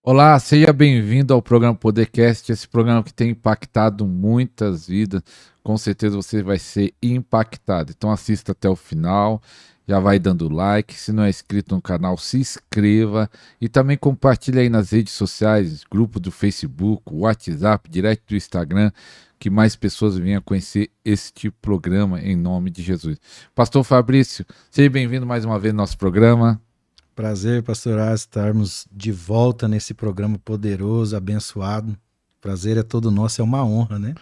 Olá, seja bem-vindo ao programa Podercast, esse programa que tem impactado muitas vidas. Com certeza você vai ser impactado. Então assista até o final, já vai dando like. Se não é inscrito no canal, se inscreva e também compartilhe aí nas redes sociais, grupo do Facebook, WhatsApp, direct do Instagram, que mais pessoas venham conhecer este programa em nome de Jesus. Pastor Fabrício, seja bem-vindo mais uma vez no nosso programa. Prazer, pastoral, estarmos de volta nesse programa poderoso, abençoado. Prazer é todo nosso, é uma honra, né?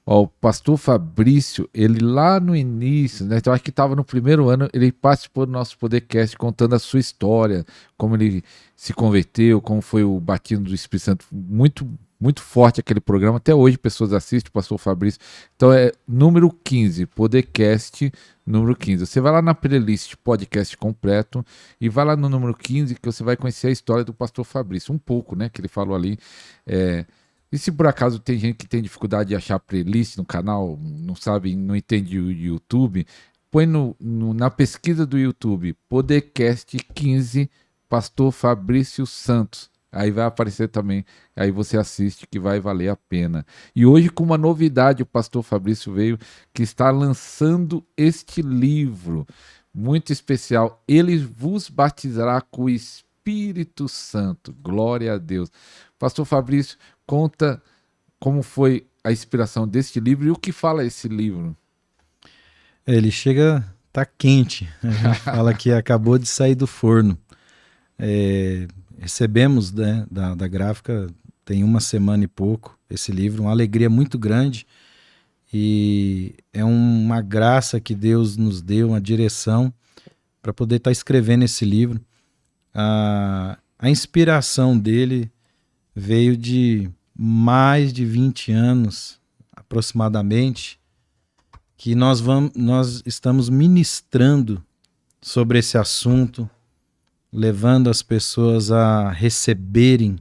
Ó, o pastor Fabrício, ele lá no início, né? Então acho que estava no primeiro ano, ele participou do nosso podcast contando a sua história, como ele se converteu, como foi o batismo do Espírito Santo. Muito forte aquele programa. Até hoje pessoas assistem o pastor Fabrício. Então é número 15, podcast número 15. Você vai lá na playlist podcast completo e vai lá no número 15 que você vai conhecer a história do pastor Fabrício. Um pouco, né? Que ele falou ali. E se por acaso tem gente que tem dificuldade de achar playlist no canal, não sabe, não entende o YouTube, põe na pesquisa do YouTube, Podcast 15, Pastor Fabrício Santos. Aí vai aparecer também, aí você assiste que vai valer a pena. E hoje com uma novidade, o pastor Fabrício veio que está lançando este livro muito especial. Ele vos batizará com o Espírito Santo. Glória a Deus. Pastor Fabrício, conta como foi a inspiração deste livro e o que fala esse livro. Ele chega, tá quente. A gente fala que acabou de sair do forno. Recebemos, né, da gráfica, tem uma semana e pouco, esse livro, uma alegria muito grande. E é uma graça que Deus nos deu, uma direção para poder estar escrevendo esse livro. A inspiração dele veio de mais de 20 anos, aproximadamente, que nós estamos ministrando sobre esse assunto, levando as pessoas a receberem,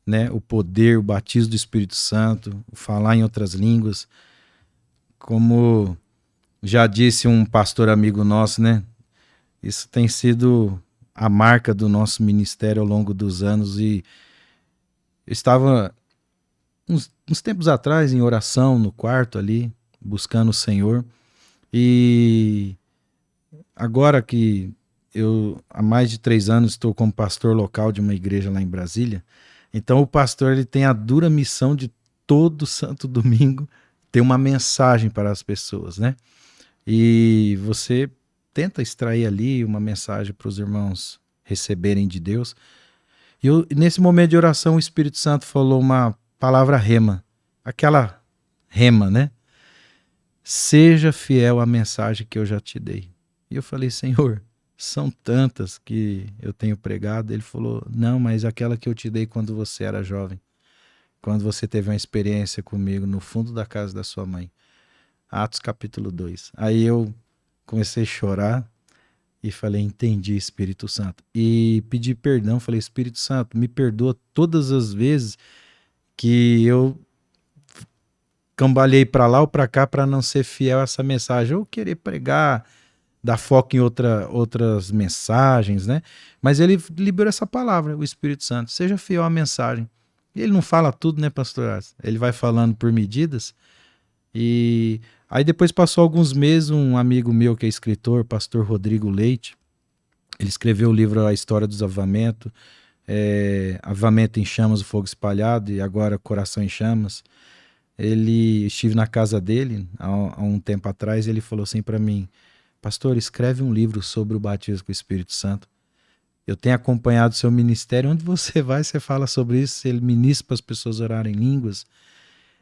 né, o poder, o batismo do Espírito Santo, o falar em outras línguas. Como já disse um pastor amigo nosso, né? Isso tem sido a marca do nosso ministério ao longo dos anos. E eu estava uns tempos atrás em oração no quarto ali, buscando o Senhor. E agora que eu há mais de 3 anos estou como pastor local de uma igreja lá em Brasília, então o pastor ele tem a dura missão de todo santo domingo ter uma mensagem para as pessoas, né? E você tenta extrair ali uma mensagem para os irmãos receberem de Deus. E nesse momento de oração, o Espírito Santo falou uma palavra rema, aquela rema, né? Seja fiel à mensagem que eu já te dei. E eu falei, Senhor, são tantas que eu tenho pregado. Ele falou, não, mas aquela que eu te dei quando você era jovem, quando você teve uma experiência comigo no fundo da casa da sua mãe. Atos capítulo 2. Aí eu comecei a chorar e falei, entendi, Espírito Santo. E pedi perdão, falei, Espírito Santo, me perdoa todas as vezes que eu cambalhei para lá ou para cá para não ser fiel a essa mensagem, ou querer pregar, dar foco em outras mensagens, né? Mas ele liberou essa palavra, o Espírito Santo, seja fiel à mensagem. E ele não fala tudo, né, pastor? Ele vai falando por medidas. E aí depois passou alguns meses, um amigo meu que é escritor, pastor Rodrigo Leite, ele escreveu o livro A História dos Avivamentos, Avivamento em Chamas, o Fogo Espalhado, e agora Coração em Chamas. Ele estive na casa dele há um tempo atrás e ele falou assim para mim, pastor, escreve um livro sobre o batismo com o Espírito Santo. Eu tenho acompanhado o seu ministério, onde você vai, você fala sobre isso, ele ministra para as pessoas orarem em línguas.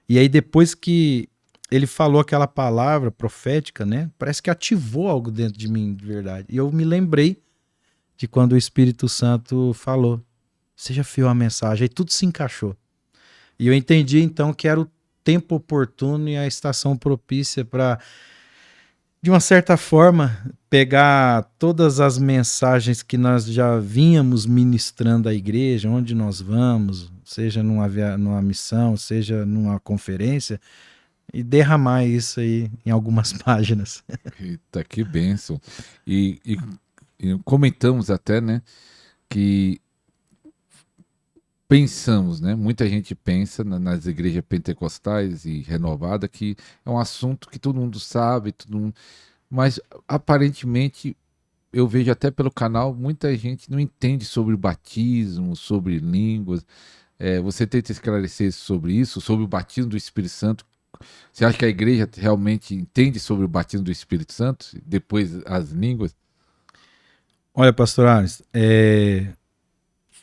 E aí depois que ele falou aquela palavra profética, né? Parece que ativou algo dentro de mim de verdade. E eu me lembrei de quando o Espírito Santo falou, seja fiel à mensagem. Aí tudo se encaixou. E eu entendi então que era o tempo oportuno e a estação propícia para, de uma certa forma, pegar todas as mensagens que nós já vínhamos ministrando à igreja, onde nós vamos, seja numa missão, seja numa conferência, e derramar isso aí em algumas páginas. Eita, que bênção. E comentamos até, né, que pensamos, né? Muita gente pensa nas igrejas pentecostais e renovada que é um assunto que todo mundo sabe, mas aparentemente eu vejo até pelo canal, muita gente não entende sobre o batismo, sobre línguas. Você tenta esclarecer sobre isso, sobre o batismo do Espírito Santo. Você acha que a igreja realmente entende sobre o batismo do Espírito Santo, depois as línguas? Olha, pastor Ares,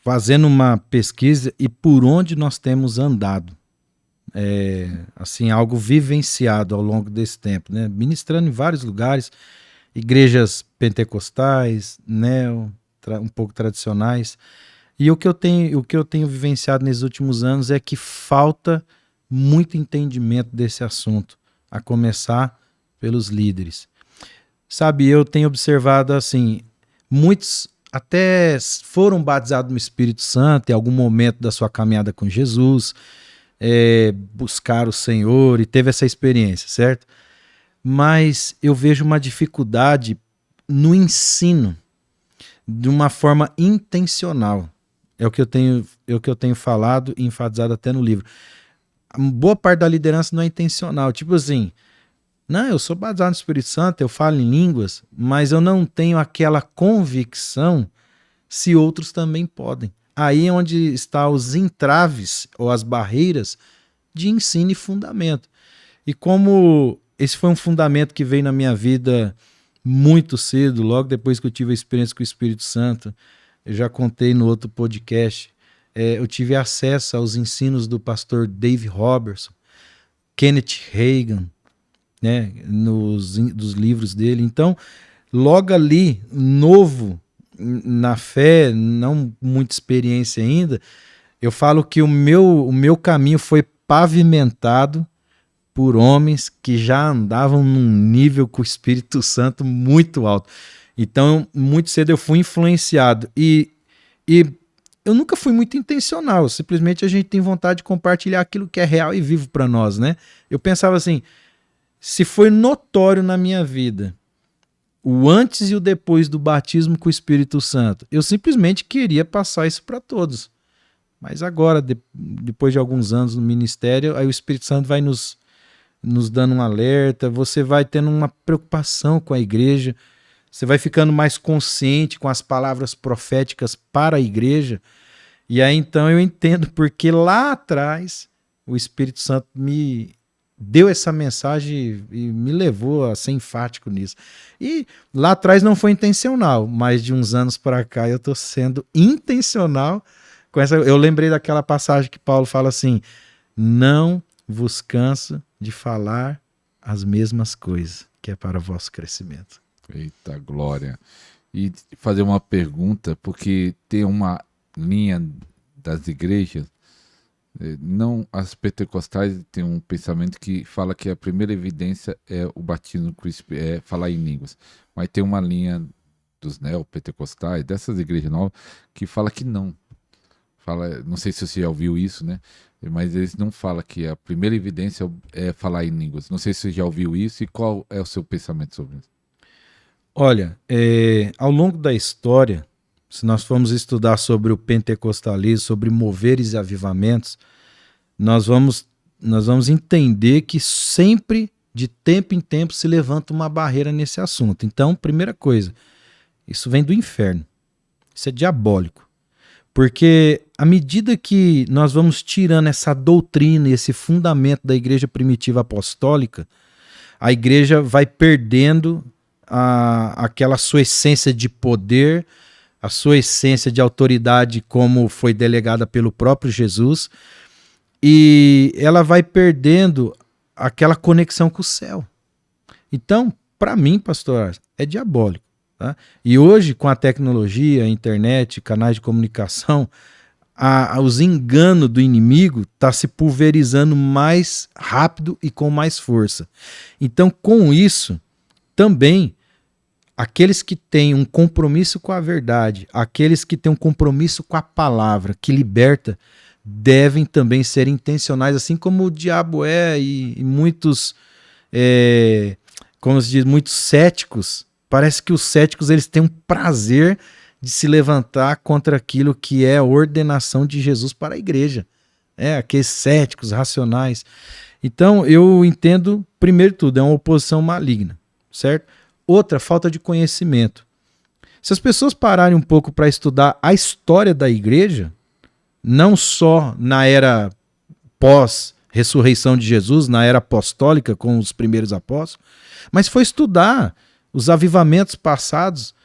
fazendo uma pesquisa e por onde nós temos andado, assim, algo vivenciado ao longo desse tempo, né? Ministrando em vários lugares, igrejas pentecostais, um pouco tradicionais. E o que eu tenho vivenciado nesses últimos anos é que falta muito entendimento desse assunto, a começar pelos líderes. Sabe, eu tenho observado assim, muitos até foram batizados no Espírito Santo em algum momento da sua caminhada com Jesus, buscaram o Senhor e teve essa experiência, certo? Mas eu vejo uma dificuldade no ensino de uma forma intencional. É o que eu tenho falado e enfatizado até no livro. A boa parte da liderança não é intencional. Tipo assim, não, eu sou batizado no Espírito Santo, eu falo em línguas, mas eu não tenho aquela convicção se outros também podem. Aí é onde estão os entraves ou as barreiras de ensino e fundamento. E como esse foi um fundamento que veio na minha vida muito cedo, logo depois que eu tive a experiência com o Espírito Santo, eu já contei no outro podcast, eu tive acesso aos ensinos do pastor Dave Robertson, Kenneth Hagin, né, dos livros dele. Então, logo ali, novo na fé, não muita experiência ainda, eu falo que o meu caminho foi pavimentado por homens que já andavam num nível com o Espírito Santo muito alto. Então, muito cedo eu fui influenciado. E eu nunca fui muito intencional. Simplesmente a gente tem vontade de compartilhar aquilo que é real e vivo para nós, né? Eu pensava assim, se foi notório na minha vida o antes e o depois do batismo com o Espírito Santo, eu simplesmente queria passar isso para todos. Mas agora, depois de alguns anos no ministério, aí o Espírito Santo vai nos dando um alerta, você vai tendo uma preocupação com a igreja, você vai ficando mais consciente com as palavras proféticas para a igreja, e aí então eu entendo porque lá atrás o Espírito Santo me deu essa mensagem e me levou a ser enfático nisso. E lá atrás não foi intencional, mas de uns anos para cá eu estou sendo intencional com essa. Eu lembrei daquela passagem que Paulo fala assim, não vos canso de falar as mesmas coisas, que é para o vosso crescimento. Eita glória. E fazer uma pergunta, porque tem uma linha das igrejas, não as pentecostais têm um pensamento que fala que a primeira evidência é o batismo com é falar em línguas, mas tem uma linha dos neopentecostais, dessas igrejas novas, que fala que não. Fala, não sei se você já ouviu isso, né? Mas eles não falam que a primeira evidência é falar em línguas. Não sei se você já ouviu isso e qual é o seu pensamento sobre isso. Olha, ao longo da história, se nós formos estudar sobre o pentecostalismo, sobre moveres e avivamentos, nós vamos entender que sempre, de tempo em tempo, se levanta uma barreira nesse assunto. Então, primeira coisa, isso vem do inferno. Isso é diabólico. Porque à medida que nós vamos tirando essa doutrina e esse fundamento da igreja primitiva apostólica, a igreja vai perdendo aquela sua essência de poder, a sua essência de autoridade como foi delegada pelo próprio Jesus, e ela vai perdendo aquela conexão com o céu. Então, para mim, pastor, é diabólico. Tá? E hoje, com a tecnologia, a internet, canais de comunicação, os enganos do inimigo estão se pulverizando mais rápido e com mais força. Então, com isso, também, aqueles que têm um compromisso com a verdade, aqueles que têm um compromisso com a palavra que liberta, devem também ser intencionais, assim como o diabo é, e muitos, como se diz, muitos céticos. Parece que os céticos eles têm um prazer de se levantar contra aquilo que é a ordenação de Jesus para a igreja. Aqueles céticos, racionais. Então, eu entendo, primeiro de tudo, é uma oposição maligna, certo? Outra, falta de conhecimento. Se as pessoas pararem um pouco para estudar a história da igreja, não só na era pós-ressurreição de Jesus, na era apostólica com os primeiros apóstolos, mas foi estudar os avivamentos passados,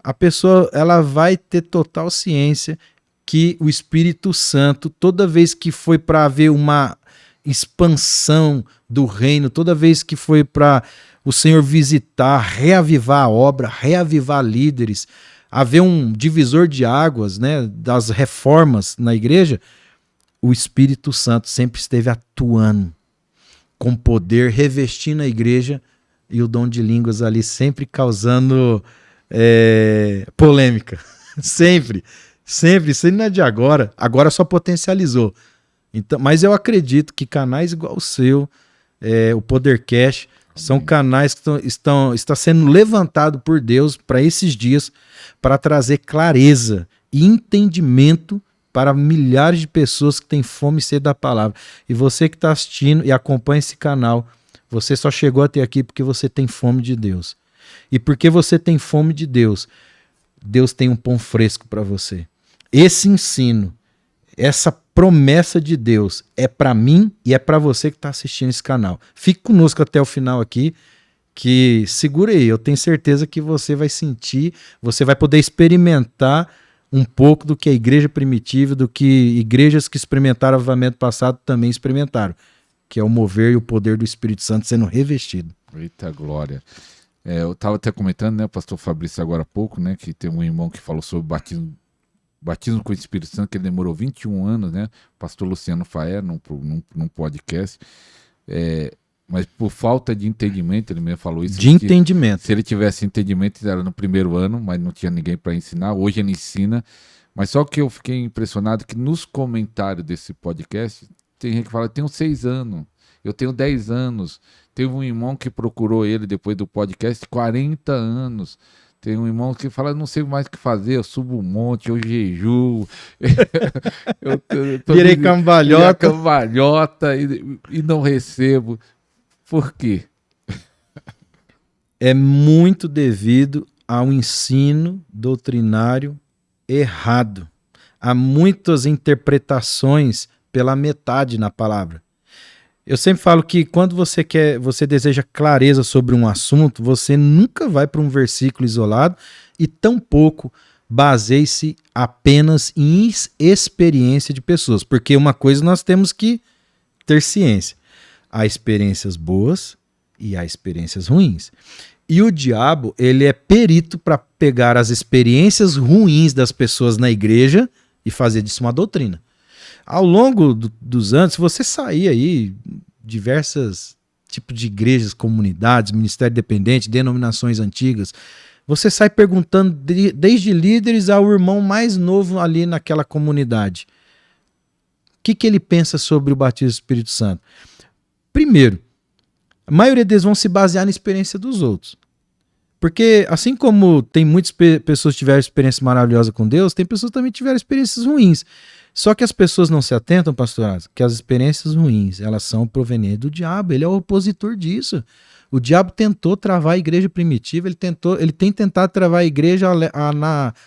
a pessoa ela vai ter total ciência que o Espírito Santo, toda vez que foi para haver uma expansão do reino, toda vez que foi para o Senhor visitar, reavivar a obra, reavivar líderes, haver um divisor de águas, né, das reformas na igreja, o Espírito Santo sempre esteve atuando com poder, revestindo a igreja, e o dom de línguas ali sempre causando polêmica. Sempre, isso não é de agora só potencializou. Então, mas eu acredito que canais igual o seu, o Podercast, são canais que está sendo levantado por Deus para esses dias, para trazer clareza e entendimento para milhares de pessoas que têm fome e sede da palavra. E você que está assistindo e acompanha esse canal, você só chegou até aqui porque você tem fome de Deus. E porque você tem fome de Deus, Deus tem um pão fresco para você. Esse ensino, essa promessa de Deus é para mim e é para você que está assistindo esse canal. Fique conosco até o final aqui, que segura aí, eu tenho certeza que você vai sentir, você vai poder experimentar um pouco do que a igreja primitiva, do que igrejas que experimentaram o avivamento passado também experimentaram, que é o mover e o poder do Espírito Santo sendo revestido. Eita glória. Eu estava até comentando, né, o pastor Fabrício agora há pouco, né, que tem um irmão que falou sobre batismo com o Espírito Santo, que ele demorou 21 anos, né, o pastor Luciano Faé, num podcast, mas por falta de entendimento, ele mesmo falou isso. Entendimento. Se ele tivesse entendimento, era no primeiro ano, mas não tinha ninguém para ensinar, hoje ele ensina, mas só que eu fiquei impressionado que nos comentários desse podcast, tem gente que fala, eu tenho 6 anos, eu tenho 10 anos, teve um irmão que procurou ele depois do podcast, 40 anos, tem um irmão que fala, não sei mais o que fazer, eu subo um monte, eu jejuo, virei cambalhota e não recebo. Por quê? É muito devido ao ensino doutrinário errado. Há muitas interpretações pela metade na palavra. Eu sempre falo que quando você deseja clareza sobre um assunto, você nunca vai para um versículo isolado e tampouco baseie-se apenas em experiência de pessoas, porque uma coisa nós temos que ter ciência. Há experiências boas e há experiências ruins. E o diabo, ele é perito para pegar as experiências ruins das pessoas na igreja e fazer disso uma doutrina. Ao longo dos anos, se você sair aí, diversos tipos de igrejas, comunidades, ministério independente, denominações antigas, você sai perguntando desde líderes ao irmão mais novo ali naquela comunidade. O que ele pensa sobre o batismo do Espírito Santo? Primeiro, a maioria deles vão se basear na experiência dos outros. Porque assim como tem muitas pessoas que tiveram experiência maravilhosa com Deus, tem pessoas que também tiveram experiências ruins. Só que as pessoas não se atentam, pastor, que as experiências ruins, elas são provenientes do diabo, ele é o opositor disso. O diabo tentou travar a igreja primitiva, ele tem tentado travar a igreja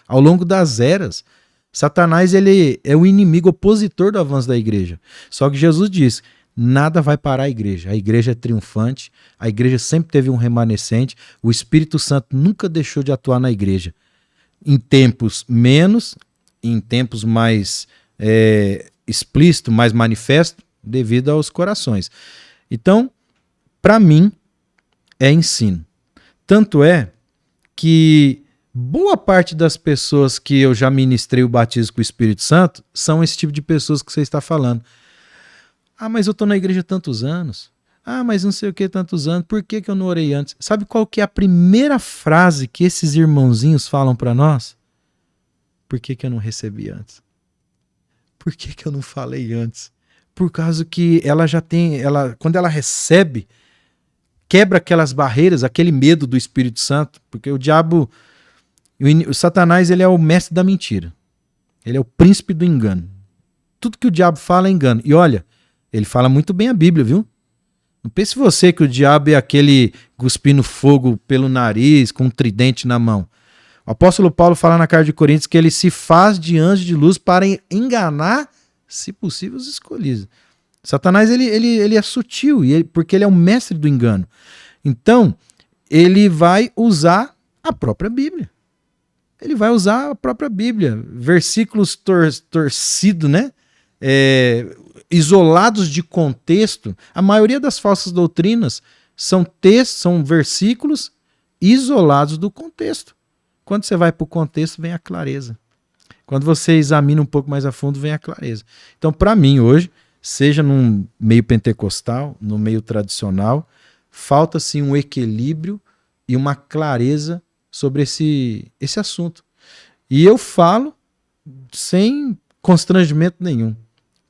ao longo das eras. Satanás, ele é o inimigo opositor do avanço da igreja. Só que Jesus diz, nada vai parar a igreja é triunfante, a igreja sempre teve um remanescente, o Espírito Santo nunca deixou de atuar na igreja. Em tempos menos, em tempos mais explícito, mais manifesto, devido aos corações. Então, para mim, é ensino. Tanto é que boa parte das pessoas que eu já ministrei o batismo com o Espírito Santo são esse tipo de pessoas que você está falando. Ah, mas eu estou na igreja há tantos anos. Ah, mas não sei o que tantos anos. Por que eu não orei antes? Sabe qual que é a primeira frase que esses irmãozinhos falam para nós? Por que eu não recebi antes? Por que eu não falei antes? Por causa que ela já tem, quando ela recebe, quebra aquelas barreiras, aquele medo do Espírito Santo, porque o diabo O Satanás, ele é o mestre da mentira. Ele é o príncipe do engano. Tudo que o diabo fala é engano. E olha, ele fala muito bem a Bíblia, viu? Não pense você que o diabo é aquele cuspindo fogo pelo nariz, com um tridente na mão. O apóstolo Paulo fala na carta de Coríntios que ele se faz de anjo de luz para enganar, se possível, os escolhidos. Satanás, ele é sutil, porque ele é o mestre do engano. Então, ele vai usar a própria Bíblia. Ele vai usar a própria Bíblia. Versículos torcidos, né? Isolados de contexto. A maioria das falsas doutrinas são versículos isolados do contexto. Quando você vai para o contexto, vem a clareza. Quando você examina um pouco mais a fundo, vem a clareza. Então, para mim, hoje, seja num meio pentecostal, no meio tradicional, falta-se um equilíbrio e uma clareza sobre esse assunto. E eu falo sem constrangimento nenhum,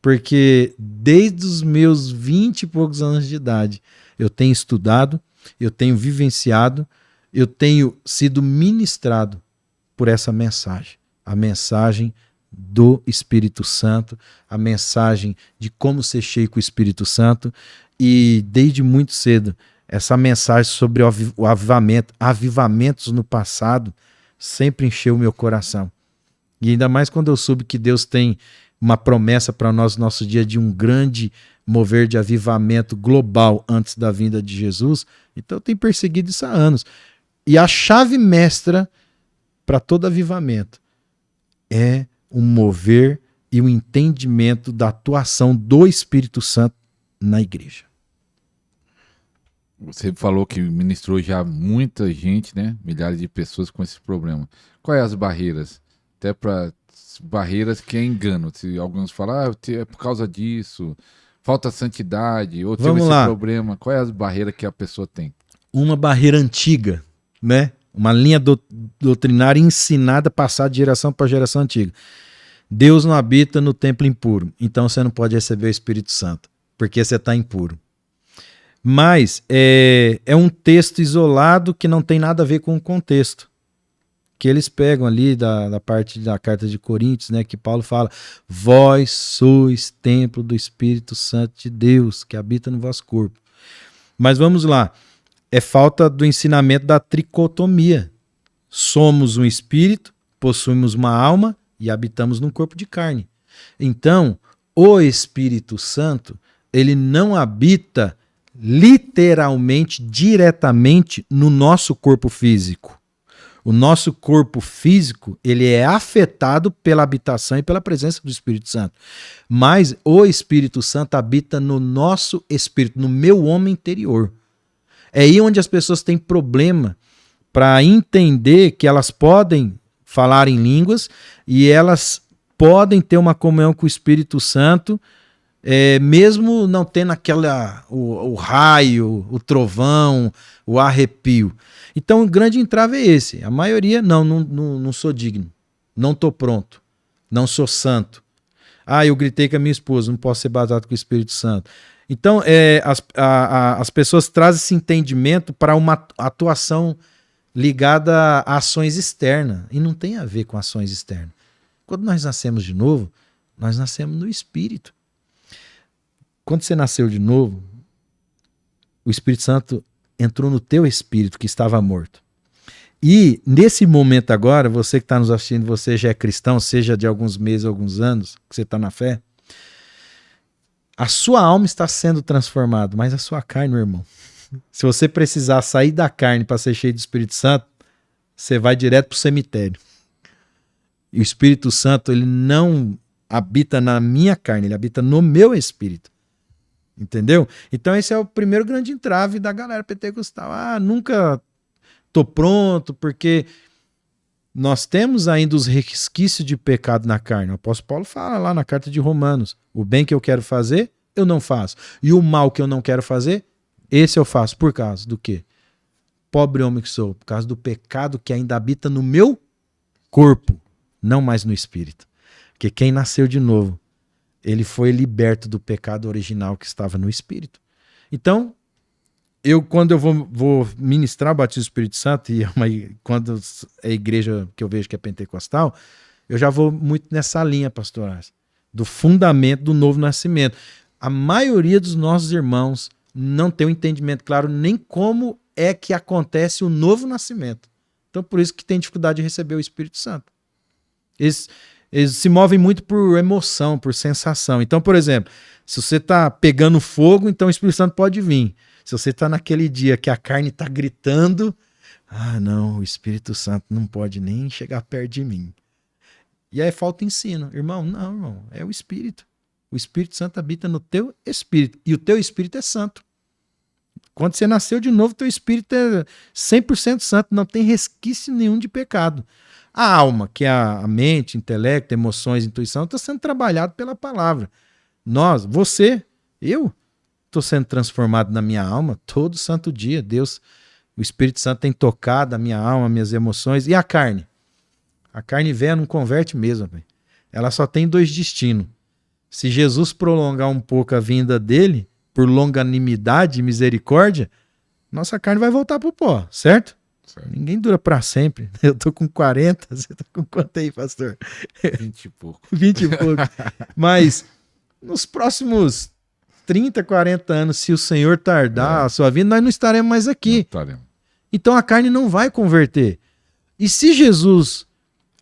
porque desde os meus 20 e poucos anos de idade, eu tenho estudado, eu tenho vivenciado, eu tenho sido ministrado por essa mensagem. A mensagem do Espírito Santo, a mensagem de como ser cheio com o Espírito Santo, e desde muito cedo, essa mensagem sobre o avivamento, avivamentos no passado, sempre encheu o meu coração. E ainda mais quando eu soube que Deus tem uma promessa para nós no nosso dia de um grande mover de avivamento global antes da vinda de Jesus, então eu tenho perseguido isso há anos. E a chave mestra para todo avivamento é um mover e um entendimento da atuação do Espírito Santo na igreja. Você falou que ministrou já muita gente, né? Milhares de pessoas com esse problema. Quais as barreiras? Até para barreiras que é engano. Se alguns falam, é por causa disso, falta santidade, ou teve esse problema. Qual é as barreiras que a pessoa tem? Uma barreira antiga, né? Uma linha doutrinária ensinada, passada de geração para geração antiga. Deus não habita no templo impuro, então você não pode receber o Espírito Santo, porque você está impuro. Mas é um texto isolado que não tem nada a ver com o contexto. Que eles pegam ali da parte da carta de Coríntios, né, que Paulo fala: vós sois templo do Espírito Santo de Deus, que habita no vosso corpo. Mas vamos lá. É falta do ensinamento da tricotomia. Somos um espírito, possuímos uma alma e habitamos num corpo de carne. Então, o Espírito Santo, ele não habita literalmente, diretamente no nosso corpo físico. O nosso corpo físico, ele é afetado pela habitação e pela presença do Espírito Santo. Mas o Espírito Santo habita no nosso espírito, no meu homem interior. É aí onde as pessoas têm problema para entender que elas podem falar em línguas e elas podem ter uma comunhão com o Espírito Santo, mesmo não tendo o raio, o trovão, o arrepio. Então o grande entrave é esse. A maioria, não sou digno, não estou pronto, não sou santo. Eu gritei com a minha esposa, não posso ser batizado com o Espírito Santo. Então as pessoas trazem esse entendimento para uma atuação ligada a ações externas, e não tem a ver com ações externas. Quando nós nascemos de novo, nós nascemos no Espírito. Quando você nasceu de novo, o Espírito Santo entrou no teu espírito que estava morto. E nesse momento agora, você que está nos assistindo, você já é cristão, seja de alguns meses, alguns anos, que você está na fé, a sua alma está sendo transformada, mas a sua carne, meu irmão, se você precisar sair da carne para ser cheio do Espírito Santo, você vai direto para o cemitério. E o Espírito Santo, ele não habita na minha carne, ele habita no meu espírito. Entendeu? Então esse é o primeiro grande entrave da galera pentecostal. Nunca tô pronto, porque nós temos ainda os resquícios de pecado na carne. O apóstolo Paulo fala lá na carta de Romanos: o bem que eu quero fazer, eu não faço. E o mal que eu não quero fazer, esse eu faço. Por causa do quê? Pobre homem que sou, por causa do pecado que ainda habita no meu corpo, não mais no espírito. Porque quem nasceu de novo, ele foi liberto do pecado original que estava no espírito. Então, quando eu vou ministrar o batismo do Espírito Santo, quando é a igreja que eu vejo que é pentecostal, eu já vou muito nessa linha, pastor, do fundamento do novo nascimento. A maioria dos nossos irmãos não tem um entendimento claro nem como é que acontece o novo nascimento. Então, por isso que tem dificuldade de receber o Espírito Santo. Eles se movem muito por emoção, por sensação. Então, por exemplo, se você está pegando fogo, então o Espírito Santo pode vir. Se você está naquele dia que a carne está gritando, não, o Espírito Santo não pode nem chegar perto de mim. E aí falta ensino. Irmão, não, irmão, é o Espírito. O Espírito Santo habita no teu espírito. E o teu espírito é santo. Quando você nasceu de novo, teu espírito é 100% santo. Não tem resquício nenhum de pecado. A alma, que é a mente, intelecto, emoções, intuição, está sendo trabalhado pela palavra. Eu estou sendo transformado na minha alma todo santo dia. Deus, o Espírito Santo tem tocado a minha alma, minhas emoções. E a carne? A carne velha não converte mesmo. Véio. Ela só tem 2 destinos. Se Jesus prolongar um pouco a vinda dele, por longanimidade e misericórdia, nossa carne vai voltar pro pó, certo? Ninguém dura para sempre. Eu tô com 40, você tá com quanto aí, pastor? 20 e pouco. 20 e pouco. Mas nos próximos 30, 40 anos, se o Senhor tardar a sua vida, nós não estaremos mais aqui. Então a carne não vai converter. E se Jesus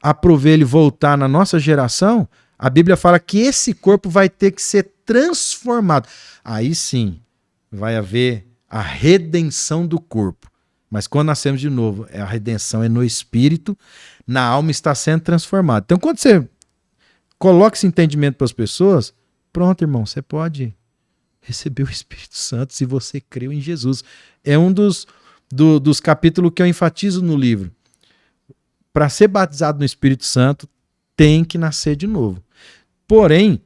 aprover ele voltar na nossa geração, a Bíblia fala que esse corpo vai ter que ser transformado. Aí sim, vai haver a redenção do corpo. Mas quando nascemos de novo, a redenção é no espírito, na alma está sendo transformada. Então quando você coloca esse entendimento para as pessoas, pronto, irmão, você pode receber o Espírito Santo se você creu em Jesus. É um dos capítulos que eu enfatizo no livro. Para ser batizado no Espírito Santo, tem que nascer de novo. Porém,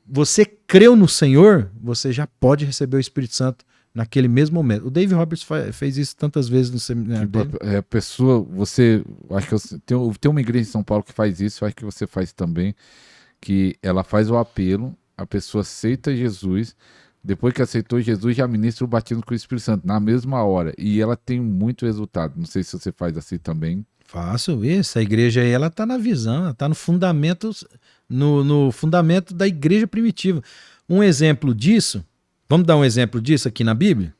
você creu no Senhor, você já pode receber o Espírito Santo naquele mesmo momento. O Dave Roberts fez isso tantas vezes no seminário dele. A pessoa, acho que tem uma igreja em São Paulo que faz isso, acho que você faz também, que ela faz o apelo, a pessoa aceita Jesus, depois que aceitou Jesus, já ministra o batismo com o Espírito Santo, na mesma hora, e ela tem muito resultado. Não sei se você faz assim também. Faço isso. A igreja aí, ela está na visão, ela está no fundamento, no fundamento da igreja primitiva. Um exemplo disso, vamos dar um exemplo disso aqui na Bíblia?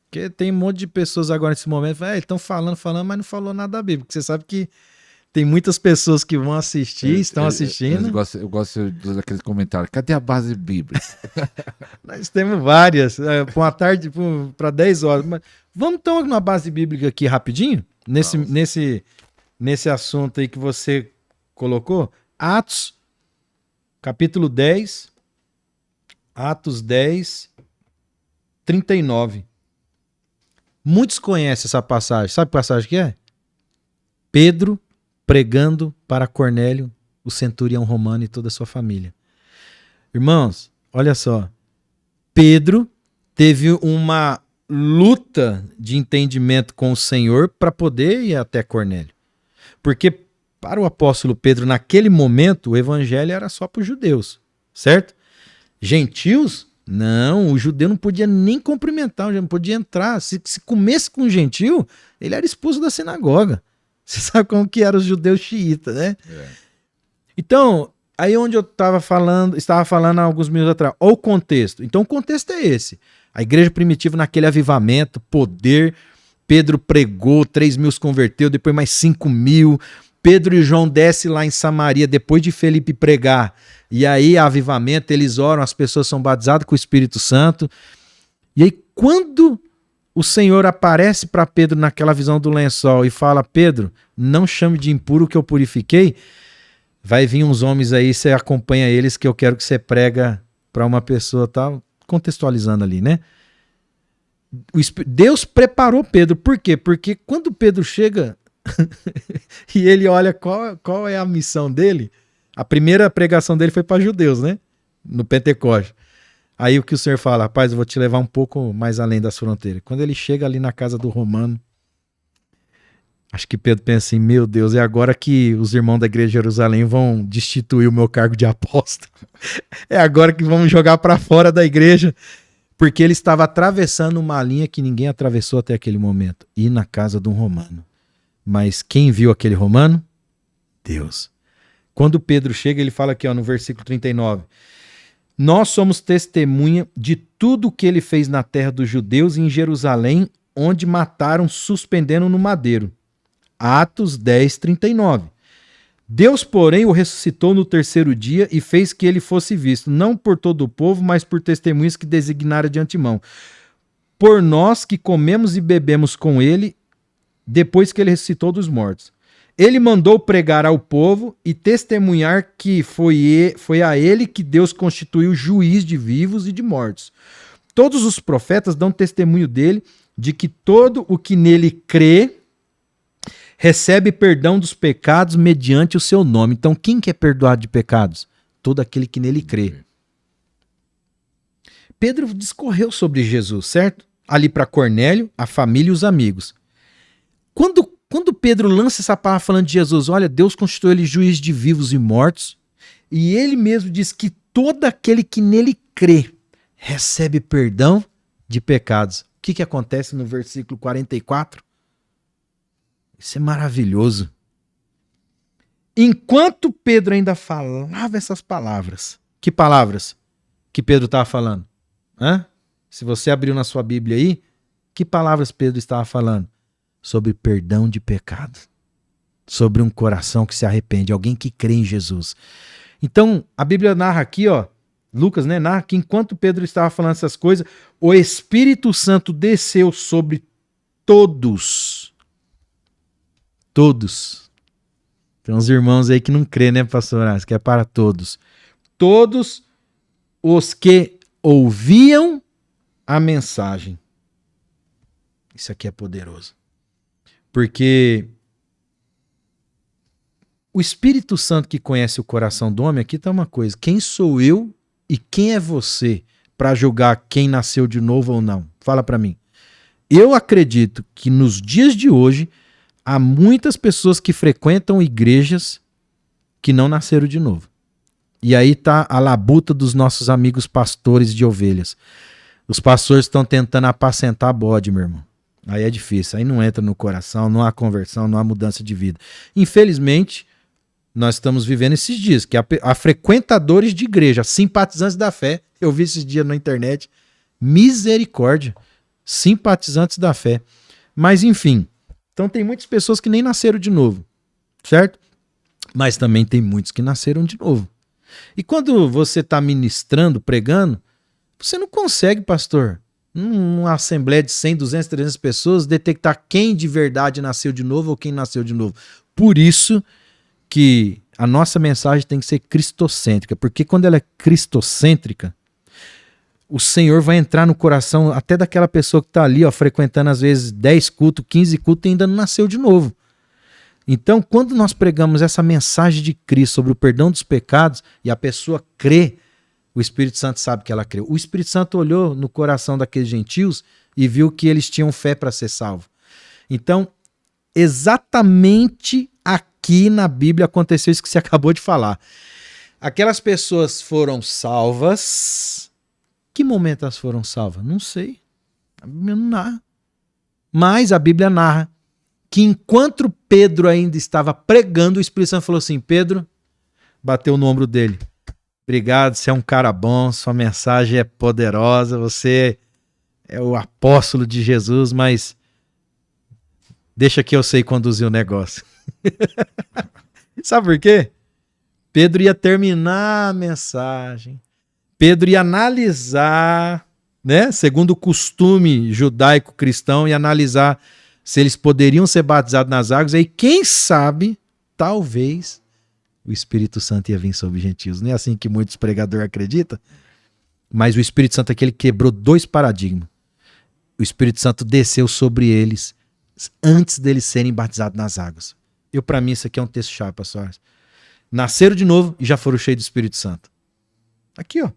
Porque tem um monte de pessoas agora nesse momento que estão falando, mas não falou nada da Bíblia. Porque você sabe que tem muitas pessoas que vão assistir, estão assistindo. Eu gosto daqueles comentários. Cadê a base bíblica? Nós temos várias, para uma tarde, para 10 horas. Mas vamos então na base bíblica aqui rapidinho? Nesse assunto aí que você colocou. Atos, capítulo 10. Atos 10, 39. Muitos conhecem essa passagem. Sabe que passagem que é? Pedro pregando para Cornélio, o centurião romano e toda a sua família. Irmãos, olha só. Pedro teve uma luta de entendimento com o Senhor para poder ir até Cornélio. Porque para o apóstolo Pedro, naquele momento, o evangelho era só para os judeus, certo? Gentios? Não, o judeu não podia nem cumprimentar, não podia entrar. Se comesse com um gentil, ele era expulso da sinagoga. Você sabe como que eram os judeus xiitas, né? É. Então, aí onde eu estava falando há alguns minutos atrás, olha o contexto. Então o contexto é esse. A igreja primitiva naquele avivamento, poder, Pedro pregou, 3.000 se converteu, depois mais 5.000. Pedro e João descem lá em Samaria, depois de Felipe pregar. E aí, avivamento, eles oram, as pessoas são batizadas com o Espírito Santo. E aí, quando o Senhor aparece para Pedro naquela visão do lençol e fala, Pedro, não chame de impuro que eu purifiquei, vai vir uns homens aí, você acompanha eles que eu quero que você prega para uma pessoa, tal, contextualizando ali, né? Deus preparou Pedro, por quê? Porque quando Pedro chega e ele olha qual é a missão dele, a primeira pregação dele foi para judeus, né? No Pentecoste. Aí o que o Senhor fala, rapaz, eu vou te levar um pouco mais além das fronteiras. Quando ele chega ali na casa do romano, acho que Pedro pensa assim, meu Deus, é agora que os irmãos da igreja de Jerusalém vão destituir o meu cargo de apóstolo. É agora que vão jogar para fora da igreja. Porque ele estava atravessando uma linha que ninguém atravessou até aquele momento. Ir na casa de um romano. Mas quem viu aquele romano? Deus. Quando Pedro chega, ele fala aqui, ó, no versículo 39. Nós somos testemunha de tudo o que ele fez na terra dos judeus e em Jerusalém, onde mataram suspendendo no madeiro. Atos 10, 39. Deus, porém, o ressuscitou no terceiro dia e fez que ele fosse visto, não por todo o povo, mas por testemunhas que designara de antemão. Por nós que comemos e bebemos com ele, depois que ele ressuscitou dos mortos. Ele mandou pregar ao povo e testemunhar que foi a ele que Deus constituiu juiz de vivos e de mortos. Todos os profetas dão testemunho dele, de que todo o que nele crê recebe perdão dos pecados mediante o seu nome. Então, quem que é perdoado de pecados? Todo aquele que nele crê. Pedro discorreu sobre Jesus, certo? Ali para Cornélio, a família e os amigos. Quando Pedro lança essa palavra falando de Jesus, olha, Deus constituiu ele juiz de vivos e mortos, e ele mesmo diz que todo aquele que nele crê recebe perdão de pecados. O que acontece no versículo 44? Isso é maravilhoso. Enquanto Pedro ainda falava essas palavras, que palavras que Pedro estava falando? Se você abriu na sua Bíblia aí, que palavras Pedro estava falando? Sobre perdão de pecado, sobre um coração que se arrepende, alguém que crê em Jesus. Então, a Bíblia narra aqui, ó, Lucas, né, narra que enquanto Pedro estava falando essas coisas, o Espírito Santo desceu sobre todos. Todos. Tem uns irmãos aí que não crê, né, pastor? Isso que é para todos. Todos os que ouviam a mensagem. Isso aqui é poderoso. Porque o Espírito Santo que conhece o coração do homem, aqui está uma coisa. Quem sou eu e quem é você para julgar quem nasceu de novo ou não? Fala para mim. Eu acredito que nos dias de hoje há muitas pessoas que frequentam igrejas que não nasceram de novo. E aí está a labuta dos nossos amigos pastores de ovelhas. Os pastores estão tentando apacentar bode, meu irmão. Aí é difícil, aí não entra no coração, não há conversão, não há mudança de vida. Infelizmente, nós estamos vivendo esses dias, que há frequentadores de igreja, simpatizantes da fé, eu vi esses dias na internet, misericórdia, simpatizantes da fé. Mas enfim, então tem muitas pessoas que nem nasceram de novo, certo? Mas também tem muitos que nasceram de novo. E quando você está ministrando, pregando, você não consegue, pastor, numa assembleia de 100, 200, 300 pessoas, detectar quem de verdade nasceu de novo ou quem nasceu de novo. Por isso que a nossa mensagem tem que ser cristocêntrica, porque quando ela é cristocêntrica, o Senhor vai entrar no coração até daquela pessoa que está ali, ó, frequentando às vezes 10 cultos, 15 cultos e ainda não nasceu de novo. Então, quando nós pregamos essa mensagem de Cristo sobre o perdão dos pecados e a pessoa crê, o Espírito Santo sabe que ela creu. O Espírito Santo olhou no coração daqueles gentios e viu que eles tinham fé para ser salvos. Então, exatamente aqui na Bíblia aconteceu isso que você acabou de falar. Aquelas pessoas foram salvas. Que momento elas foram salvas? Não sei. A Bíblia não narra. Mas a Bíblia narra que enquanto Pedro ainda estava pregando, o Espírito Santo falou assim, Pedro, bateu no ombro dele. Obrigado, você é um cara bom, sua mensagem é poderosa, você é o apóstolo de Jesus, mas deixa que eu sei conduzir o negócio. Sabe por quê? Pedro ia terminar a mensagem, Pedro ia analisar, né, segundo o costume judaico-cristão, ia analisar se eles poderiam ser batizados nas águas, aí quem sabe, talvez, o Espírito Santo ia vir sobre os gentios. Não é assim que muitos pregadores acreditam? Mas o Espírito Santo aqui, ele quebrou 2 paradigmas. O Espírito Santo desceu sobre eles antes deles serem batizados nas águas. Para mim, isso aqui é um texto-chave, pastores. Nasceram de novo e já foram cheios do Espírito Santo. Aqui, ó.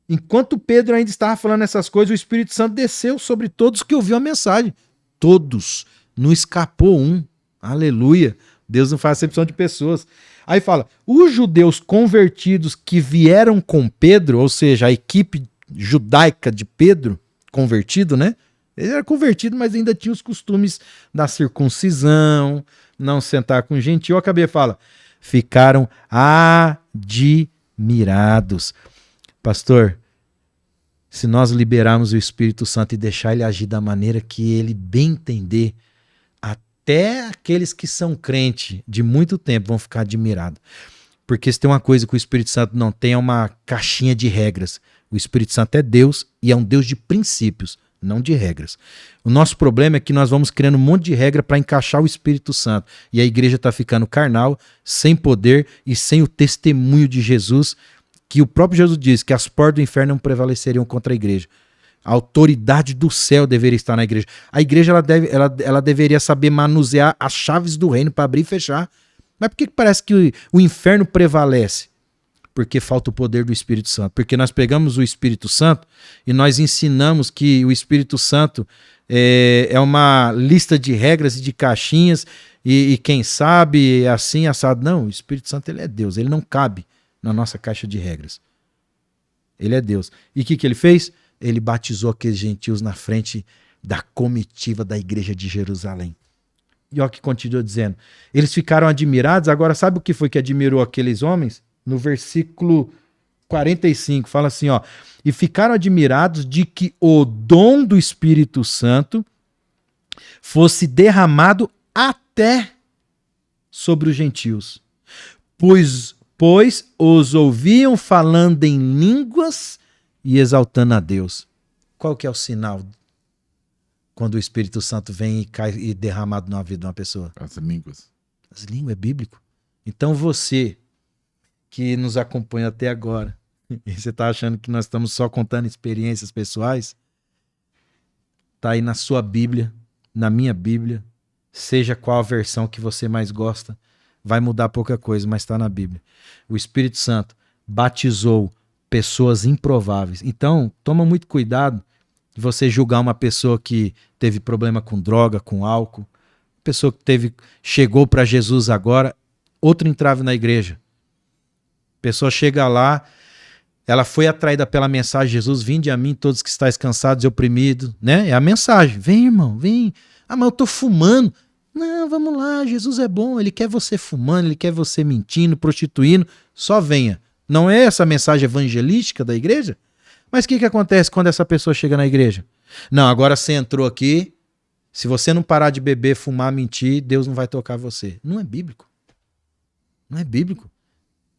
Enquanto Pedro ainda estava falando essas coisas, o Espírito Santo desceu sobre todos que ouviram a mensagem. Todos. Não escapou um. Aleluia. Deus não faz acepção de pessoas. Aí fala, os judeus convertidos que vieram com Pedro, ou seja, a equipe judaica de Pedro, convertido, né? Ele era convertido, mas ainda tinha os costumes da circuncisão, não sentar com gentil. A Bíblia fala, ficaram admirados. Pastor, se nós liberarmos o Espírito Santo e deixar ele agir da maneira que ele bem entender, até aqueles que são crentes de muito tempo vão ficar admirados. Porque se tem uma coisa que o Espírito Santo não tem, é uma caixinha de regras. O Espírito Santo é Deus e é um Deus de princípios, não de regras. O nosso problema é que nós vamos criando um monte de regra para encaixar o Espírito Santo. E a igreja está ficando carnal, sem poder e sem o testemunho de Jesus, que o próprio Jesus diz que as portas do inferno não prevaleceriam contra a igreja. A autoridade do céu deveria estar na igreja. A igreja ela deveria saber manusear as chaves do reino para abrir e fechar. Mas por que parece que o inferno prevalece? Porque falta o poder do Espírito Santo. Porque nós pegamos o Espírito Santo e nós ensinamos que o Espírito Santo é uma lista de regras e de caixinhas e quem sabe é assim, assado. Não, o Espírito Santo ele é Deus, ele não cabe na nossa caixa de regras. Ele é Deus. E o que ele fez? Ele batizou aqueles gentios na frente da comitiva da igreja de Jerusalém. E olha o que continua dizendo. Eles ficaram admirados. Agora, sabe o que foi que admirou aqueles homens? No versículo 45, fala assim, ó. E ficaram admirados de que o dom do Espírito Santo fosse derramado até sobre os gentios. Pois os ouviam falando em línguas e exaltando a Deus. Qual que é o sinal quando o Espírito Santo vem e cai e derramado na vida de uma pessoa? As línguas. As línguas é bíblico. Então você que nos acompanha até agora, e você está achando que nós estamos só contando experiências pessoais, está aí na sua Bíblia, na minha Bíblia, seja qual a versão que você mais gosta, vai mudar pouca coisa, mas está na Bíblia. O Espírito Santo batizou pessoas improváveis. Então, toma muito cuidado de você julgar uma pessoa que teve problema com droga, com álcool, pessoa que chegou para Jesus agora, outro entrave na igreja. A pessoa chega lá, ela foi atraída pela mensagem, Jesus, vinde a mim todos que estáis cansados e oprimidos, né? É a mensagem, vem irmão, vem. Ah, mas eu tô fumando. Não, vamos lá, Jesus é bom, ele quer você fumando, ele quer você mentindo, prostituindo, só venha. Não é essa a mensagem evangelística da igreja? Mas o que acontece quando essa pessoa chega na igreja? Não, agora você entrou aqui, se você não parar de beber, fumar, mentir, Deus não vai tocar você. Não é bíblico. Não é bíblico.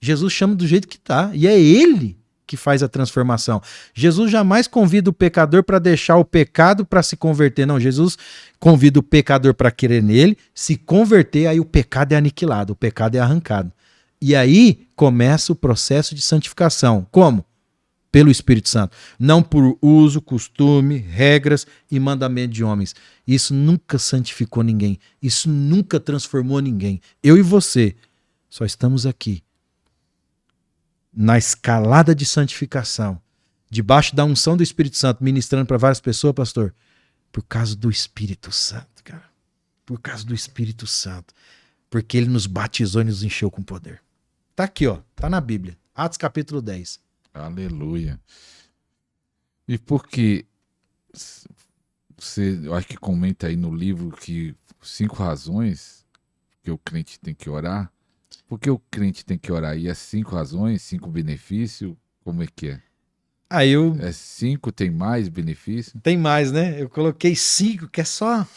Jesus chama do jeito que tá, e é ele que faz a transformação. Jesus jamais convida o pecador para deixar o pecado para se converter. Não, Jesus convida o pecador para crer nele, se converter, aí o pecado é aniquilado, o pecado é arrancado. E aí começa o processo de santificação. Como? Pelo Espírito Santo. Não por uso, costume, regras e mandamento de homens. Isso nunca santificou ninguém. Isso nunca transformou ninguém. Eu e você só estamos aqui na escalada de santificação, debaixo da unção do Espírito Santo, ministrando para várias pessoas, pastor, por causa do Espírito Santo, cara. Por causa do Espírito Santo. Porque ele nos batizou e nos encheu com poder. Tá aqui, ó. Tá na Bíblia. Atos capítulo 10. Aleluia. E porque você, eu acho que comenta aí no livro que 5 razões que o crente tem que orar. Por que o crente tem que orar? E é 5 razões, 5 benefícios? Como é que é? Aí eu... É 5, tem mais benefício? Tem mais, né? Eu coloquei 5, que é só...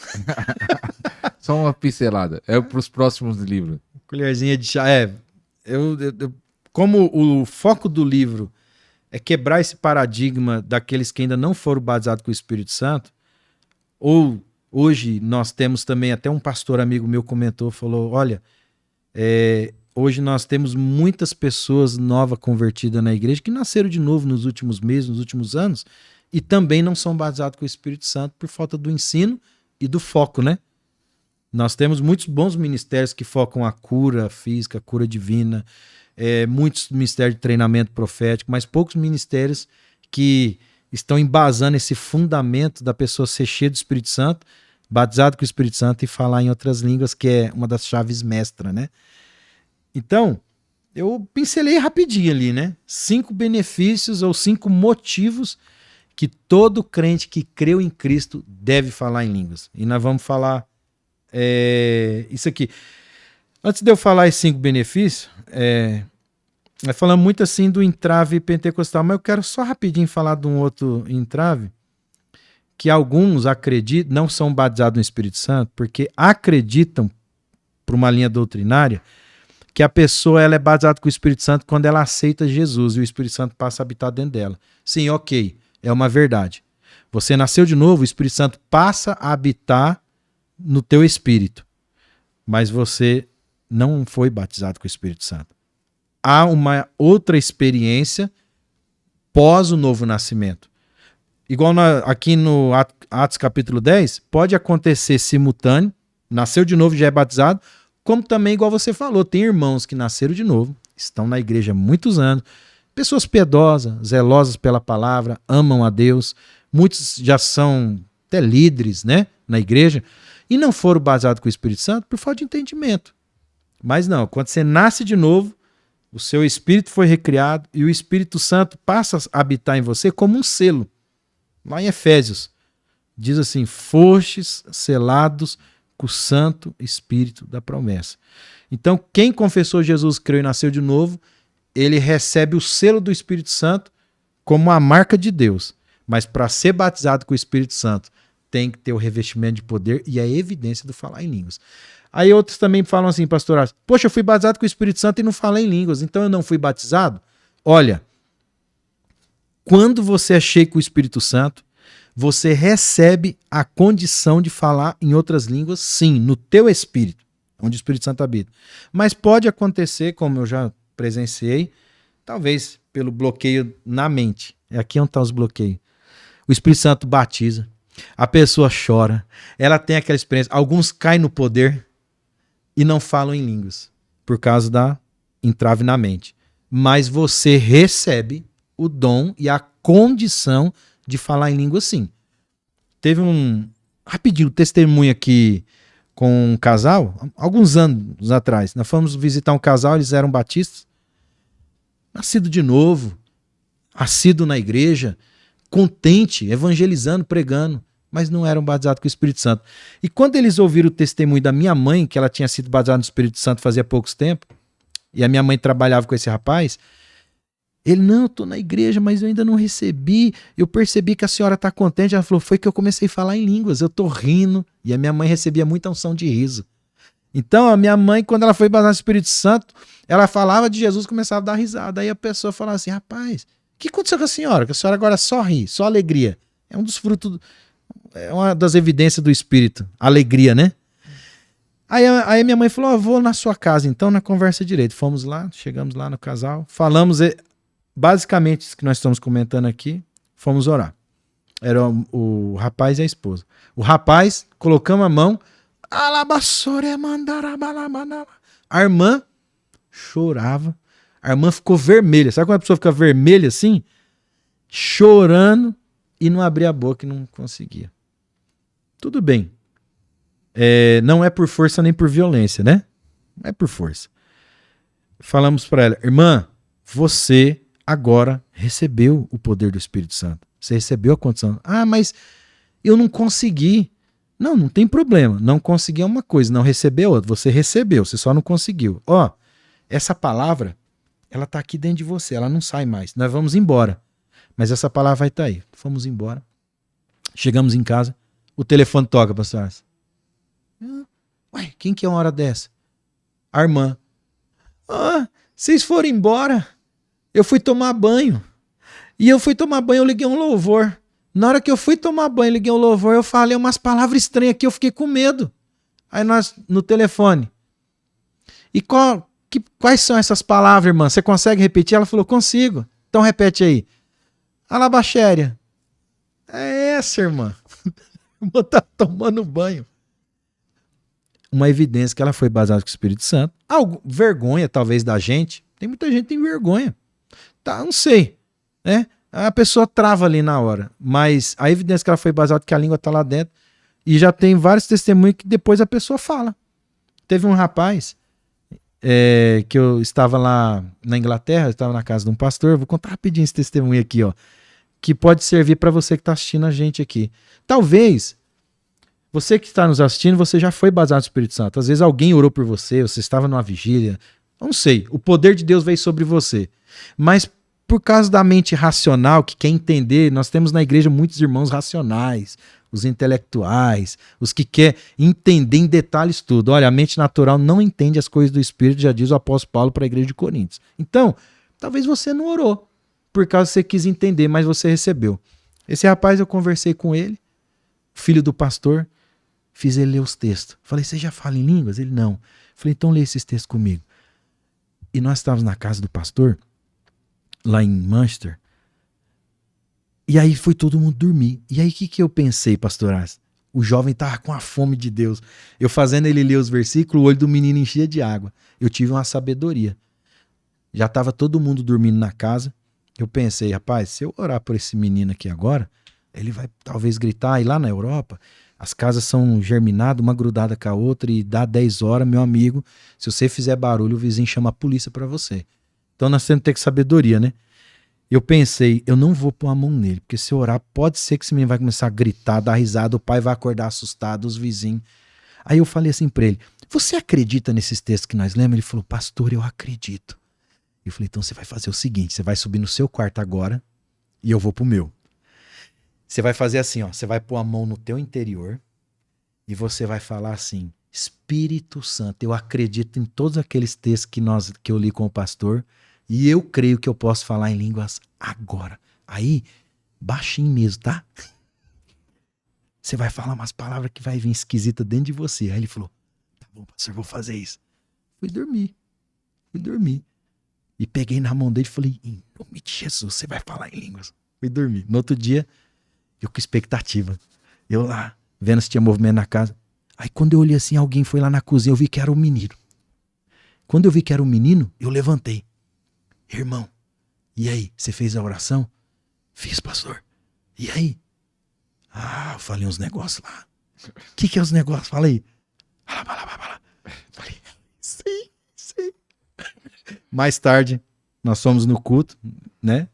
Só uma pincelada. É para os próximos livros. Colherzinha de chá. Como o foco do livro é quebrar esse paradigma daqueles que ainda não foram batizados com o Espírito Santo, ou hoje nós temos também, até um pastor amigo meu comentou, falou, olha, hoje nós temos muitas pessoas novas convertidas na igreja que nasceram de novo nos últimos meses, nos últimos anos, e também não são batizados com o Espírito Santo por falta do ensino e do foco, né? Nós temos muitos bons ministérios que focam a cura física, a cura divina, muitos ministérios de treinamento profético, mas poucos ministérios que estão embasando esse fundamento da pessoa ser cheia do Espírito Santo, batizado com o Espírito Santo e falar em outras línguas, que é uma das chaves mestras, né? Então, eu pincelei rapidinho ali, né? 5 benefícios ou 5 motivos que todo crente que creu em Cristo deve falar em línguas. E nós vamos falar isso aqui. Antes de eu falar esses 5 benefícios, nós falamos muito assim do entrave pentecostal, mas eu quero só rapidinho falar de um outro entrave, que alguns acreditam, não são batizados no Espírito Santo, porque acreditam, por uma linha doutrinária, que a pessoa ela é batizada com o Espírito Santo quando ela aceita Jesus e o Espírito Santo passa a habitar dentro dela. Sim, ok, é uma verdade. Você nasceu de novo, o Espírito Santo passa a habitar no teu espírito, mas você não foi batizado com o Espírito Santo. Há uma outra experiência pós o novo nascimento. Igual aqui no Atos capítulo 10, pode acontecer simultâneo, nasceu de novo e já é batizado, como também, igual você falou, tem irmãos que nasceram de novo, estão na igreja há muitos anos, pessoas piedosas, zelosas pela palavra, amam a Deus, muitos já são até líderes, né, na igreja, e não foram batizados com o Espírito Santo por falta de entendimento. Mas não, quando você nasce de novo, o seu espírito foi recriado e o Espírito Santo passa a habitar em você como um selo. Lá em Efésios, diz assim, fostes selados com o Santo Espírito da promessa. Então, quem confessou Jesus, creu e nasceu de novo, ele recebe o selo do Espírito Santo como a marca de Deus. Mas para ser batizado com o Espírito Santo, tem que ter o revestimento de poder e a evidência do falar em línguas. Aí outros também falam assim, pastor, poxa, eu fui batizado com o Espírito Santo e não falei em línguas, então eu não fui batizado? Olha, quando você é cheio com o Espírito Santo, você recebe a condição de falar em outras línguas, sim, no teu espírito, onde o Espírito Santo habita. Mas pode acontecer, como eu já presenciei, talvez pelo bloqueio na mente. É aqui onde estão os bloqueios. O Espírito Santo batiza, a pessoa chora, ela tem aquela experiência, alguns caem no poder e não falam em línguas, por causa da entrave na mente. Mas você recebe o dom e a condição de falar em língua, sim. Teve rapidinho, testemunho aqui com um casal, alguns anos atrás. Nós fomos visitar um casal, eles eram batistas, nascido de novo, assíduo na igreja, contente, evangelizando, pregando, mas não eram batizados com o Espírito Santo. E quando eles ouviram o testemunho da minha mãe, que ela tinha sido batizada no Espírito Santo fazia poucos tempos, e a minha mãe trabalhava com esse rapaz, ele, não, eu estou na igreja, mas eu ainda não recebi, eu percebi que a senhora está contente, ela falou, foi que eu comecei a falar em línguas, eu estou rindo, e a minha mãe recebia muita unção de riso. Então a minha mãe, quando ela foi batizada no Espírito Santo, ela falava de Jesus, começava a dar risada, aí a pessoa falava assim, rapaz, o que aconteceu com a senhora? Que a senhora agora só ri, só alegria. É um dos frutos, é uma das evidências do Espírito, alegria, né? Aí minha mãe falou, vou na sua casa, então, na conversa direito. Fomos lá, chegamos lá no casal, falamos, basicamente, isso que nós estamos comentando aqui, fomos orar. Era o rapaz e a esposa. O rapaz, colocamos a mão, a irmã chorava, a irmã ficou vermelha. Sabe quando a pessoa fica vermelha assim? Chorando e não abria a boca e não conseguia. Tudo bem. Não é por força nem por violência, né? Não é por força. Falamos para ela, irmã, você agora recebeu o poder do Espírito Santo. Você recebeu a condição. Ah, mas eu não consegui. Não tem problema. Não conseguir é uma coisa, não receber é outra. Você recebeu, você só não conseguiu. Essa palavra, ela está aqui dentro de você, ela não sai mais. Nós vamos embora. Mas essa palavra vai estar aí. Fomos embora. Chegamos em casa, o telefone toca, pastor. Ué, quem que é uma hora dessa? A irmã. Vocês foram embora? Eu fui tomar banho. E eu fui tomar banho, eu liguei um louvor. Na hora que eu fui tomar banho, liguei um louvor, eu falei umas palavras estranhas aqui, eu fiquei com medo. Aí nós, no telefone. E quais são essas palavras, irmã? Você consegue repetir? Ela falou, consigo. Então repete aí. Alabaxéria. É essa, irmã. A irmã tá tomando banho. Uma evidência que ela foi batizada com o Espírito Santo. Vergonha, talvez, da gente. Tem muita gente que tem vergonha. Tá, não sei. Né? A pessoa trava ali na hora. Mas a evidência que ela foi batizada, que a língua tá lá dentro. E já tem vários testemunhos que depois a pessoa fala. Teve um rapaz, que eu estava lá na Inglaterra, eu estava na casa de um pastor. Vou contar rapidinho esse testemunho aqui, ó, que pode servir para você que está assistindo a gente aqui. Talvez você que está nos assistindo, você já foi batizado no Espírito Santo. Às vezes alguém orou por você, você estava numa vigília, não sei, o poder de Deus veio sobre você. Mas por causa da mente racional, que quer entender, nós temos na igreja muitos irmãos racionais, os intelectuais, os que querem entender em detalhes tudo. Olha, a mente natural não entende as coisas do Espírito, já diz o apóstolo Paulo para a igreja de Coríntios. Então, talvez você não orou, por causa que você quis entender, mas você recebeu. Esse rapaz, eu conversei com ele, filho do pastor, fiz ele ler os textos. Falei, você já fala em línguas? Ele, não. Falei, então lê esses textos comigo. E nós estávamos na casa do pastor, lá em Manchester, e aí foi todo mundo dormir. E aí o que eu pensei, pastorais? O jovem estava com a fome de Deus. Eu fazendo ele ler os versículos, o olho do menino enchia de água. Eu tive uma sabedoria. Já estava todo mundo dormindo na casa. Eu pensei, rapaz, se eu orar por esse menino aqui agora, ele vai talvez gritar. E lá na Europa, as casas são germinadas, uma grudada com a outra, e dá 10 horas, meu amigo, se você fizer barulho, o vizinho chama a polícia para você. Então nós temos que ter sabedoria, né? Eu pensei, eu não vou pôr a mão nele, porque se eu orar, pode ser que esse menino vai começar a gritar, dar risada, o pai vai acordar assustado, os vizinhos. Aí eu falei assim para ele, você acredita nesses textos que nós lemos? Ele falou, pastor, eu acredito. Eu falei, então você vai fazer o seguinte, você vai subir no seu quarto agora e eu vou pro meu. Você vai fazer assim, ó, você vai pôr a mão no teu interior e você vai falar assim, Espírito Santo, eu acredito em todos aqueles textos que eu li com o pastor, e eu creio que eu posso falar em línguas agora. Aí, baixinho mesmo, tá? Você vai falar umas palavras que vai vir esquisita dentro de você. Aí ele falou, tá bom, pastor, vou fazer isso. Fui dormir. E peguei na mão dele e falei, em nome de Jesus, você vai falar em línguas. Fui dormir. No outro dia, eu com expectativa. Eu lá, vendo se tinha movimento na casa. Aí quando eu olhei assim, alguém foi lá na cozinha, eu vi que era um menino. Quando eu vi que era um menino, eu levantei. Irmão, e aí, você fez a oração? Fiz, pastor. E aí? Ah, eu falei uns negócios lá. O que é os negócios? Fala aí. Falei, sei. Mais tarde, nós fomos no culto, né?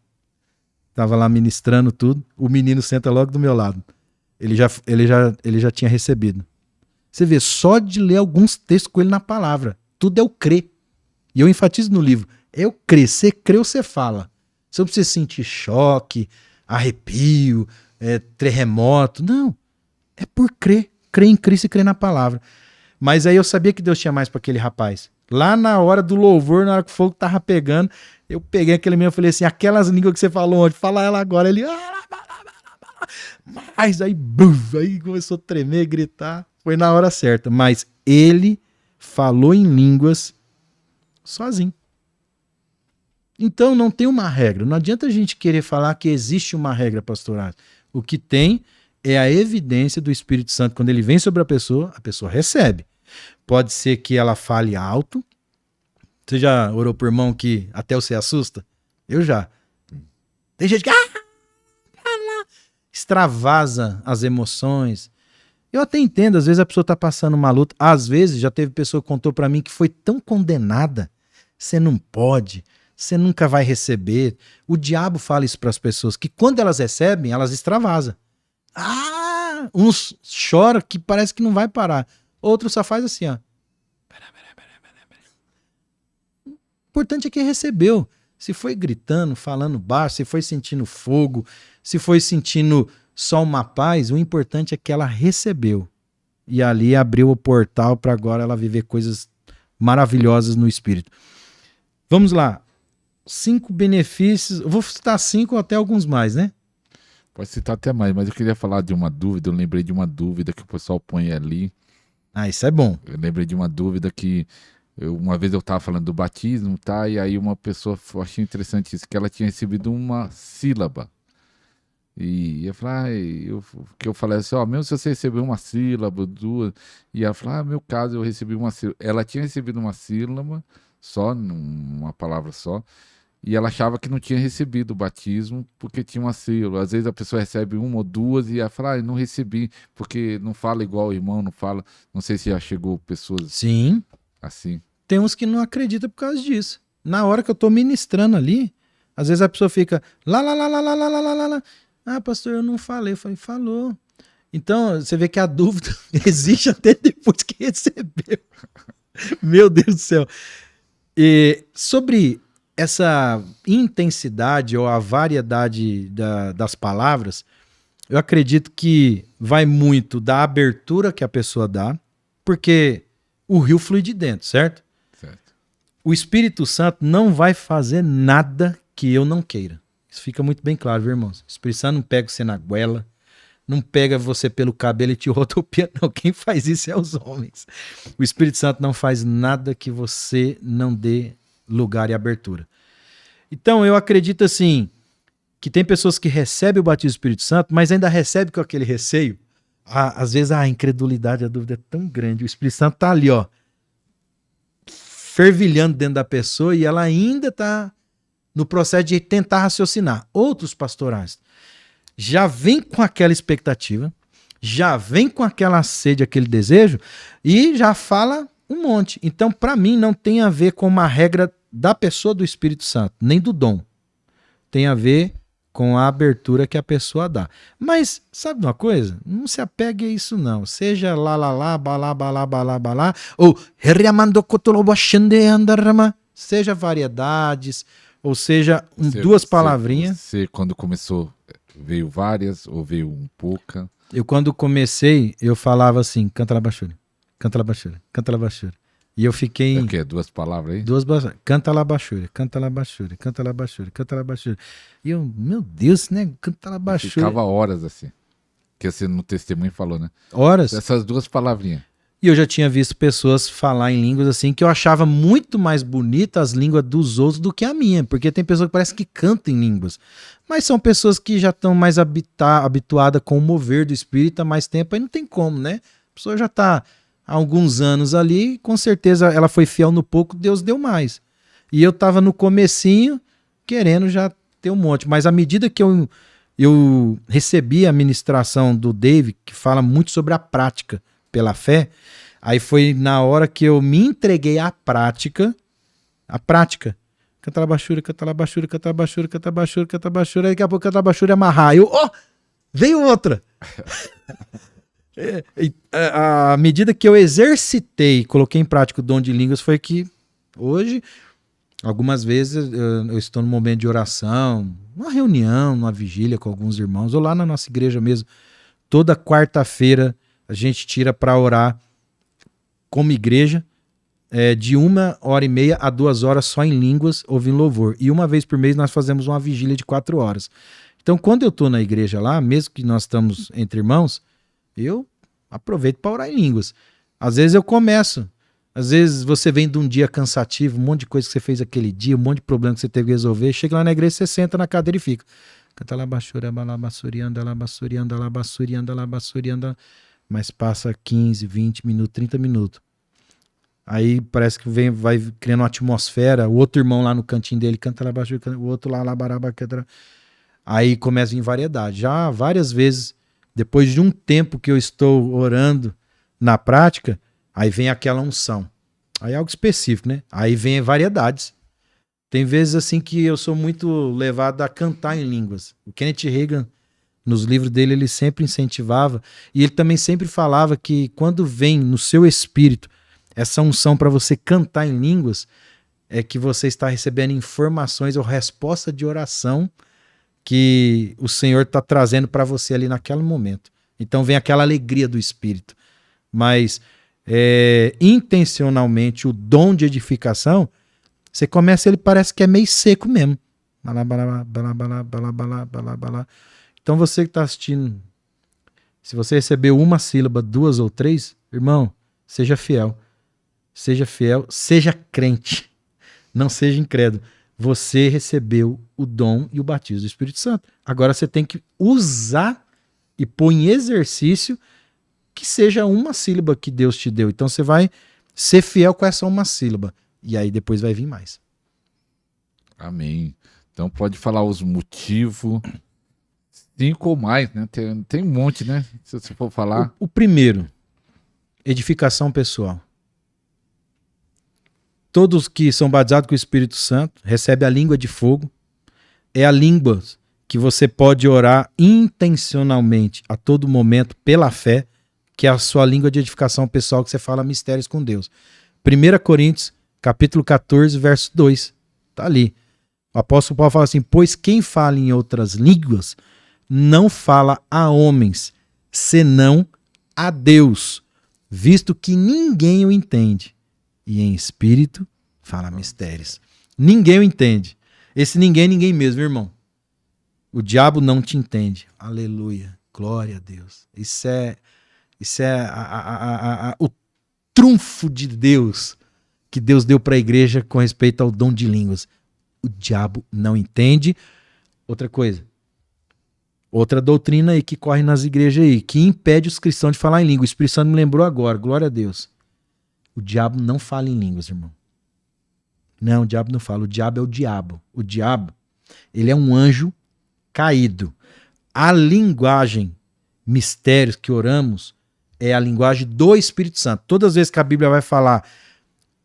Tava lá ministrando tudo. O menino senta logo do meu lado. Ele já tinha recebido. Você vê, só de ler alguns textos com ele na palavra. Tudo é o crer. E eu enfatizo no livro. É o crer. Você crê ou você fala. Você não precisa sentir choque, arrepio, terremoto. Não. É por crer. Crer em Cristo e crer na palavra. Mas aí eu sabia que Deus tinha mais para aquele rapaz. Lá na hora do louvor, na hora que o fogo tava pegando, eu peguei aquele menino e falei assim, aquelas línguas que você falou ontem, fala ela agora. Ele... Mas aí começou a tremer, gritar. Foi na hora certa. Mas ele falou em línguas sozinho. Então não tem uma regra. Não adianta a gente querer falar que existe uma regra pastoral. O que tem é a evidência do Espírito Santo. Quando ele vem sobre a pessoa recebe. Pode ser que ela fale alto. Você já orou por irmão que até você assusta? Eu já. Tem gente que extravasa as emoções. Eu até entendo, às vezes a pessoa está passando uma luta. Às vezes já teve pessoa que contou para mim que foi tão condenada. Você não pode, você nunca vai receber. O diabo fala isso para as pessoas, que quando elas recebem, elas extravasam. Uns choram que parece que não vai parar. Outros só faz assim, ó. O importante é que recebeu. Se foi gritando, falando baixo, se foi sentindo fogo, se foi sentindo só uma paz, o importante é que ela recebeu. E ali abriu o portal para agora ela viver coisas maravilhosas no Espírito. Vamos lá. 5 benefícios. Eu vou citar 5 ou até alguns mais, né? Pode citar até mais, mas eu queria falar de uma dúvida. Eu lembrei de uma dúvida que o pessoal põe ali. Isso é bom. Eu lembrei de uma dúvida que uma vez eu estava falando do batismo, tá? E aí uma pessoa, eu achei interessante isso, que ela tinha recebido uma sílaba. E eu falei, eu falei assim, ó, mesmo se você recebeu uma sílaba, 2, e ela falou, no meu caso eu recebi uma sílaba. Ela tinha recebido uma sílaba, só, uma palavra só, e ela achava que não tinha recebido o batismo porque tinha uma sílaba. Às vezes a pessoa recebe 1 ou 2 e ela fala, não recebi, porque não fala igual o irmão, não fala, não sei se já chegou pessoas Sim. assim. Tem uns que não acreditam por causa disso. Na hora que eu tô ministrando ali, às vezes a pessoa fica lá. Ah, pastor, eu não falei. Eu falei, falou. Então, você vê que a dúvida existe até depois que recebeu. Meu Deus do céu. E sobre essa intensidade ou a variedade das palavras, eu acredito que vai muito da abertura que a pessoa dá, porque o rio flui de dentro, certo? Certo. O Espírito Santo não vai fazer nada que eu não queira. Isso fica muito bem claro, viu, irmãos? O Espírito Santo não pega você na goela, não pega você pelo cabelo e te rodopia, não. Quem faz isso é os homens. O Espírito Santo não faz nada que você não dê lugar e abertura. Então, eu acredito assim, que tem pessoas que recebem o batismo do Espírito Santo, mas ainda recebem com aquele receio. Às vezes a incredulidade, a dúvida é tão grande. O Espírito Santo tá ali, ó, fervilhando dentro da pessoa e ela ainda tá no processo de tentar raciocinar. Outros pastorais já vem com aquela expectativa, já vem com aquela sede, aquele desejo e já fala um monte. Então, para mim, não tem a ver com uma regra da pessoa do Espírito Santo, nem do dom. Tem a ver com a abertura que a pessoa dá. Mas, sabe uma coisa? Não se apegue a isso, não. Seja lá, balá, ou seja variedades, ou seja, duas palavrinhas. Você, quando começou, veio várias ou veio um pouca? Eu, quando comecei, eu falava assim, canta lá baixura, canta lá baixura, canta lá baixura. E eu fiquei... É o quê? Duas palavras aí? Duas palavras. Canta lá baixura, canta lá baixura, canta lá baixura, canta lá baixura. E eu, meu Deus, né? Canta lá baixura. Ficava horas assim. Que você no testemunho falou, né? Horas. Essas duas palavrinhas. E eu já tinha visto pessoas falar em línguas assim, que eu achava muito mais bonita as línguas dos outros do que a minha. Porque tem pessoas que parece que cantam em línguas. Mas são pessoas que já estão mais habituadas com o mover do Espírito há mais tempo. Aí não tem como, né? A pessoa já está há alguns anos ali, com certeza ela foi fiel no pouco, Deus deu mais. E eu estava no comecinho, querendo já ter um monte. Mas à medida que eu recebi a ministração do Dave, que fala muito sobre a prática pela fé, aí foi na hora que eu me entreguei à prática, canta lá baixura, canta lá baixura, canta lá baixura, canta lá baixura, canta lá baixura, daqui a pouco canta lá baixura e amarrar. Aí eu, veio outra. À medida que eu exercitei, coloquei em prática o dom de línguas, foi que hoje, algumas vezes, eu estou num momento de oração, numa reunião, numa vigília com alguns irmãos, ou lá na nossa igreja mesmo, toda quarta-feira a gente tira para orar como igreja, de 1h30 a 2 horas só em línguas, ouvindo louvor. E uma vez por mês nós fazemos uma vigília de 4 horas. Então, quando eu estou na igreja lá, mesmo que nós estamos entre irmãos, eu aproveito para orar em línguas. Às vezes eu começo. Às vezes você vem de um dia cansativo, um monte de coisa que você fez aquele dia, um monte de problema que você teve que resolver. Chega lá na igreja, você senta na cadeira e fica. Canta lá baixura, balabassurianda, labassurianda, labassurianda, labassurianda. Mas passa 15, 20 minutos, 30 minutos. Aí parece que vai criando uma atmosfera. O outro irmão lá no cantinho dele canta lá baixura, o outro lá, labaraba, canta. Aí começa em variedade. Já várias vezes, depois de um tempo que eu estou orando na prática, aí vem aquela unção. Aí é algo específico, né? Aí vem variedades. Tem vezes assim que eu sou muito levado a cantar em línguas. O Kenneth Reagan, nos livros dele, ele sempre incentivava. E ele também sempre falava que quando vem no seu espírito essa unção para você cantar em línguas, é que você está recebendo informações ou resposta de oração que o Senhor está trazendo para você ali naquele momento. Então vem aquela alegria do Espírito. Mas intencionalmente o dom de edificação, você começa, ele parece que é meio seco mesmo. Então você que está assistindo, se você recebeu uma sílaba, 2 ou 3, irmão, seja fiel. Seja fiel, seja crente. Não seja incrédulo. Você recebeu o dom e o batismo do Espírito Santo. Agora você tem que usar e pôr em exercício que seja uma sílaba que Deus te deu. Então você vai ser fiel com essa uma sílaba. E aí depois vai vir mais. Amém. Então pode falar os motivos, 5 ou mais, né? Tem um monte, né? Se você for falar. O primeiro, edificação pessoal. todos que são batizados com o Espírito Santo recebem a língua de fogo. É a língua que você pode orar intencionalmente a todo momento pela fé, que é a sua língua de edificação pessoal, que você fala mistérios com Deus. 1 Coríntios, capítulo 14, verso 2. Tá ali. O apóstolo Paulo fala assim: pois quem fala em outras línguas não fala a homens, senão a Deus, visto que ninguém o entende. E em espírito fala mistérios. Ninguém o entende. Esse ninguém é ninguém mesmo, irmão. O diabo não te entende. Aleluia. Glória a Deus. Isso é o trunfo de Deus que Deus deu para a igreja com respeito ao dom de línguas. O diabo não entende. Outra coisa. Outra doutrina aí que corre nas igrejas aí, que impede os cristãos de falar em língua. O Espírito Santo me lembrou agora. Glória a Deus. O diabo não fala em línguas, irmão. Não, o diabo não fala. O diabo é o diabo. O diabo, ele é um anjo caído. A linguagem, mistérios que oramos, é a linguagem do Espírito Santo. Todas as vezes que a Bíblia vai falar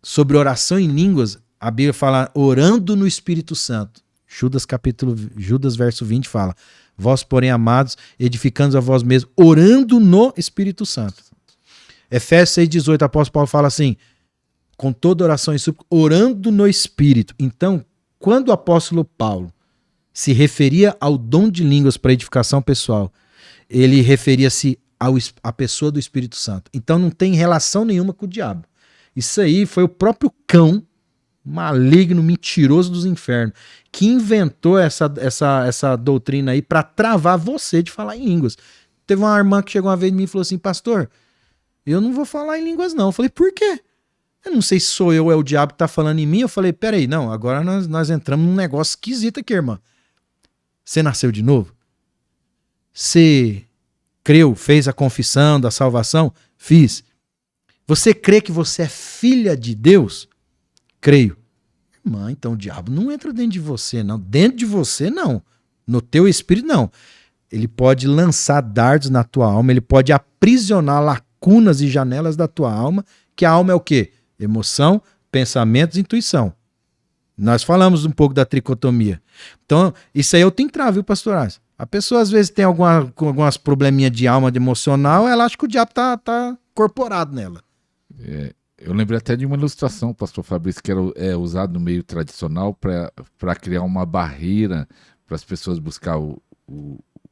sobre oração em línguas, a Bíblia fala orando no Espírito Santo. Judas verso 20 fala: vós, porém, amados, edificando a vós mesmos, orando no Espírito Santo. Efésios 6,18, o apóstolo Paulo fala assim: com toda oração e súplica, orando no Espírito. Então, quando o apóstolo Paulo se referia ao dom de línguas para edificação pessoal, ele referia-se à pessoa do Espírito Santo. Então não tem relação nenhuma com o diabo. Isso aí foi o próprio cão maligno, mentiroso dos infernos, que inventou essa doutrina aí para travar você de falar em línguas. Teve uma irmã que chegou uma vez em mim e falou assim: pastor, eu não vou falar em línguas não. Eu falei: por quê? Eu não sei se sou eu ou é o diabo que tá falando em mim. Eu falei: peraí, não, agora nós entramos num negócio esquisito aqui, irmã. Você nasceu de novo? Você creu, fez a confissão da salvação? Fiz. Você crê que você é filha de Deus? Creio. Irmã, então o diabo não entra dentro de você, não. Dentro de você, não. No teu espírito, não. Ele pode lançar dardos na tua alma, ele pode aprisionar lacunas e janelas da tua alma, que a alma é o quê? Emoção, pensamentos e intuição. Nós falamos um pouco da tricotomia. Então, isso aí eu tenho que entrar, viu, pastorais? A pessoa às vezes tem algumas probleminhas de alma, de emocional, ela acha que o diabo tá incorporado nela. Eu lembrei até de uma ilustração, pastor Fabrício, que era usado no meio tradicional para criar uma barreira para as pessoas buscar o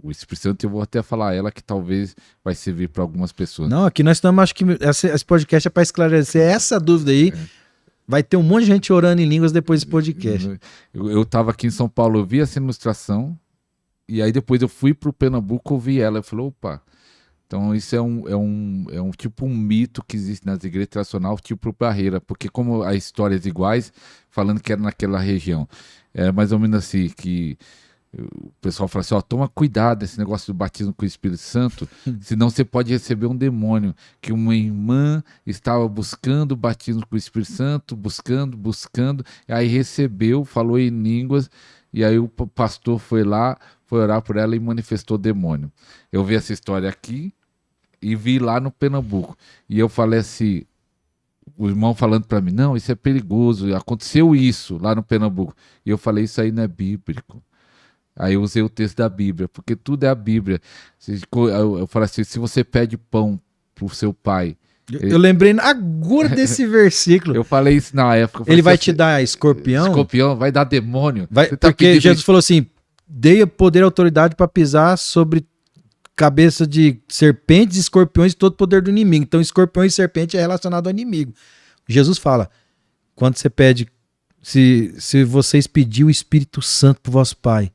Espírito Santo. Eu vou até falar a ela que talvez vai servir para algumas pessoas. Não, aqui nós estamos, acho que esse podcast é para esclarecer essa dúvida aí. Vai ter um monte de gente orando em línguas depois desse podcast. Eu estava aqui em São Paulo, eu vi essa ilustração, e aí depois eu fui para o Pernambuco, ouvi ela, eu falei: opa, então isso é um tipo um mito que existe nas igrejas tradicionais, tipo barreira, porque como as histórias iguais, falando que era naquela região, era mais ou menos assim, que o pessoal fala assim: ó, toma cuidado esse negócio do batismo com o Espírito Santo, senão você pode receber um demônio. Que uma irmã estava buscando o batismo com o Espírito Santo, buscando, aí recebeu, falou em línguas, e aí o pastor foi lá, foi orar por ela e manifestou o demônio. Eu vi essa história aqui e vi lá no Pernambuco, e eu falei assim, o irmão falando para mim: não, isso é perigoso, aconteceu isso lá no Pernambuco, e eu falei: isso aí não é bíblico. Aí eu usei o texto da Bíblia, porque tudo é a Bíblia. Eu falo assim: se você pede pão pro seu pai... Eu lembrei agora desse versículo. Eu falei isso na época. Ele vai te dar escorpião? Escorpião, vai dar demônio. Porque Jesus falou assim: dei poder e autoridade para pisar sobre cabeça de serpentes, escorpiões e todo o poder do inimigo. Então escorpião e serpente é relacionado ao inimigo. Jesus fala: quando você pede, se vocês pedirem o Espírito Santo pro vosso pai,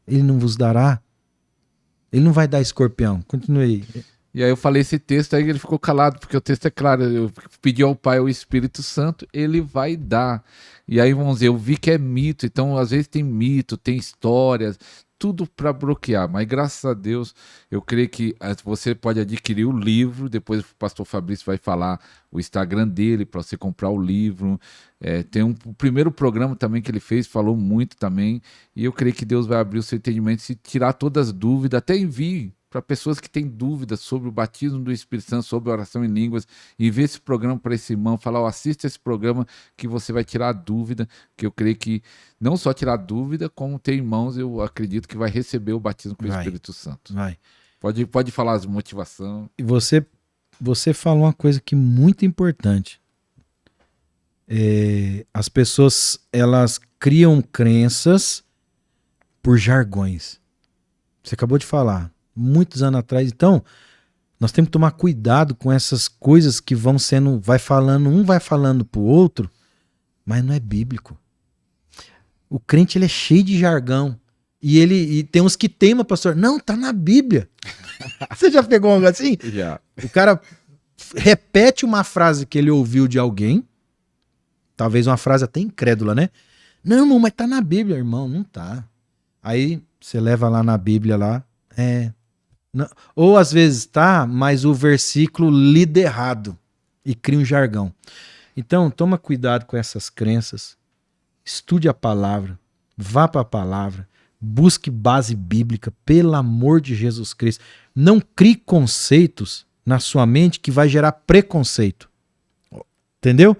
ele não vos dará? Ele não vai dar escorpião. Continue aí. E aí eu falei esse texto, aí ele ficou calado, porque o texto é claro: eu pedi ao Pai o Espírito Santo, ele vai dar. E aí, vamos dizer, eu vi que é mito, então às vezes tem mito, tem histórias, tudo para bloquear, mas graças a Deus, eu creio que você pode adquirir o livro, depois o pastor Fabrício vai falar o Instagram dele para você comprar o livro. Tem o primeiro programa também que ele fez, falou muito também, e eu creio que Deus vai abrir o seu entendimento, se tirar todas as dúvidas, até envie para pessoas que têm dúvidas sobre o batismo do Espírito Santo, sobre a oração em línguas, envie esse programa para esse irmão, falar, ó, assista esse programa que você vai tirar a dúvida, que eu creio que não só tirar a dúvida, como ter irmãos, eu acredito que vai receber o batismo com o Espírito Santo. Vai. Pode falar as motivações. E você falou uma coisa que é muito importante. As pessoas, elas criam crenças por jargões. Você acabou de falar, muitos anos atrás. Então, nós temos que tomar cuidado com essas coisas que vai falando pro outro, mas não é bíblico. O crente, ele é cheio de jargão. E tem uns que teimam, pastor. Não, tá na Bíblia. Você já pegou algo assim? Já. O cara repete uma frase que ele ouviu de alguém, talvez uma frase até incrédula, né? Não, mas tá na Bíblia, irmão. Não tá. Aí você leva lá na Bíblia lá. Não. Ou às vezes tá, mas o versículo lida errado e cria um jargão. Então, toma cuidado com essas crenças. Estude a palavra. Vá para a palavra. Busque base bíblica, pelo amor de Jesus Cristo. Não crie conceitos na sua mente que vai gerar preconceito. Entendeu?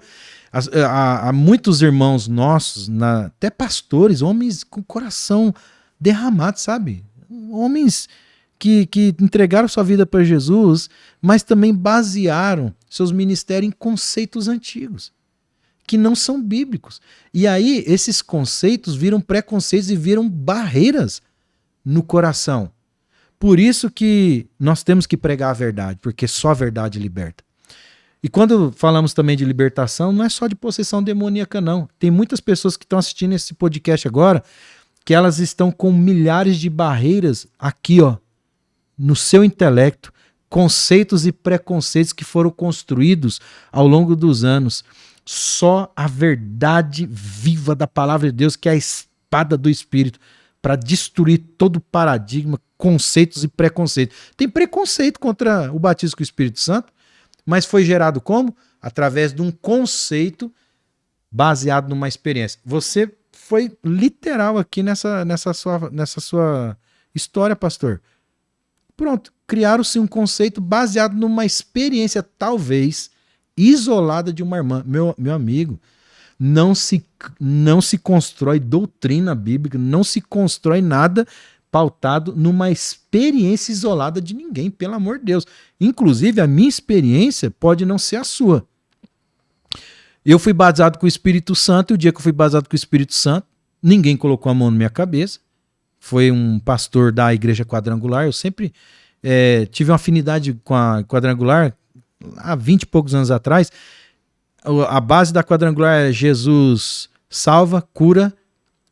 Há muitos irmãos nossos, até pastores, homens com coração derramado, sabe? Homens que entregaram sua vida para Jesus, mas também basearam seus ministérios em conceitos antigos, que não são bíblicos. E aí, esses conceitos viram preconceitos e viram barreiras no coração. Por isso que nós temos que pregar a verdade, porque só a verdade liberta. E quando falamos também de libertação, não é só de possessão demoníaca, não. Tem muitas pessoas que estão assistindo esse podcast agora, que elas estão com milhares de barreiras aqui, ó, no seu intelecto, conceitos e preconceitos que foram construídos ao longo dos anos. Só a verdade viva da palavra de Deus, que é a espada do Espírito, para destruir todo paradigma, conceitos e preconceitos. Tem preconceito contra o batismo com o Espírito Santo, mas foi gerado como? Através de um conceito baseado numa experiência. Você foi literal aqui nessa sua história, pastor. Pronto, criaram-se um conceito baseado numa experiência, talvez, isolada de uma irmã. Meu amigo, não se constrói doutrina bíblica, não se constrói nada pautado numa experiência isolada de ninguém, pelo amor de Deus. Inclusive, a minha experiência pode não ser a sua. Eu fui batizado com o Espírito Santo, e o dia que eu fui batizado com o Espírito Santo, ninguém colocou a mão na minha cabeça. Foi um pastor da Igreja Quadrangular. Eu sempre tive uma afinidade com a Quadrangular, há 20 e poucos anos atrás. A base da Quadrangular é Jesus salva, cura,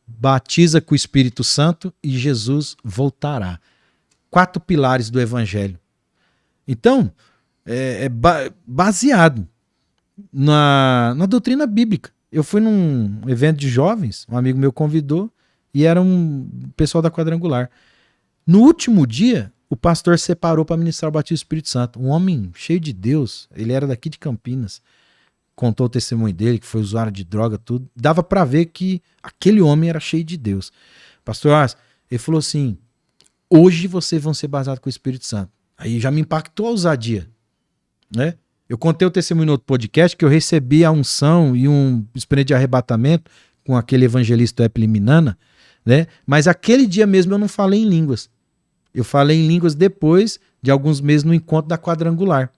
batiza com o Espírito Santo e Jesus voltará. 4 pilares do Evangelho. Então, baseado na doutrina bíblica. Eu fui num evento de jovens, um amigo meu convidou, e era um pessoal da Quadrangular. No último dia, o pastor separou para ministrar o batismo do Espírito Santo. Um homem cheio de Deus, ele era daqui de Campinas. Contou o testemunho dele, que foi usuário de droga, tudo. Dava para ver que aquele homem era cheio de Deus. Pastor Ars, ele falou assim, hoje vocês vão ser batizados com o Espírito Santo. Aí já me impactou a ousadia, né? Eu contei o testemunho no outro podcast que eu recebi a unção e um experiência de arrebatamento com aquele evangelista Epliminana, né? Mas aquele dia mesmo eu não falei em línguas. Eu falei em línguas depois de alguns meses no encontro da Quadrangular.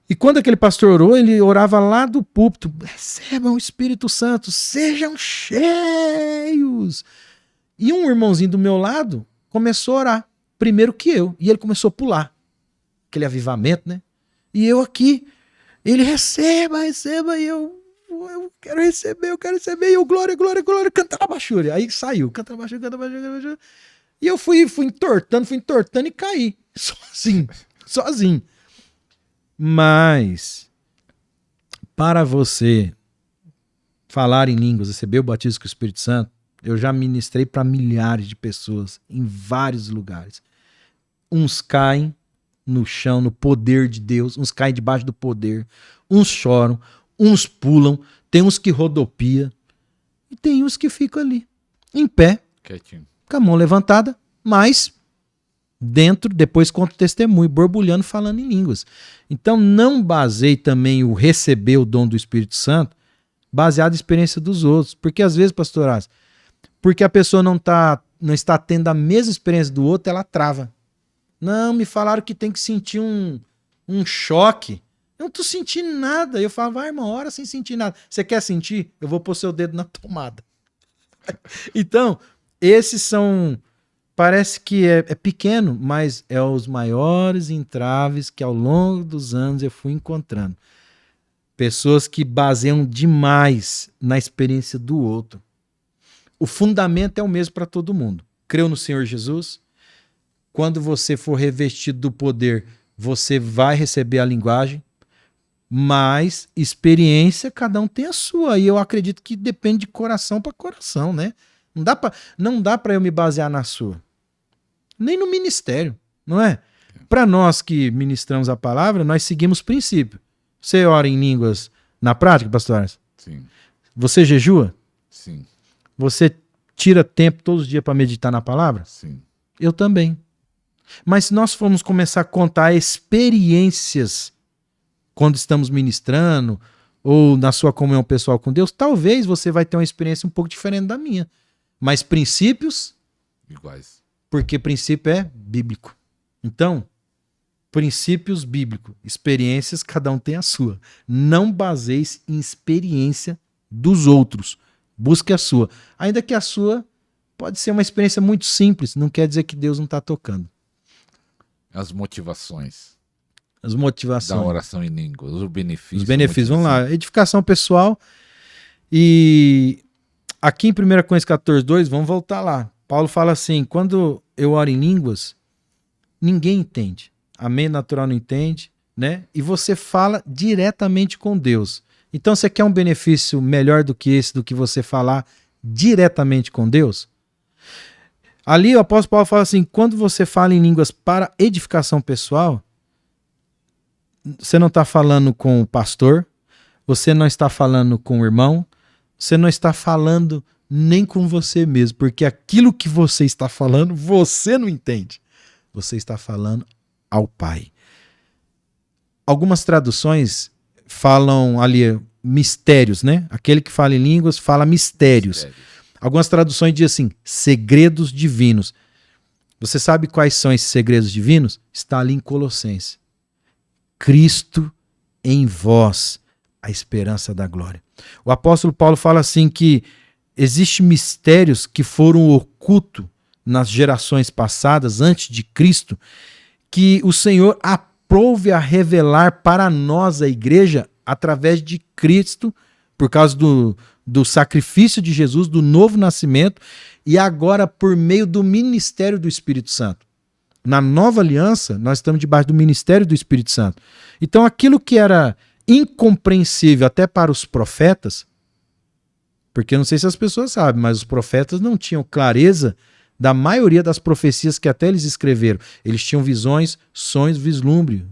E quando aquele pastor orou, ele orava lá do púlpito, recebam o Espírito Santo, sejam cheios. E um irmãozinho do meu lado começou a orar, primeiro que eu, e ele começou a pular. Aquele avivamento, né? E eu aqui, ele receba, e eu quero receber, e eu glória, canta na baixúria. Aí saiu, canta na baixúria. E eu fui entortando e caí, sozinho. Mas, para você falar em línguas, receber o batismo com o Espírito Santo, eu já ministrei para milhares de pessoas em vários lugares. Uns caem no chão, no poder de Deus, uns caem debaixo do poder, uns choram, uns pulam, tem uns que rodopiam e tem uns que ficam ali, em pé, quietinho, com a mão levantada, mas dentro, depois conta o testemunho, borbulhando, falando em línguas. Então não baseie também o receber o dom do Espírito Santo baseado na experiência dos outros. Porque às vezes, pastorais, porque a pessoa não está tendo a mesma experiência do outro, ela trava. Não, me falaram que tem que sentir um choque. Eu não tô sentindo nada. Eu falo, vai, irmão, hora sem sentir nada. Você quer sentir? Eu vou pôr seu dedo na tomada. Então, esses são... Parece que é pequeno, mas é os maiores entraves que ao longo dos anos eu fui encontrando. Pessoas que baseiam demais na experiência do outro. O fundamento é o mesmo para todo mundo. Creu no Senhor Jesus. Quando você for revestido do poder, você vai receber a linguagem. Mas experiência, cada um tem a sua. E eu acredito que depende de coração para coração, né? Não dá para eu me basear na sua. Nem no ministério, não é? Para nós que ministramos a palavra, nós seguimos princípio. Você ora em línguas na prática, pastores? Sim. Você jejua? Sim. Você tira tempo todos os dias para meditar na palavra? Sim. Eu também. Mas se nós formos começar a contar experiências quando estamos ministrando ou na sua comunhão pessoal com Deus, talvez você vai ter uma experiência um pouco diferente da minha. Mas princípios... iguais. Porque princípio é bíblico. Então, princípios bíblicos, experiências, cada um tem a sua. Não baseie-se em experiência dos outros. Busque a sua. Ainda que a sua pode ser uma experiência muito simples, não quer dizer que Deus não está tocando. As motivações. As motivações. Da oração em línguas, os benefícios. Os benefícios, vamos lá. Edificação pessoal. E aqui em 1 Coríntios 14:2, vamos voltar lá. Paulo fala assim, quando eu oro em línguas, ninguém entende. A mente natural não entende, né? E você fala diretamente com Deus. Então você quer um benefício melhor do que esse, do que você falar diretamente com Deus? Ali o apóstolo Paulo fala assim, quando você fala em línguas para edificação pessoal, você não está falando com o pastor, você não está falando com o irmão, você não está falando nem com você mesmo, porque aquilo que você está falando, você não entende. Você está falando ao Pai. Algumas traduções falam ali mistérios, né? Aquele que fala em línguas fala mistérios. Algumas traduções dizem assim, segredos divinos. Você sabe quais são esses segredos divinos? Está ali em Colossenses. Cristo em vós, a esperança da glória. O apóstolo Paulo fala assim que existem mistérios que foram ocultos nas gerações passadas, antes de Cristo, que o Senhor aprove a revelar para nós, a igreja, através de Cristo, por causa do sacrifício de Jesus, do novo nascimento, e agora por meio do ministério do Espírito Santo. Na nova aliança, nós estamos debaixo do ministério do Espírito Santo. Então aquilo que era incompreensível até para os profetas, porque eu não sei se as pessoas sabem, mas os profetas não tinham clareza da maioria das profecias que até eles escreveram. Eles tinham visões, sonhos, vislumbre.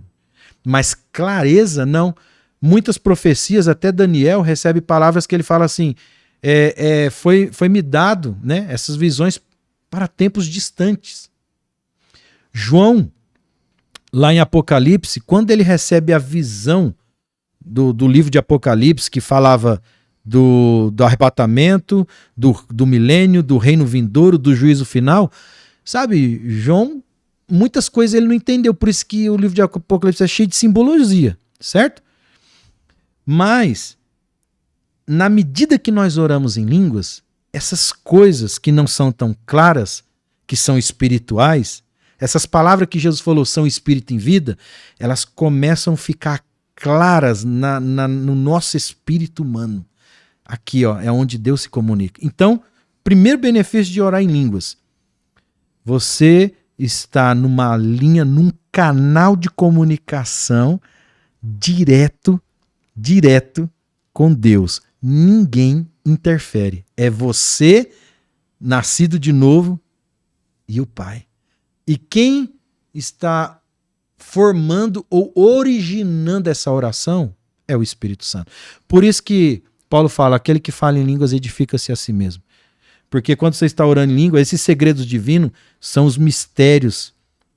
Mas clareza, não. Muitas profecias, até Daniel recebe palavras que ele fala assim, foi-me dado, né, essas visões para tempos distantes. João, lá em Apocalipse, quando ele recebe a visão do livro de Apocalipse, que falava do arrebatamento, do milênio, do reino vindouro, do juízo final, sabe, João, muitas coisas ele não entendeu, por isso que o livro de Apocalipse é cheio de simbologia, certo? Mas, na medida que nós oramos em línguas, essas coisas que não são tão claras, que são espirituais, essas palavras que Jesus falou são espírito em vida, elas começam a ficar claras no nosso espírito humano. Aqui, ó, é onde Deus se comunica. Então, primeiro benefício de orar em línguas. Você está numa linha, num canal de comunicação direto com Deus. Ninguém interfere. É você, nascido de novo, e o Pai. E quem está formando ou originando essa oração é o Espírito Santo. Por isso que Paulo fala, aquele que fala em línguas edifica-se a si mesmo. Porque quando você está orando em língua, esses segredos divinos são os mistérios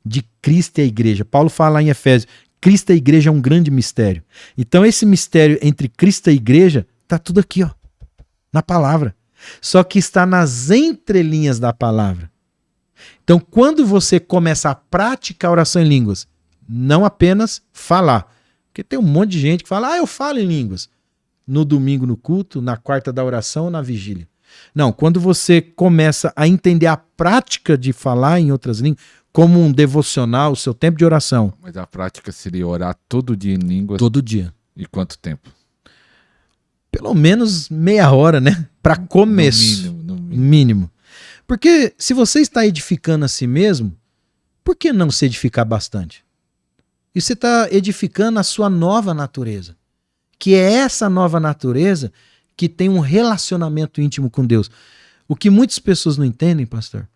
de Cristo e a igreja. Paulo fala lá em Efésios, Cristo e a igreja é um grande mistério. Então esse mistério entre Cristo e a igreja está tudo aqui, ó, na palavra. Só que está nas entrelinhas da palavra. Então quando você começa a praticar a oração em línguas, não apenas falar, porque tem um monte de gente que fala, eu falo em línguas, no domingo no culto, na quarta da oração ou na vigília. Não, quando você começa a entender a prática de falar em outras línguas, como um devocional, o seu tempo de oração. Mas a prática seria orar todo dia em línguas? Todo dia. E quanto tempo? Pelo menos meia hora, né? Para começo. No mínimo. Porque se você está edificando a si mesmo, por que não se edificar bastante? E você está edificando a sua nova natureza. Que é essa nova natureza que tem um relacionamento íntimo com Deus. O que muitas pessoas não entendem, pastor,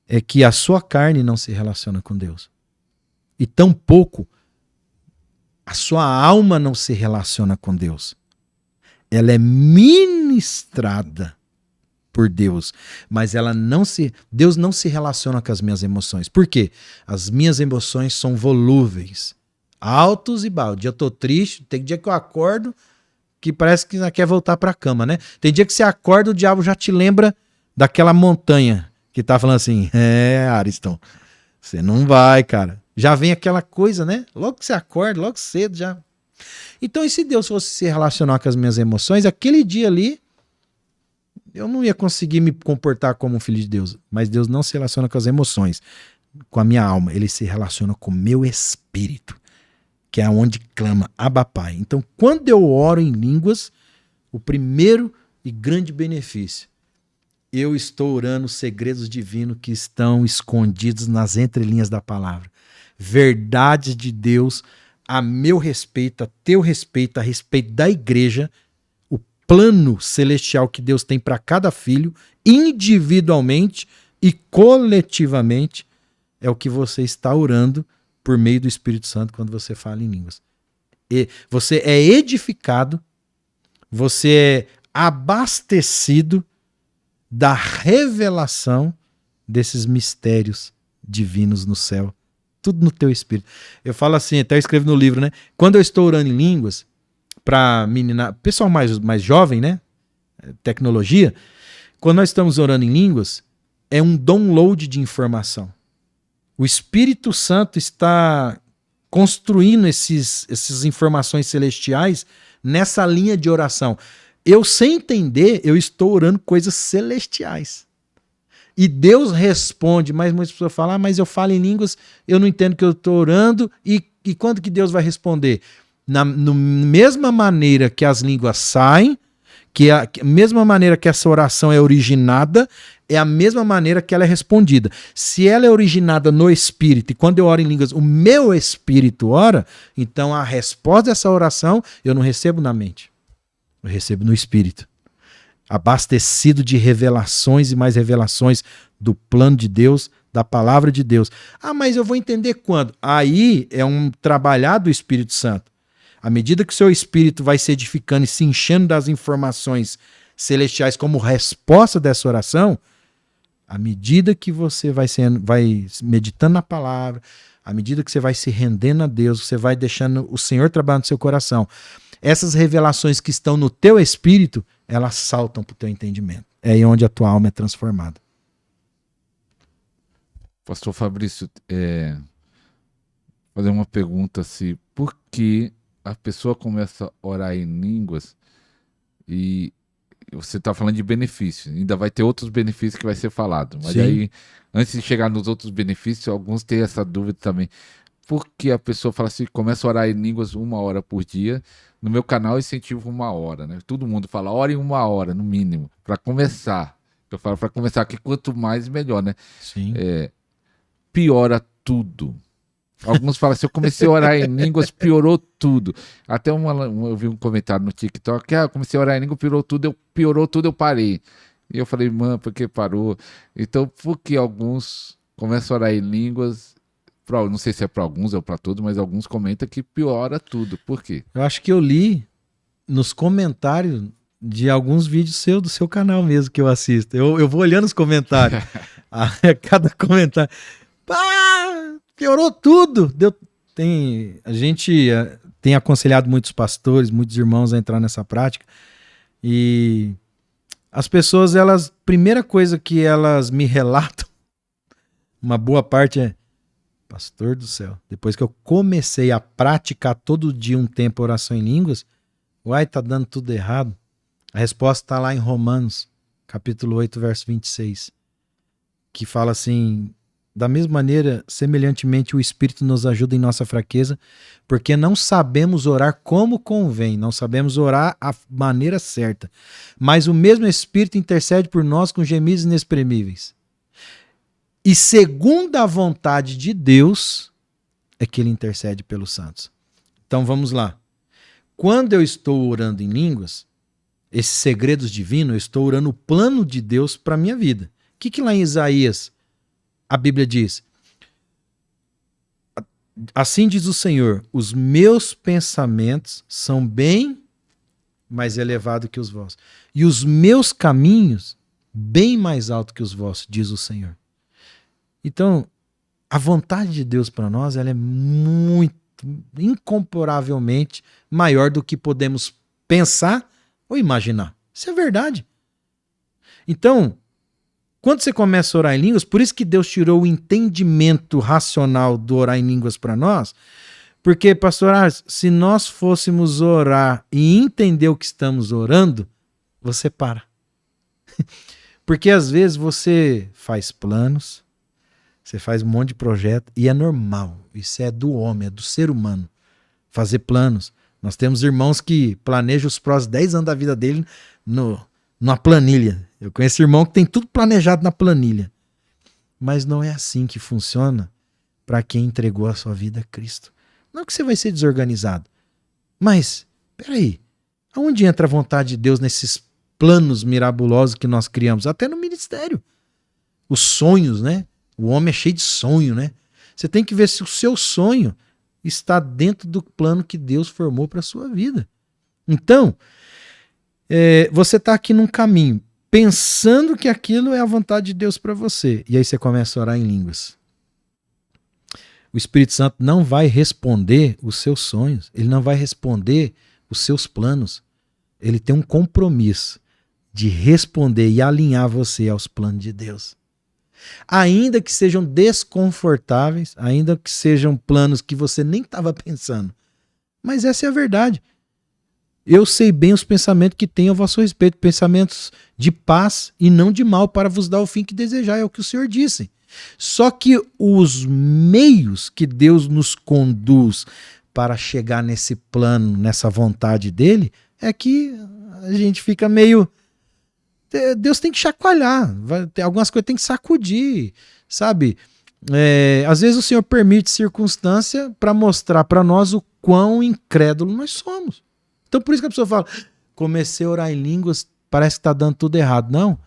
é que a sua carne não se relaciona com Deus. E tampouco a sua alma não se relaciona com Deus. Ela é ministrada por Deus, mas Deus não se relaciona com as minhas emoções. Por quê? As minhas emoções são volúveis, altos e baixos. Eu tô triste, tem dia que eu acordo que parece que quer voltar para a cama, né? Tem dia que você acorda, o diabo já te lembra daquela montanha que tá falando assim, Ariston, você não vai, cara. Já vem aquela coisa, né? Logo que você acorda, logo cedo já. Então, e se Deus fosse se relacionar com as minhas emoções, aquele dia ali, eu não ia conseguir me comportar como um filho de Deus. Mas Deus não se relaciona com as emoções, com a minha alma. Ele se relaciona com o meu espírito, que é onde clama Abba Pai. Então, quando eu oro em línguas, o primeiro e grande benefício, eu estou orando os segredos divinos que estão escondidos nas entrelinhas da palavra. Verdades de Deus a meu respeito, a teu respeito, a respeito da igreja, o plano celestial que Deus tem para cada filho, individualmente e coletivamente, é o que você está orando por meio do Espírito Santo quando você fala em línguas. E você é edificado, você é abastecido da revelação desses mistérios divinos no céu. Tudo no teu espírito. Eu falo assim, até eu escrevo no livro, né? Quando eu estou orando em línguas, para menina, pessoal mais jovem, né? Tecnologia, quando nós estamos orando em línguas, é um download de informação. O Espírito Santo está construindo essas informações celestiais nessa linha de oração. Eu, sem entender, eu estou orando coisas celestiais. E Deus responde, mas muitas pessoas falam, mas eu falo em línguas, eu não entendo que eu estou orando, e quando que Deus vai responder? Na mesma maneira que as línguas saem, a mesma maneira que essa oração é originada, é a mesma maneira que ela é respondida. Se ela é originada no Espírito, e quando eu oro em línguas, o meu Espírito ora, então a resposta dessa oração eu não recebo na mente, eu recebo no Espírito. Abastecido de revelações e mais revelações do plano de Deus, da palavra de Deus. Mas eu vou entender quando? Aí é um trabalhar do Espírito Santo. À medida que o seu espírito vai se edificando e se enchendo das informações celestiais como resposta dessa oração, à medida que você vai meditando na palavra, à medida que você vai se rendendo a Deus, você vai deixando o Senhor trabalhar no seu coração. Essas revelações que estão no teu espírito, elas saltam para o teu entendimento. É aí onde a tua alma é transformada. Pastor Fabrício, fazer uma pergunta assim, por que a pessoa começa a orar em línguas e você está falando de benefícios, ainda vai ter outros benefícios que vai ser falado, mas aí, antes de chegar nos outros benefícios, alguns têm essa dúvida também. Por que a pessoa fala assim, começa a orar em línguas 1 hora por dia? No meu canal eu incentivo 1 hora, né? Todo mundo fala, ora em 1 hora, no mínimo, para começar. Eu falo para começar, que quanto mais, melhor, né? Sim. Piora tudo. Alguns falam assim, eu comecei a orar em línguas, piorou tudo. Até eu vi um comentário no TikTok, eu comecei a orar em língua, piorou tudo, eu parei. E eu falei, mano, por que parou? Então, por que alguns começam a orar em línguas, não sei se é para alguns ou para todos, mas alguns comentam que piora tudo. Por quê? Eu acho que eu li nos comentários de alguns vídeos do seu canal mesmo que eu assisto. Eu vou olhando os comentários. Cada comentário. Piorou tudo. A gente tem aconselhado muitos pastores, muitos irmãos a entrar nessa prática. E as pessoas, primeira coisa que elas me relatam, uma boa parte é: pastor do céu, depois que eu comecei a praticar todo dia um tempo oração em línguas, tá dando tudo errado. A resposta está lá em Romanos, capítulo 8, verso 26, que fala assim: da mesma maneira, semelhantemente, o Espírito nos ajuda em nossa fraqueza, porque não sabemos orar como convém, não sabemos orar a maneira certa, mas o mesmo Espírito intercede por nós com gemidos inexprimíveis. E segundo a vontade de Deus, é que ele intercede pelos santos. Então vamos lá. Quando eu estou orando em línguas, esses segredos divinos, eu estou orando o plano de Deus para a minha vida. O que lá em Isaías a Bíblia diz? Assim diz o Senhor: os meus pensamentos são bem mais elevados que os vossos, e os meus caminhos bem mais altos que os vossos, diz o Senhor. Então, a vontade de Deus para nós, ela é muito, incomparavelmente maior do que podemos pensar ou imaginar. Isso é verdade. Então, quando você começa a orar em línguas, por isso que Deus tirou o entendimento racional do orar em línguas para nós, porque, pastor, se nós fôssemos orar e entender o que estamos orando, você para. Porque às vezes você faz planos, você faz um monte de projeto, e é normal, isso é do homem, é do ser humano, fazer planos. Nós temos irmãos que planejam os próximos 10 anos da vida dele numa planilha. Eu conheço irmão que tem tudo planejado na planilha. Mas não é assim que funciona para quem entregou a sua vida a Cristo. Não que você vai ser desorganizado. Mas, peraí, aonde entra a vontade de Deus nesses planos mirabulosos que nós criamos? Até no ministério. Os sonhos, né? O homem é cheio de sonho, né? Você tem que ver se o seu sonho está dentro do plano que Deus formou para a sua vida. Então, você está aqui num caminho, pensando que aquilo é a vontade de Deus para você. E aí você começa a orar em línguas. O Espírito Santo não vai responder os seus sonhos, ele não vai responder os seus planos. Ele tem um compromisso de responder e alinhar você aos planos de Deus. Ainda que sejam desconfortáveis, ainda que sejam planos que você nem estava pensando. Mas essa é a verdade. Eu sei bem os pensamentos que tenho a vosso respeito, pensamentos de paz e não de mal, para vos dar o fim que desejar, é o que o Senhor disse. Só que os meios que Deus nos conduz para chegar nesse plano, nessa vontade dele, é que a gente fica meio... Deus tem que chacoalhar, algumas coisas tem que sacudir, sabe? Às vezes o Senhor permite circunstância para mostrar para nós o quão incrédulo nós somos. Então por isso que a pessoa fala, comecei a orar em línguas, parece que está dando tudo errado. Não,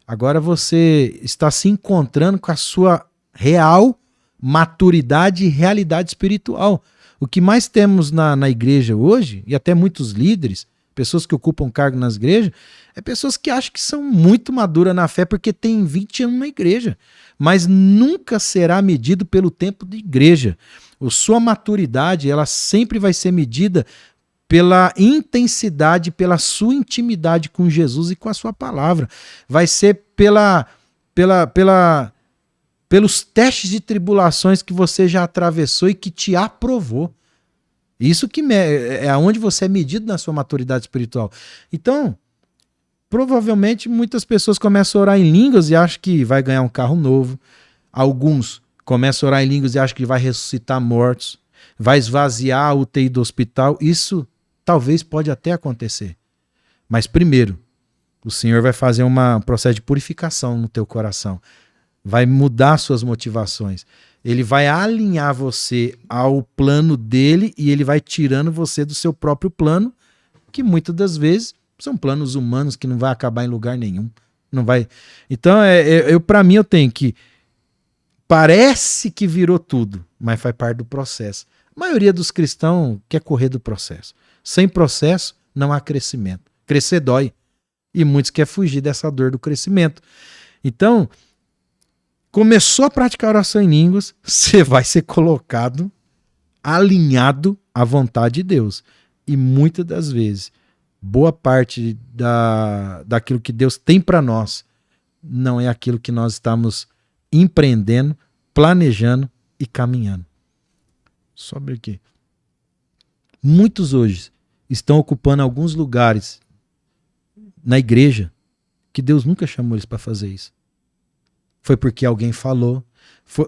agora você está se encontrando com a sua real maturidade e realidade espiritual. O que mais temos na igreja hoje, e até muitos líderes, pessoas que ocupam cargo nas igrejas, é pessoas que acham que são muito maduras na fé porque tem 20 anos na igreja, mas nunca será medido pelo tempo de igreja. A sua maturidade, ela sempre vai ser medida pela intensidade, pela sua intimidade com Jesus e com a sua palavra. Vai ser pelos testes de tribulações que você já atravessou e que te aprovou. Isso que é onde você é medido na sua maturidade espiritual. Então, provavelmente muitas pessoas começam a orar em línguas e acham que vai ganhar um carro novo. Alguns começam a orar em línguas e acham que vai ressuscitar mortos, vai esvaziar a UTI do hospital. Isso talvez pode até acontecer. Mas primeiro, o Senhor vai fazer um processo de purificação no teu coração. Vai mudar suas motivações. Ele vai alinhar você ao plano dele e ele vai tirando você do seu próprio plano, que muitas das vezes são planos humanos que não vai acabar em lugar nenhum. Não vai. Então, para mim, eu tenho que... Parece que virou tudo, mas faz parte do processo. A maioria dos cristãos quer correr do processo. Sem processo, não há crescimento. Crescer dói. E muitos querem fugir dessa dor do crescimento. Então... Começou a praticar oração em línguas, você vai ser colocado, alinhado à vontade de Deus. E muitas das vezes, boa parte daquilo que Deus tem para nós não é aquilo que nós estamos empreendendo, planejando e caminhando. Sobre aqui. Muitos hoje estão ocupando alguns lugares na igreja que Deus nunca chamou eles para fazer isso. Foi porque alguém falou.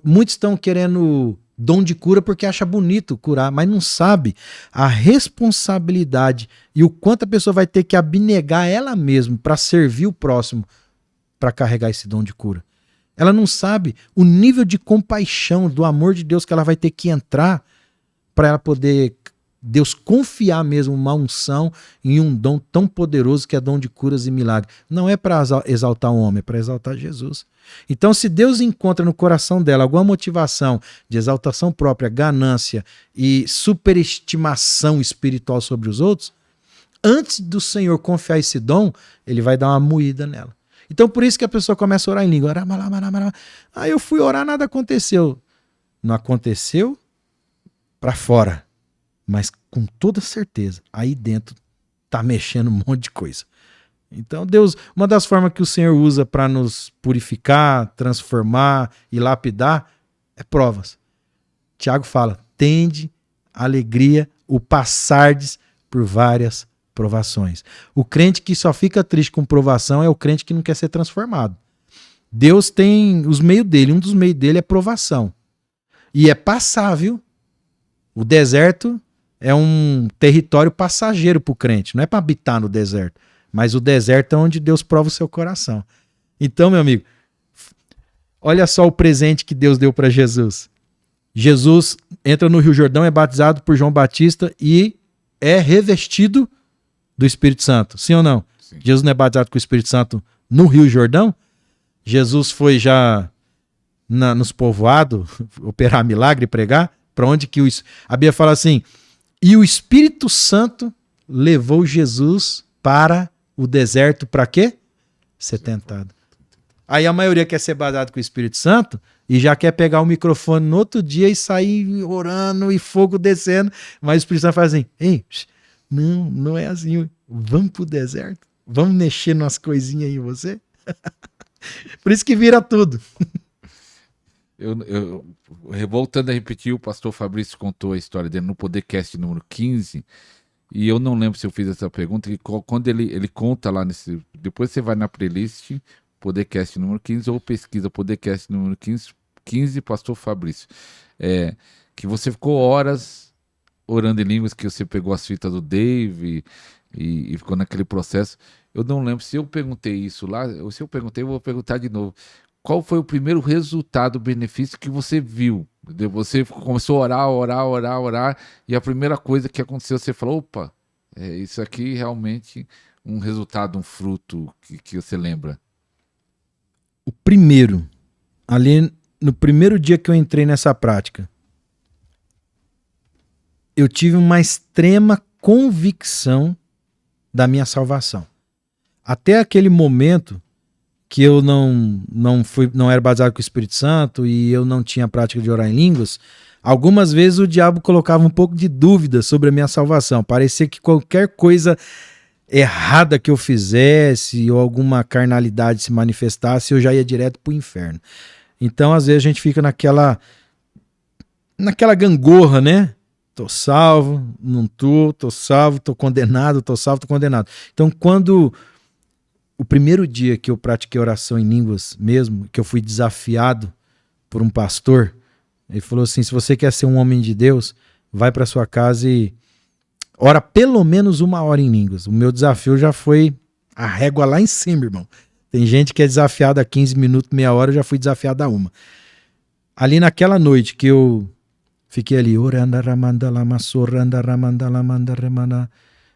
Muitos estão querendo dom de cura porque acha bonito curar, mas não sabe a responsabilidade e o quanto a pessoa vai ter que abnegar ela mesma para servir o próximo para carregar esse dom de cura. Ela não sabe o nível de compaixão, do amor de Deus que ela vai ter que entrar para ela poder, Deus confiar mesmo uma unção em um dom tão poderoso que é dom de curas e milagres. Não é para exaltar o homem, é para exaltar Jesus. Então, se Deus encontra no coração dela alguma motivação de exaltação própria, ganância e superestimação espiritual sobre os outros, antes do Senhor confiar esse dom, ele vai dar uma moída nela. Então, por isso que a pessoa começa a orar em língua. Aí eu fui orar, nada aconteceu. Não aconteceu para fora, mas com toda certeza, aí dentro tá mexendo um monte de coisa. Então Deus, uma das formas que o Senhor usa para nos purificar, transformar e lapidar é provas. Tiago fala, tende alegria o passardes por várias provações. O crente que só fica triste com provação é o crente que não quer ser transformado. Deus tem os meios dele, um dos meios dele é provação. E é passável. O deserto é um território passageiro para o crente, não é para habitar no deserto, mas o deserto é onde Deus prova o seu coração. Então, meu amigo, olha só o presente que Deus deu para Jesus. Jesus entra no Rio Jordão, é batizado por João Batista e é revestido do Espírito Santo. Sim ou não? Sim. Jesus não é batizado com o Espírito Santo no Rio Jordão? Jesus foi já nos povoados operar milagre e pregar? Para onde que a Bíblia fala assim, e o Espírito Santo levou Jesus para o deserto para quê? Ser tentado. Aí a maioria quer ser batizado com o Espírito Santo e já quer pegar o microfone no outro dia e sair orando e fogo descendo, mas o Espírito Santo faz assim, ei, não é assim, vamos pro deserto, vamos mexer nas coisinhas aí em você. Por isso que vira tudo. Voltando a repetir, o pastor Fabrício contou a história dele no podcast número 15, e eu não lembro se eu fiz essa pergunta, e quando ele conta lá nesse... Depois você vai na playlist, podcast número 15, ou pesquisa podcast número 15 pastor Fabrício. Que você ficou horas orando em línguas, que você pegou as fitas do Dave e ficou naquele processo. Eu não lembro se eu perguntei isso lá, ou se eu perguntei, eu vou perguntar de novo. Qual foi o primeiro resultado, benefício que você viu? Você começou a orar, e a primeira coisa que aconteceu, você falou, opa, isso aqui realmente um resultado, um fruto que você lembra? O primeiro, ali no primeiro dia que eu entrei nessa prática, eu tive uma extrema convicção da minha salvação. Até aquele momento que eu não era batizado com o Espírito Santo e eu não tinha prática de orar em línguas, algumas vezes o diabo colocava um pouco de dúvida sobre a minha salvação. Parecia que qualquer coisa errada que eu fizesse ou alguma carnalidade se manifestasse, eu já ia direto para o inferno. Então, às vezes, a gente fica naquela gangorra, né? Tô salvo, não tô salvo, tô condenado, tô salvo, tô condenado. Então, quando o primeiro dia que eu pratiquei oração em línguas mesmo, que eu fui desafiado por um pastor, ele falou assim, se você quer ser um homem de Deus, vai para sua casa e ora pelo menos 1 hora em línguas. O meu desafio já foi a régua lá em cima, irmão. Tem gente que é desafiada a 15 minutos, meia hora, eu já fui desafiado a 1. Ali naquela noite que eu fiquei ali,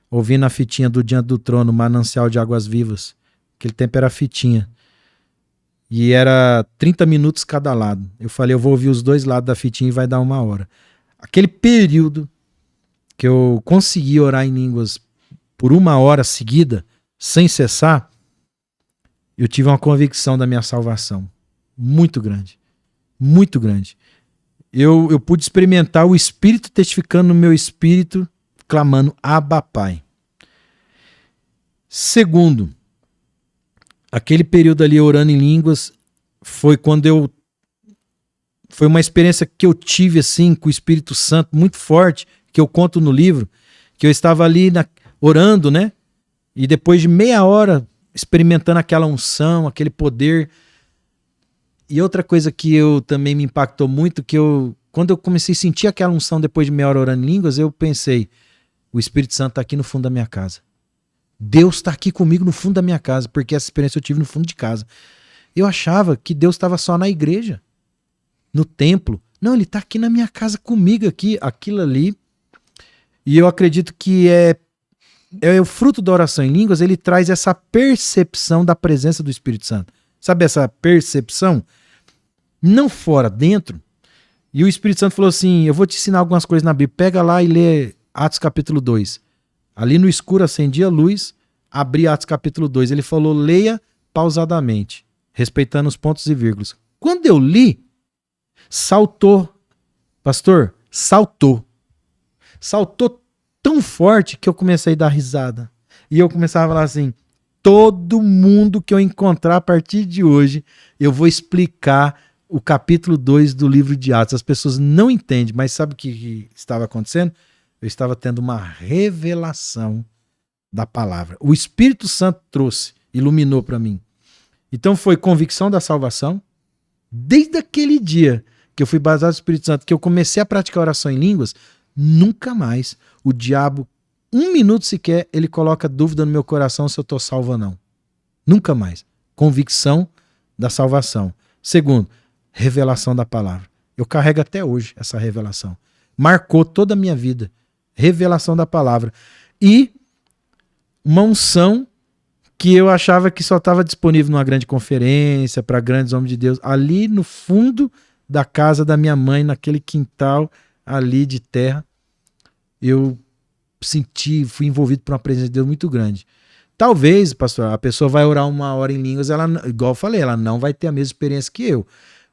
ouvindo a fitinha do Diante do Trono, Manancial de Águas Vivas. Aquele tempo era fitinha. E era 30 minutos cada lado. Eu falei, eu vou ouvir os dois lados da fitinha e vai dar 1 hora. Aquele período que eu consegui orar em línguas por 1 hora seguida, sem cessar, eu tive uma convicção da minha salvação. muito grande, muito grande. Eu pude experimentar o Espírito testificando no meu espírito, clamando Abba Pai. Segundo, aquele período ali orando em línguas foi foi uma experiência que eu tive assim com o Espírito Santo muito forte, que eu conto no livro, que eu estava ali orando, né? E depois de meia hora experimentando aquela unção, aquele poder. E outra coisa que eu também me impactou muito, quando eu comecei a sentir aquela unção depois de meia hora orando em línguas, eu pensei, o Espírito Santo está aqui no fundo da minha casa. Deus está aqui comigo no fundo da minha casa, porque essa experiência eu tive no fundo de casa. Eu achava que Deus estava só na igreja, no templo. Não, ele está aqui na minha casa comigo, aquilo ali. E eu acredito que é o fruto da oração em línguas, ele traz essa percepção da presença do Espírito Santo. Sabe essa percepção? Não fora, dentro. E o Espírito Santo falou assim, eu vou te ensinar algumas coisas na Bíblia. Pega lá e lê Atos capítulo 2. Ali no escuro acendia a luz, abri Atos capítulo 2. Ele falou, leia pausadamente, respeitando os pontos e vírgulas. Quando eu li, saltou. Pastor, saltou. Saltou tão forte que eu comecei a dar risada. E eu começava a falar assim, todo mundo que eu encontrar a partir de hoje, eu vou explicar o capítulo 2 do livro de Atos. As pessoas não entendem, mas sabe o que estava acontecendo? Eu estava tendo uma revelação da palavra. O Espírito Santo trouxe, iluminou para mim. Então foi convicção da salvação. Desde aquele dia que eu fui baseado no Espírito Santo, que eu comecei a praticar oração em línguas, nunca mais o diabo, um minuto sequer, ele coloca dúvida no meu coração se eu estou salvo ou não. Nunca mais. Convicção da salvação. Segundo, revelação da palavra. Eu carrego até hoje essa revelação. Marcou toda a minha vida. Revelação da palavra. E uma unção que eu achava que só estava disponível numa grande conferência, para grandes homens de Deus. Ali no fundo da casa da minha mãe, naquele quintal ali de terra, eu fui envolvido por uma presença de Deus muito grande. Talvez, pastor, a pessoa vai orar 1 hora em línguas, ela, igual eu falei, ela não vai ter a mesma experiência que eu.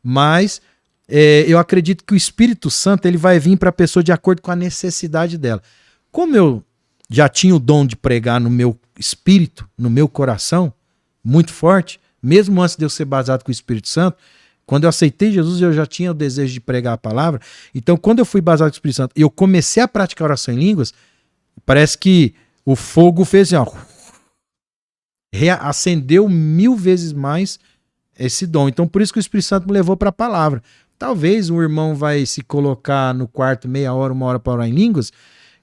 Mas eu acredito que o Espírito Santo ele vai vir para a pessoa de acordo com a necessidade dela. Como eu já tinha o dom de pregar no meu espírito, no meu coração, muito forte, mesmo antes de eu ser baseado com o Espírito Santo, quando eu aceitei Jesus, eu já tinha o desejo de pregar a palavra. Então, quando eu fui baseado com o Espírito Santo e eu comecei a praticar oração em línguas, parece que o fogo fez assim, ó, acendeu 1000 vezes mais esse dom. Então, por isso que o Espírito Santo me levou para a palavra. Talvez um irmão vai se colocar no quarto meia hora, 1 hora para orar em línguas,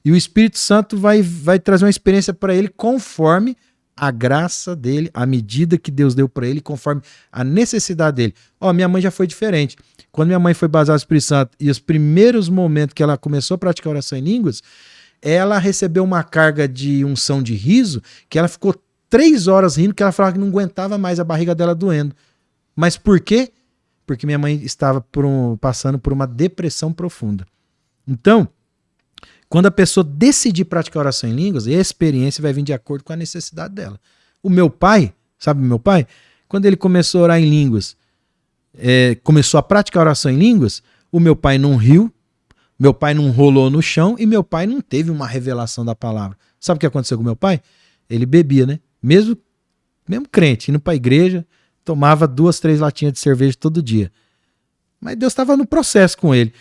e o Espírito Santo vai trazer uma experiência para ele conforme a graça dele, a medida que Deus deu para ele, conforme a necessidade dele. Minha mãe já foi diferente. Quando minha mãe foi baseada no Espírito Santo e os primeiros momentos que ela começou a praticar oração em línguas, ela recebeu uma carga de unção de riso, que ela ficou 3 horas rindo, que ela falava que não aguentava mais a barriga dela doendo. Mas por quê? Porque minha mãe estava passando por uma depressão profunda. Então, quando a pessoa decidir praticar oração em línguas, a experiência vai vir de acordo com a necessidade dela. O meu pai, sabe o meu pai? Quando ele começou a orar em línguas, começou a praticar oração em línguas, o meu pai não riu, meu pai não rolou no chão e meu pai não teve uma revelação da palavra. Sabe o que aconteceu com meu pai? Ele bebia, né? Mesmo crente, indo para a igreja, tomava 2, 3 latinhas de cerveja todo dia. Mas Deus estava no processo com ele.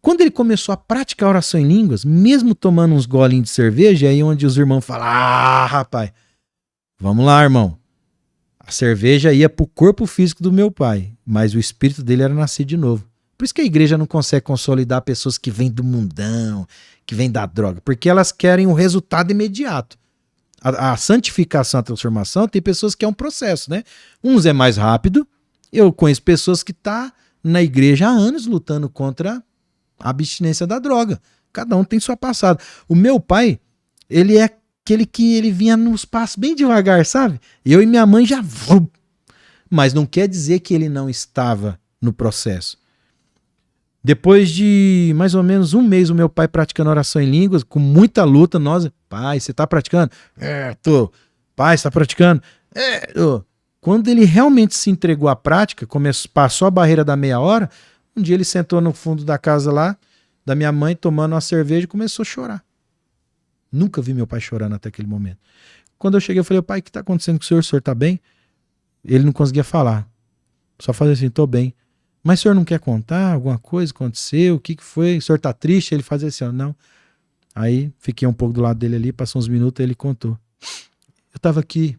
Quando ele começou a praticar oração em línguas, mesmo tomando uns golinhos de cerveja, é aí onde os irmãos falam, rapaz, vamos lá, irmão. A cerveja ia para o corpo físico do meu pai, mas o espírito dele era nascido de novo. Por isso que a igreja não consegue consolidar pessoas que vêm do mundão, que vêm da droga, porque elas querem o resultado imediato. A santificação, a transformação, tem pessoas que é um processo, né? Uns é mais rápido. Eu conheço pessoas que estão na igreja há anos lutando contra a abstinência da droga. Cada um tem sua passada. O meu pai, ele é aquele que ele vinha nos passos bem devagar, sabe? Eu e minha mãe já... Mas não quer dizer que ele não estava no processo. Depois de mais ou menos 1 mês, o meu pai praticando oração em línguas, com muita luta, pai, você tá praticando? Tô. Pai, você tá praticando? Tô. Quando ele realmente se entregou à prática, passou a barreira da meia hora, um dia ele sentou no fundo da casa lá, da minha mãe, tomando uma cerveja e começou a chorar. Nunca vi meu pai chorando até aquele momento. Quando eu cheguei, eu falei, pai, o que está acontecendo com o senhor? O senhor está bem? Ele não conseguia falar. Só fazia assim, estou bem. Mas o senhor não quer contar alguma coisa aconteceu? O que foi? O senhor está triste? Ele fazia assim, ó, não. Aí fiquei um pouco do lado dele ali, passou uns minutos e ele contou. Eu estava aqui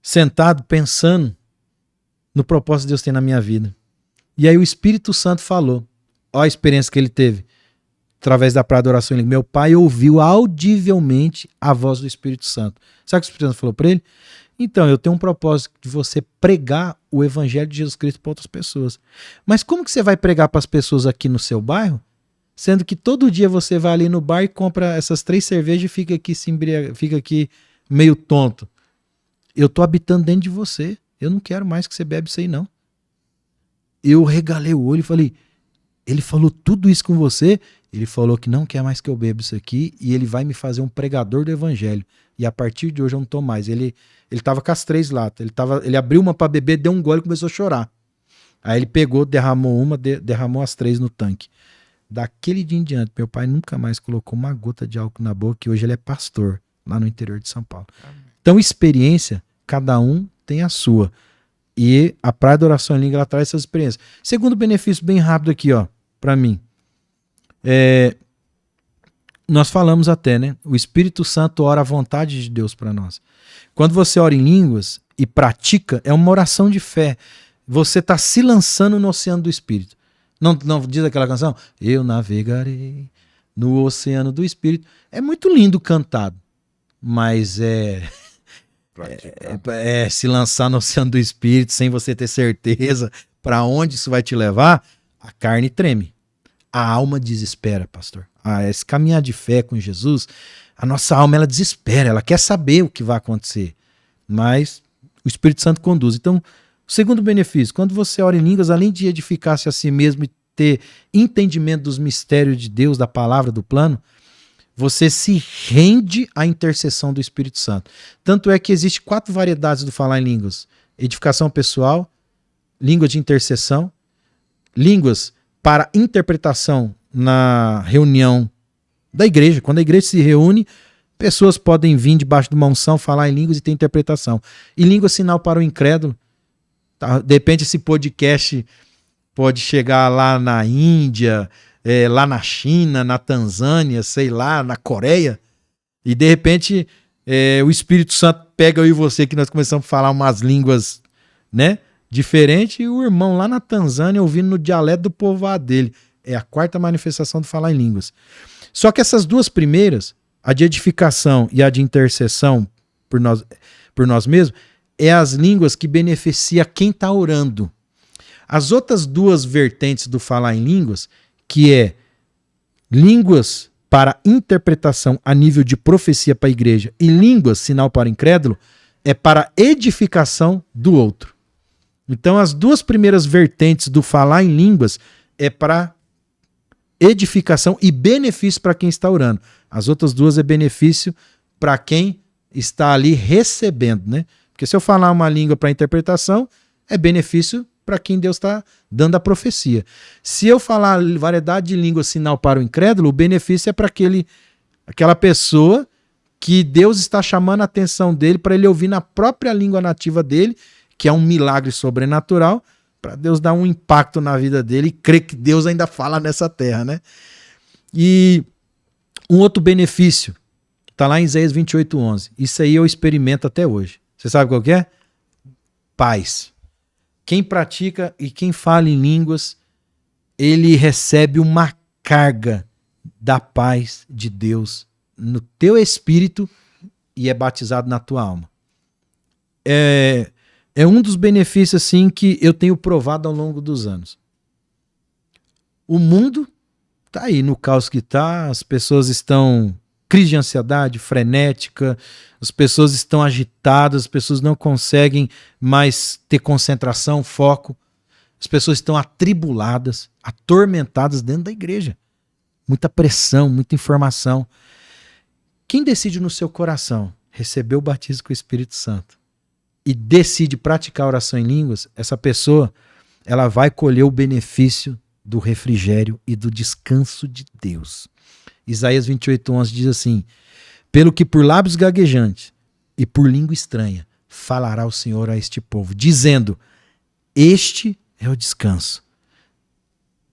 sentado pensando no propósito que Deus tem na minha vida. E aí o Espírito Santo falou. Olha a experiência que ele teve. Através da praia da oração, meu pai ouviu audivelmente a voz do Espírito Santo. Sabe o que o Espírito Santo falou para ele? Então, eu tenho um propósito de você pregar o Evangelho de Jesus Cristo para outras pessoas. Mas como que você vai pregar para as pessoas aqui no seu bairro, sendo que todo dia você vai ali no bar e compra essas 3 cervejas e fica aqui meio tonto? Eu estou habitando dentro de você. Eu não quero mais que você bebe isso aí, não. Eu regalei o olho e falei, ele falou tudo isso com você? Ele falou que não quer mais que eu beba isso aqui e ele vai me fazer um pregador do evangelho. E a partir de hoje eu não tô mais. Ele tava com as 3 latas. Ele abriu uma para beber, deu um gole e começou a chorar. Aí ele pegou, derramou uma, derramou as 3 no tanque. Daquele dia em diante, meu pai nunca mais colocou uma gota de álcool na boca e hoje ele é pastor lá no interior de São Paulo. Então, experiência, cada um tem a sua. E a Praia da Oração em Língua, ela traz essas experiências. Segundo benefício, bem rápido aqui, ó, para mim. Nós falamos até, né? O Espírito Santo ora a vontade de Deus para nós. Quando você ora em línguas e pratica, é uma oração de fé. Você está se lançando no oceano do Espírito. Não diz aquela canção? Eu navegarei no oceano do Espírito. É muito lindo cantado, mas se lançar no oceano do Espírito sem você ter certeza para onde isso vai te levar, a carne treme. A alma desespera, pastor. Esse caminhar de fé com Jesus, a nossa alma ela desespera, ela quer saber o que vai acontecer. Mas o Espírito Santo conduz. Então, o segundo benefício, quando você ora em línguas, além de edificar-se a si mesmo e ter entendimento dos mistérios de Deus, da palavra, do plano, você se rende à intercessão do Espírito Santo. Tanto é que existe 4 variedades do falar em línguas. Edificação pessoal, língua de intercessão, línguas para interpretação na reunião da igreja. Quando a igreja se reúne, pessoas podem vir debaixo de uma unção, falar em línguas e ter interpretação. E língua sinal para o incrédulo. Tá? De repente esse podcast pode chegar lá na Índia, lá na China, na Tanzânia, sei lá, na Coreia, e de repente o Espírito Santo pega eu e você, que nós começamos a falar umas línguas, né, diferentes, e o irmão lá na Tanzânia ouvindo no dialeto do povoado dele. É a 4ª manifestação do falar em línguas. Só que essas 2 primeiras, a de edificação e a de intercessão por nós mesmos, é as línguas que beneficia quem está orando. As outras 2 vertentes do falar em línguas, que é línguas para interpretação a nível de profecia para a igreja e línguas, sinal para o incrédulo, é para edificação do outro. Então as 2 primeiras vertentes do falar em línguas é para edificação e benefício para quem está orando. As outras 2 é benefício para quem está ali recebendo, né? Porque se eu falar uma língua para interpretação, é benefício para quem Deus está dando a profecia. Se eu falar variedade de línguas sinal para o incrédulo, o benefício é para aquela pessoa que Deus está chamando a atenção dele para ele ouvir na própria língua nativa dele, que é um milagre sobrenatural, para Deus dar um impacto na vida dele e crer que Deus ainda fala nessa terra, né? E um outro benefício, está lá em Isaías 28:11. Isso aí eu experimento até hoje. Você sabe qual que é? Paz. Quem pratica e quem fala em línguas, ele recebe uma carga da paz de Deus no teu espírito e é batizado na tua alma. É um dos benefícios assim que eu tenho provado ao longo dos anos. O mundo tá aí no caos que tá, as pessoas estão crise de ansiedade, frenética, as pessoas estão agitadas, as pessoas não conseguem mais ter concentração, foco, as pessoas estão atribuladas, atormentadas dentro da igreja. Muita pressão, muita informação. Quem decide no seu coração receber o batismo com o Espírito Santo e decide praticar oração em línguas, essa pessoa ela vai colher o benefício do refrigério e do descanso de Deus. Isaías 28:11 diz assim: pelo que por lábios gaguejantes e por língua estranha falará o Senhor a este povo, dizendo: este é o descanso.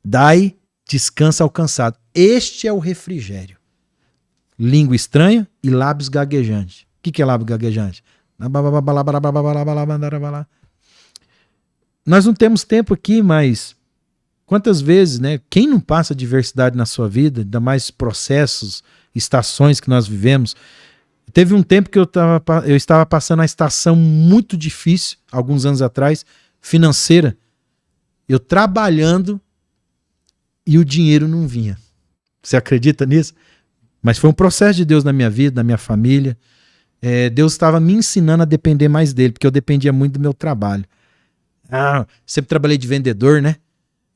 Dai descanso ao cansado. Este é o refrigério. Língua estranha e lábios gaguejantes. O que é lábio gaguejante? Nós não temos tempo aqui, mas quantas vezes, né? Quem não passa diversidade na sua vida, ainda mais processos, estações que nós vivemos. Teve um tempo que eu estava passando uma estação muito difícil, alguns anos atrás, financeira. Eu trabalhando e o dinheiro não vinha. Você acredita nisso? Mas foi um processo de Deus na minha vida, na minha família. Deus estava me ensinando a depender mais dele, porque eu dependia muito do meu trabalho. Sempre trabalhei de vendedor, né?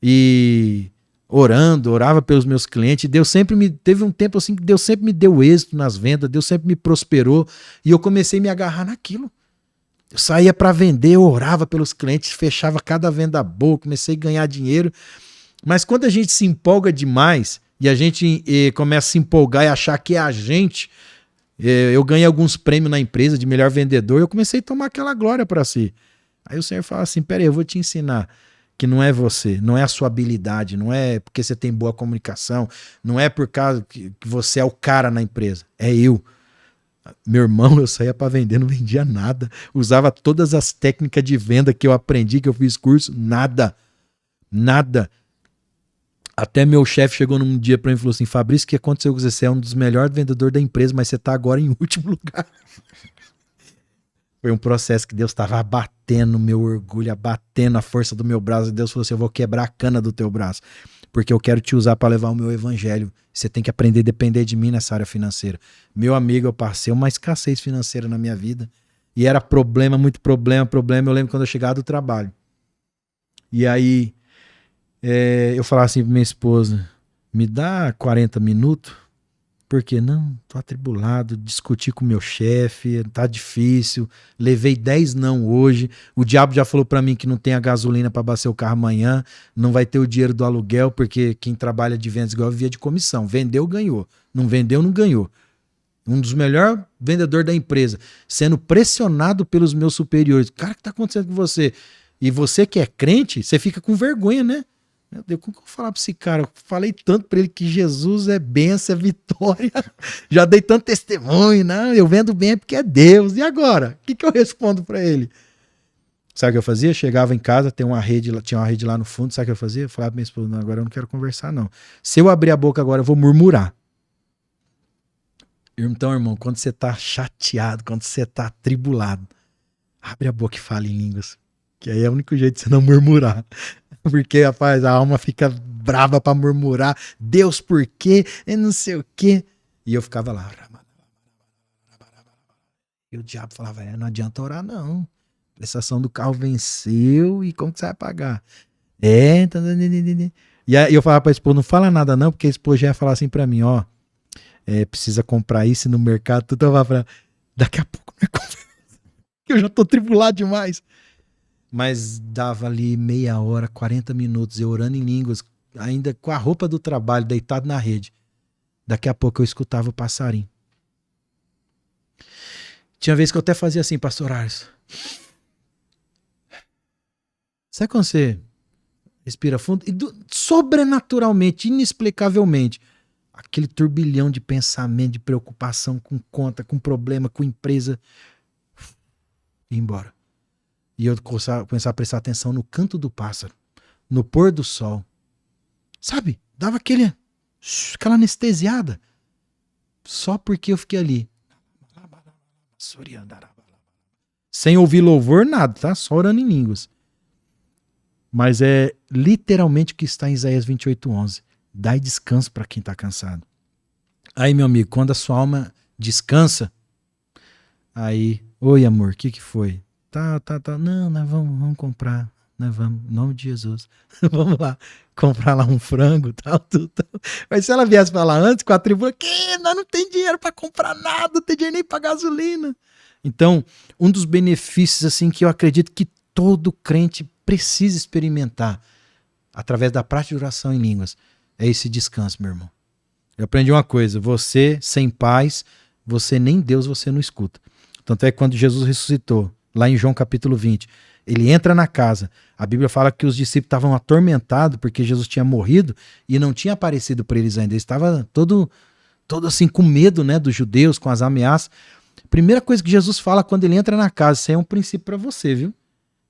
E orava pelos meus clientes. Deus sempre teve um tempo assim que Deus sempre me deu êxito nas vendas, Deus sempre me prosperou e eu comecei a me agarrar naquilo. Eu saía para vender, eu orava pelos clientes, fechava cada venda boa, comecei a ganhar dinheiro. Mas quando a gente se empolga demais e a gente começa a se empolgar e achar que é a gente, eu ganhei alguns prêmios na empresa de melhor vendedor, eu comecei a tomar aquela glória para si. Aí o Senhor fala assim: peraí, eu vou te ensinar que não é você, não é a sua habilidade, não é porque você tem boa comunicação, não é por causa que você é o cara na empresa, é eu. Meu irmão, eu saía para vender, não vendia nada, usava todas as técnicas de venda que eu aprendi, que eu fiz curso, nada. Até meu chefe chegou num dia para mim e falou assim: Fabrício, o que aconteceu com você? Você é um dos melhores vendedores da empresa, mas você tá agora em último lugar. Foi um processo que Deus estava abatendo o meu orgulho, abatendo a força do meu braço. E Deus falou assim: eu vou quebrar a cana do teu braço, porque eu quero te usar para levar o meu evangelho. Você tem que aprender a depender de mim nessa área financeira. Meu amigo, eu passei uma escassez financeira na minha vida. E era problema, muito problema. Eu lembro quando eu chegava do trabalho. E aí eu falava assim pra minha esposa: me dá 40 minutos? Porque não, tô atribulado, discuti com meu chefe, tá difícil, levei 10 não hoje, o diabo já falou pra mim que não tem a gasolina pra abastecer o carro amanhã, não vai ter o dinheiro do aluguel, porque quem trabalha de vendas igual vivia de comissão, vendeu, ganhou, não vendeu, não ganhou. Um dos melhores vendedores da empresa, sendo pressionado pelos meus superiores. Cara, o que tá acontecendo com você? E você que é crente, você fica com vergonha, né? Meu Deus, como que eu vou falar pra esse cara? Eu falei tanto pra ele que Jesus é bênção, é vitória. Já dei tanto testemunho, não, eu vendo bem porque é Deus. E agora? O que eu respondo pra ele? Sabe o que eu fazia? Chegava em casa, tinha uma rede lá no fundo, sabe o que eu fazia? Eu falava pra minha esposa: não, agora eu não quero conversar, não. Se eu abrir a boca agora, eu vou murmurar. Então, irmão, quando você tá chateado, quando você tá atribulado, abre a boca e fala em línguas. Que aí é o único jeito de você não murmurar. Porque, rapaz, a alma fica brava pra murmurar. Deus, por quê? E não sei o quê. E eu ficava lá. E o diabo falava: não adianta orar, não. A prestação do carro venceu e como que você vai pagar? E aí eu falava pra esposa: não fala nada não, porque a esposa já ia falar assim pra mim: ó, precisa comprar isso no mercado. Tudo eu falava: daqui a pouco não é conversa. Eu já tô tribulado demais. Mas dava ali meia hora, 40 minutos, eu orando em línguas, ainda com a roupa do trabalho, deitado na rede. Daqui a pouco eu escutava o passarinho. Tinha vez que eu até fazia assim: pastor Ars, sabe quando você respira fundo? E sobrenaturalmente, inexplicavelmente, aquele turbilhão de pensamento, de preocupação com conta, com problema, com empresa, ia embora. E eu começava a prestar atenção no canto do pássaro, no pôr do sol. Sabe? Dava aquela anestesiada. Só porque eu fiquei ali. Sem ouvir louvor, nada, tá? Só orando em línguas. Mas é literalmente o que está em Isaías 28:11. Dai descanso para quem está cansado. Aí, meu amigo, quando a sua alma descansa, aí, oi amor, o que foi? Tá. Não, nós vamos comprar. Nós vamos, em nome de Jesus. Vamos lá, comprar lá um frango, tal. Mas se ela viesse falar antes com a tribuna, que nós não tem dinheiro para comprar nada, não tem dinheiro nem para gasolina. Então, um dos benefícios assim que eu acredito que todo crente precisa experimentar através da prática de oração em línguas é esse descanso, meu irmão. Eu aprendi uma coisa, você sem paz, você nem Deus você não escuta. Tanto é que quando Jesus ressuscitou, lá em João capítulo 20, ele entra na casa, a Bíblia fala que os discípulos estavam atormentados porque Jesus tinha morrido e não tinha aparecido para eles ainda. Eles estavam todo assim com medo, né, dos judeus, com as ameaças. Primeira coisa que Jesus fala quando ele entra na casa, isso aí é um princípio para você, viu?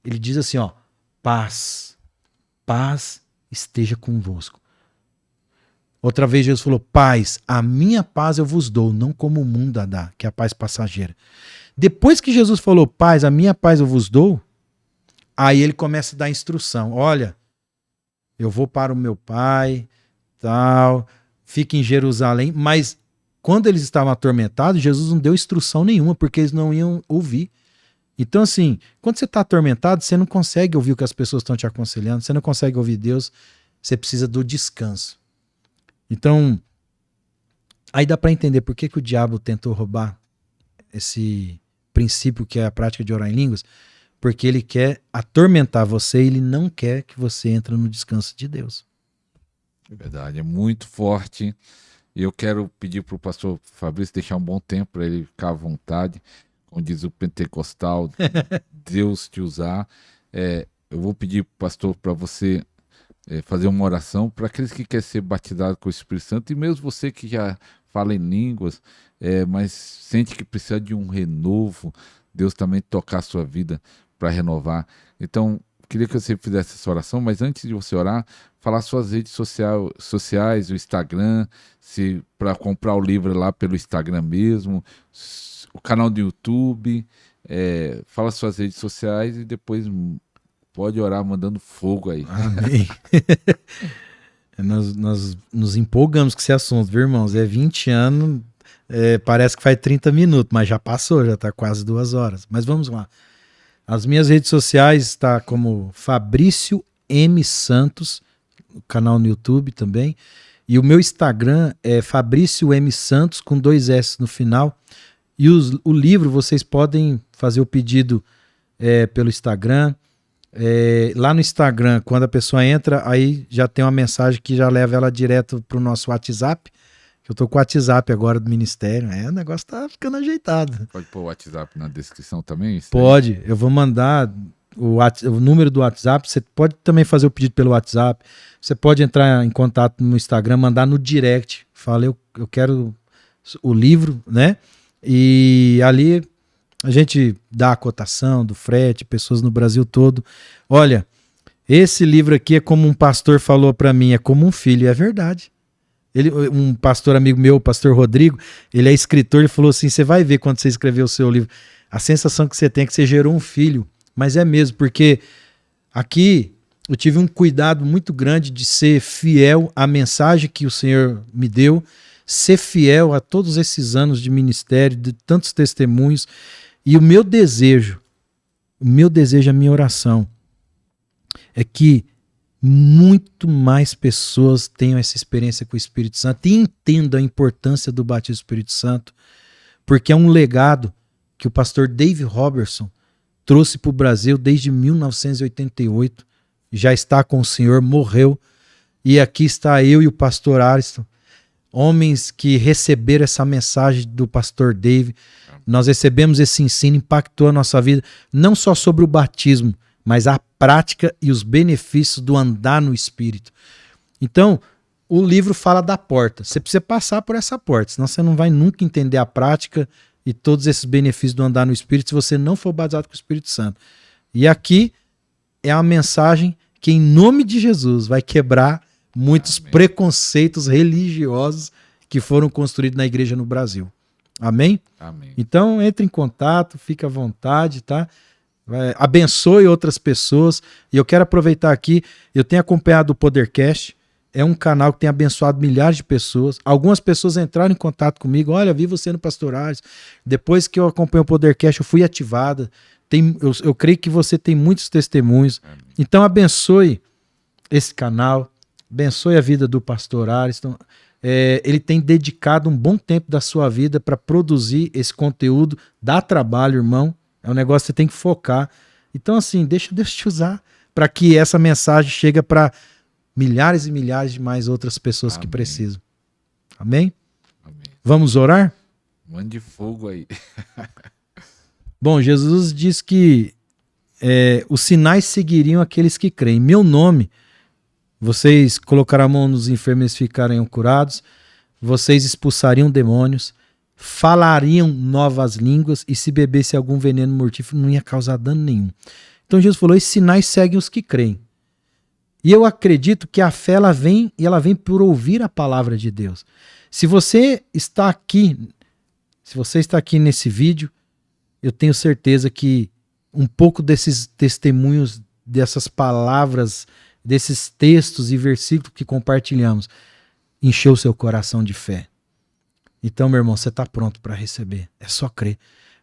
Ele diz assim, ó, paz esteja convosco. Outra vez Jesus falou, paz, a minha paz eu vos dou, não como o mundo a dá, que é a paz passageira. Depois que Jesus falou, paz, a minha paz eu vos dou, aí ele começa a dar instrução. Olha, eu vou para o meu pai, tal, fica em Jerusalém, mas quando eles estavam atormentados, Jesus não deu instrução nenhuma, porque eles não iam ouvir. Então, assim, quando você está atormentado, você não consegue ouvir o que as pessoas estão te aconselhando, você não consegue ouvir Deus, você precisa do descanso. Então, aí dá para entender por que o diabo tentou roubar esse princípio que é a prática de orar em línguas, porque ele quer atormentar você e ele não quer que você entre no descanso de Deus. É verdade, é muito forte. E eu quero pedir para o pastor Fabrício deixar um bom tempo para ele ficar à vontade, como diz o pentecostal, Deus te usar. Eu vou pedir, pastor, para você fazer uma oração para aqueles que querem ser batizados com o Espírito Santo, e mesmo você que já fala em línguas, mas sente que precisa de um renovo, Deus também tocar a sua vida para renovar. Então, queria que você fizesse essa oração, mas antes de você orar, falar suas redes sociais, o Instagram, se para comprar o livro lá pelo Instagram mesmo, o canal do YouTube, fala suas redes sociais e depois pode orar mandando fogo aí. Amém. Nós nos empolgamos com esse assunto, viu, irmãos? 20 anos, parece que faz 30 minutos, mas já passou, já está quase 2 horas. Mas vamos lá. As minhas redes sociais está como Fabrício M. Santos, o canal no YouTube também. E o meu Instagram é Fabrício M. Santos, com 2 S no final. E o livro vocês podem fazer o pedido pelo Instagram. Lá no Instagram, quando a pessoa entra, aí já tem uma mensagem que já leva ela direto para o nosso WhatsApp. Eu tô com o WhatsApp agora do Ministério. O negócio tá ficando ajeitado. Pode pôr o WhatsApp na descrição também? Pode. Eu vou mandar o número do WhatsApp. Você pode também fazer o pedido pelo WhatsApp. Você pode entrar em contato no Instagram, mandar no direct. Fala, eu quero o livro, né? E ali a gente dá a cotação do frete, pessoas no Brasil todo. Olha, esse livro aqui é como um pastor falou para mim, é como um filho, é verdade. Um pastor amigo meu, o pastor Rodrigo, ele é escritor, ele falou assim, você vai ver quando você escrever o seu livro, a sensação que você tem é que você gerou um filho, mas é mesmo, porque aqui eu tive um cuidado muito grande de ser fiel à mensagem que o Senhor me deu, ser fiel a todos esses anos de ministério, de tantos testemunhos, e o meu desejo, a minha oração, é que muito mais pessoas tenham essa experiência com o Espírito Santo e entendam a importância do batismo do Espírito Santo, porque é um legado que o pastor Dave Robertson trouxe para o Brasil desde 1988, já está com o Senhor, morreu, e aqui está eu e o pastor Ariston, homens que receberam essa mensagem do pastor Dave. Nós recebemos esse ensino, impactou a nossa vida, não só sobre o batismo, mas a prática e os benefícios do andar no Espírito. Então, o livro fala da porta. Você precisa passar por essa porta, senão você não vai nunca entender a prática e todos esses benefícios do andar no Espírito se você não for batizado com o Espírito Santo. E aqui é uma mensagem que, em nome de Jesus, vai quebrar muitos preconceitos religiosos que foram construídos na igreja no Brasil. Amém? Amém. Então, entre em contato, fique à vontade, tá? Abençoe outras pessoas. E eu quero aproveitar aqui, eu tenho acompanhado o Podercast, é um canal que tem abençoado milhares de pessoas. Algumas pessoas entraram em contato comigo, olha, vi você no Pastorais. Depois que eu acompanhei o Podercast, eu fui ativada. Eu creio que você tem muitos testemunhos. Então abençoe esse canal, abençoe a vida do pastor Ariston. ele tem dedicado um bom tempo da sua vida para produzir esse conteúdo. Dá trabalho, irmão. É um negócio que você tem que focar. Então, assim, deixa Deus te usar para que essa mensagem chegue para milhares e milhares de mais outras pessoas Amém. Que precisam. Amém? Amém. Vamos orar? Mande fogo aí. Bom, Jesus diz que os sinais seguiriam aqueles que creem. Em meu nome, vocês colocarão a mão nos enfermos e eles ficariam curados, vocês expulsariam demônios, falariam novas línguas, e se bebesse algum veneno mortífero não ia causar dano nenhum. Então Jesus falou, esses sinais seguem os que creem. E eu acredito que a fé ela vem por ouvir a palavra de Deus. Se você está aqui nesse vídeo, eu tenho certeza que um pouco desses testemunhos, dessas palavras, desses textos e versículos que compartilhamos, encheu seu coração de fé. Então, meu irmão, você está pronto para receber. É só crer.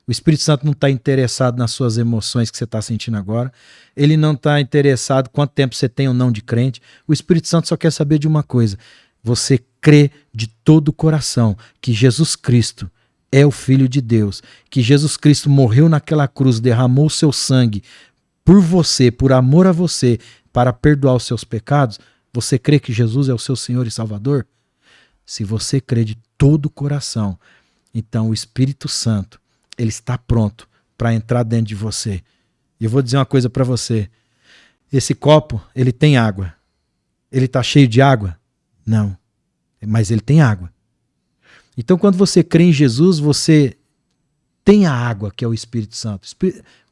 O Espírito Santo não está interessado nas suas emoções que você está sentindo agora. Ele não está interessado quanto tempo você tem ou não de crente. O Espírito Santo só quer saber de uma coisa. Você crê de todo o coração que Jesus Cristo é o Filho de Deus, que Jesus Cristo morreu naquela cruz, derramou o seu sangue por você, por amor a você, para perdoar os seus pecados. Você crê que Jesus é o seu Senhor e Salvador? Se você crê de todo o coração, então o Espírito Santo, ele está pronto para entrar dentro de você. E eu vou dizer uma coisa para você. Esse copo, ele tem água. Ele está cheio de água? Não. Mas ele tem água. Então, quando você crê em Jesus, você tem a água, que é o Espírito Santo.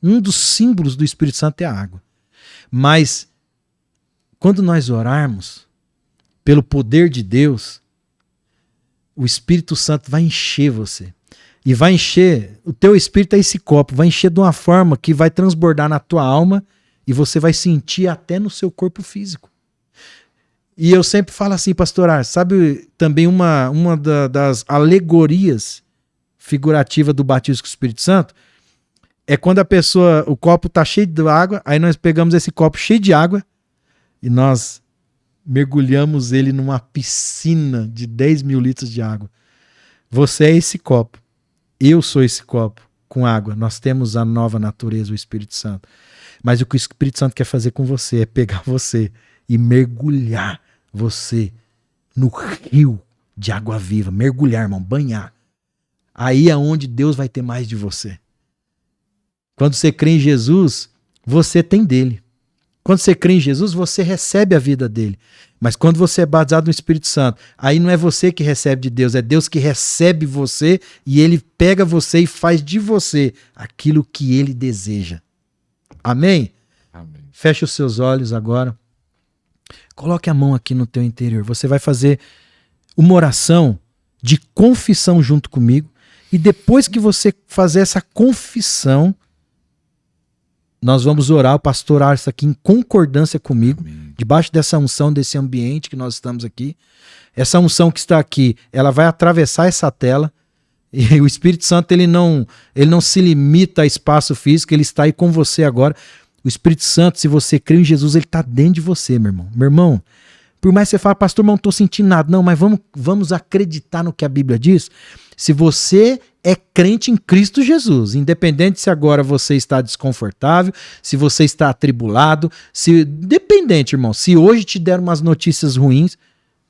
Um dos símbolos do Espírito Santo é a água. Mas, quando nós orarmos, pelo poder de Deus, o Espírito Santo vai encher você. E vai encher, o teu espírito é esse copo, vai encher de uma forma que vai transbordar na tua alma e você vai sentir até no seu corpo físico. E eu sempre falo assim, pastorar, sabe também uma das alegorias figurativas do batismo com o Espírito Santo? É quando o copo está cheio de água, aí nós pegamos esse copo cheio de água e nós mergulhamos ele numa piscina de 10 mil litros de água. Você é esse copo. Eu sou esse copo com água. Nós temos a nova natureza, o Espírito Santo. Mas o que o Espírito Santo quer fazer com você é pegar você e mergulhar você no rio de água viva. Mergulhar, irmão, banhar. Aí é onde Deus vai ter mais de você. Quando você crê em Jesus, você tem dele. Quando você crê em Jesus, você recebe a vida dele. Mas quando você é batizado no Espírito Santo, aí não é você que recebe de Deus, é Deus que recebe você e ele pega você e faz de você aquilo que ele deseja. Amém? Amém. Feche os seus olhos agora. Coloque a mão aqui no teu interior. Você vai fazer uma oração de confissão junto comigo. E depois que você fazer essa confissão, nós vamos orar, o pastor orar isso aqui em concordância comigo. Amém. Debaixo dessa unção, desse ambiente que nós estamos aqui. Essa unção que está aqui, ela vai atravessar essa tela. E o Espírito Santo, ele não se limita a espaço físico, ele está aí com você agora. O Espírito Santo, se você crê em Jesus, ele está dentro de você, meu irmão. Meu irmão, por mais que você fale, pastor, não estou sentindo nada. Não, mas vamos acreditar no que a Bíblia diz. Se você é crente em Cristo Jesus, independente se agora você está desconfortável, se você está atribulado, dependente, irmão, se hoje te deram umas notícias ruins,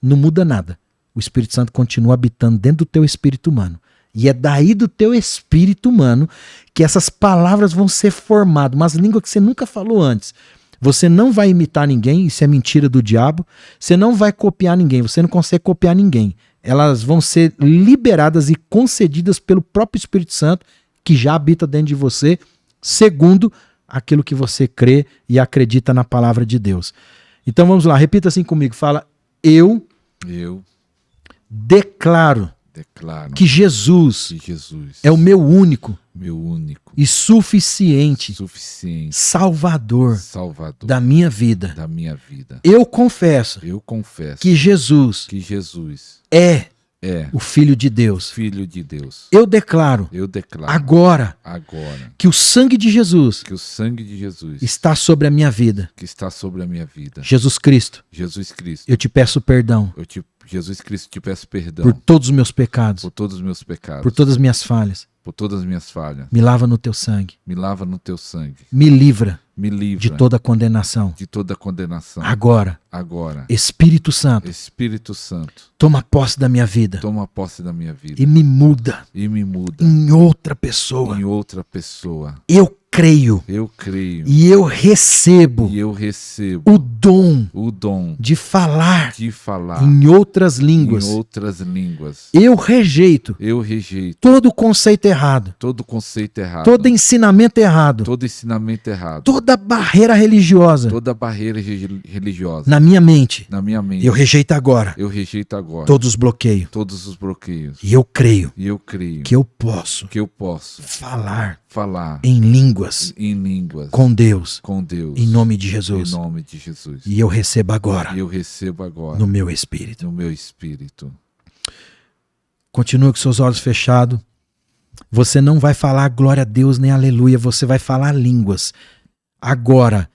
não muda nada. O Espírito Santo continua habitando dentro do teu espírito humano. E é daí do teu espírito humano que essas palavras vão ser formadas, umas línguas que você nunca falou antes. Você não vai imitar ninguém, isso é mentira do diabo. Você não vai copiar ninguém, você não consegue copiar ninguém. Elas vão ser liberadas e concedidas pelo próprio Espírito Santo, que já habita dentro de você, segundo aquilo que você crê e acredita na palavra de Deus. Então vamos lá, repita assim comigo, fala, eu declaro que Jesus é o meu único e suficiente Salvador da minha vida. Eu confesso que Jesus é o Filho de Deus. Eu declaro agora que o sangue de Jesus está sobre a minha vida. Jesus Cristo, eu te peço perdão Jesus Cristo, te peço perdão por todos os meus pecados, por todos os meus pecados, por todas as minhas falhas. por todas as minhas falhas. Me lava no teu sangue. Me lava no teu sangue. Me livra Me livra de toda condenação. de toda condenação. Agora, Agora, Espírito Santo, Espírito Santo, toma posse da minha vida toma posse da minha vida e me muda e me muda em outra pessoa. em outra pessoa. Eu creio Eu creio e eu recebo e eu recebo o dom o dom de falar de falar em outras línguas. em outras línguas. Eu rejeito Eu rejeito todo conceito errado, todo conceito errado, todo ensinamento errado, todo ensinamento errado, toda barreira religiosa toda barreira religiosa na minha mente. na minha mente. Eu rejeito agora Eu rejeito agora todos os bloqueios. todos os bloqueios. E eu creio E eu creio que eu posso que eu posso falar falar em línguas em línguas com Deus, com Deus em nome de em Jesus. nome de Jesus. E eu recebo agora E eu recebo agora no meu espírito. no meu espírito. Continua com seus olhos fechados. Você não vai falar glória a Deus nem aleluia, você vai falar línguas. Agora,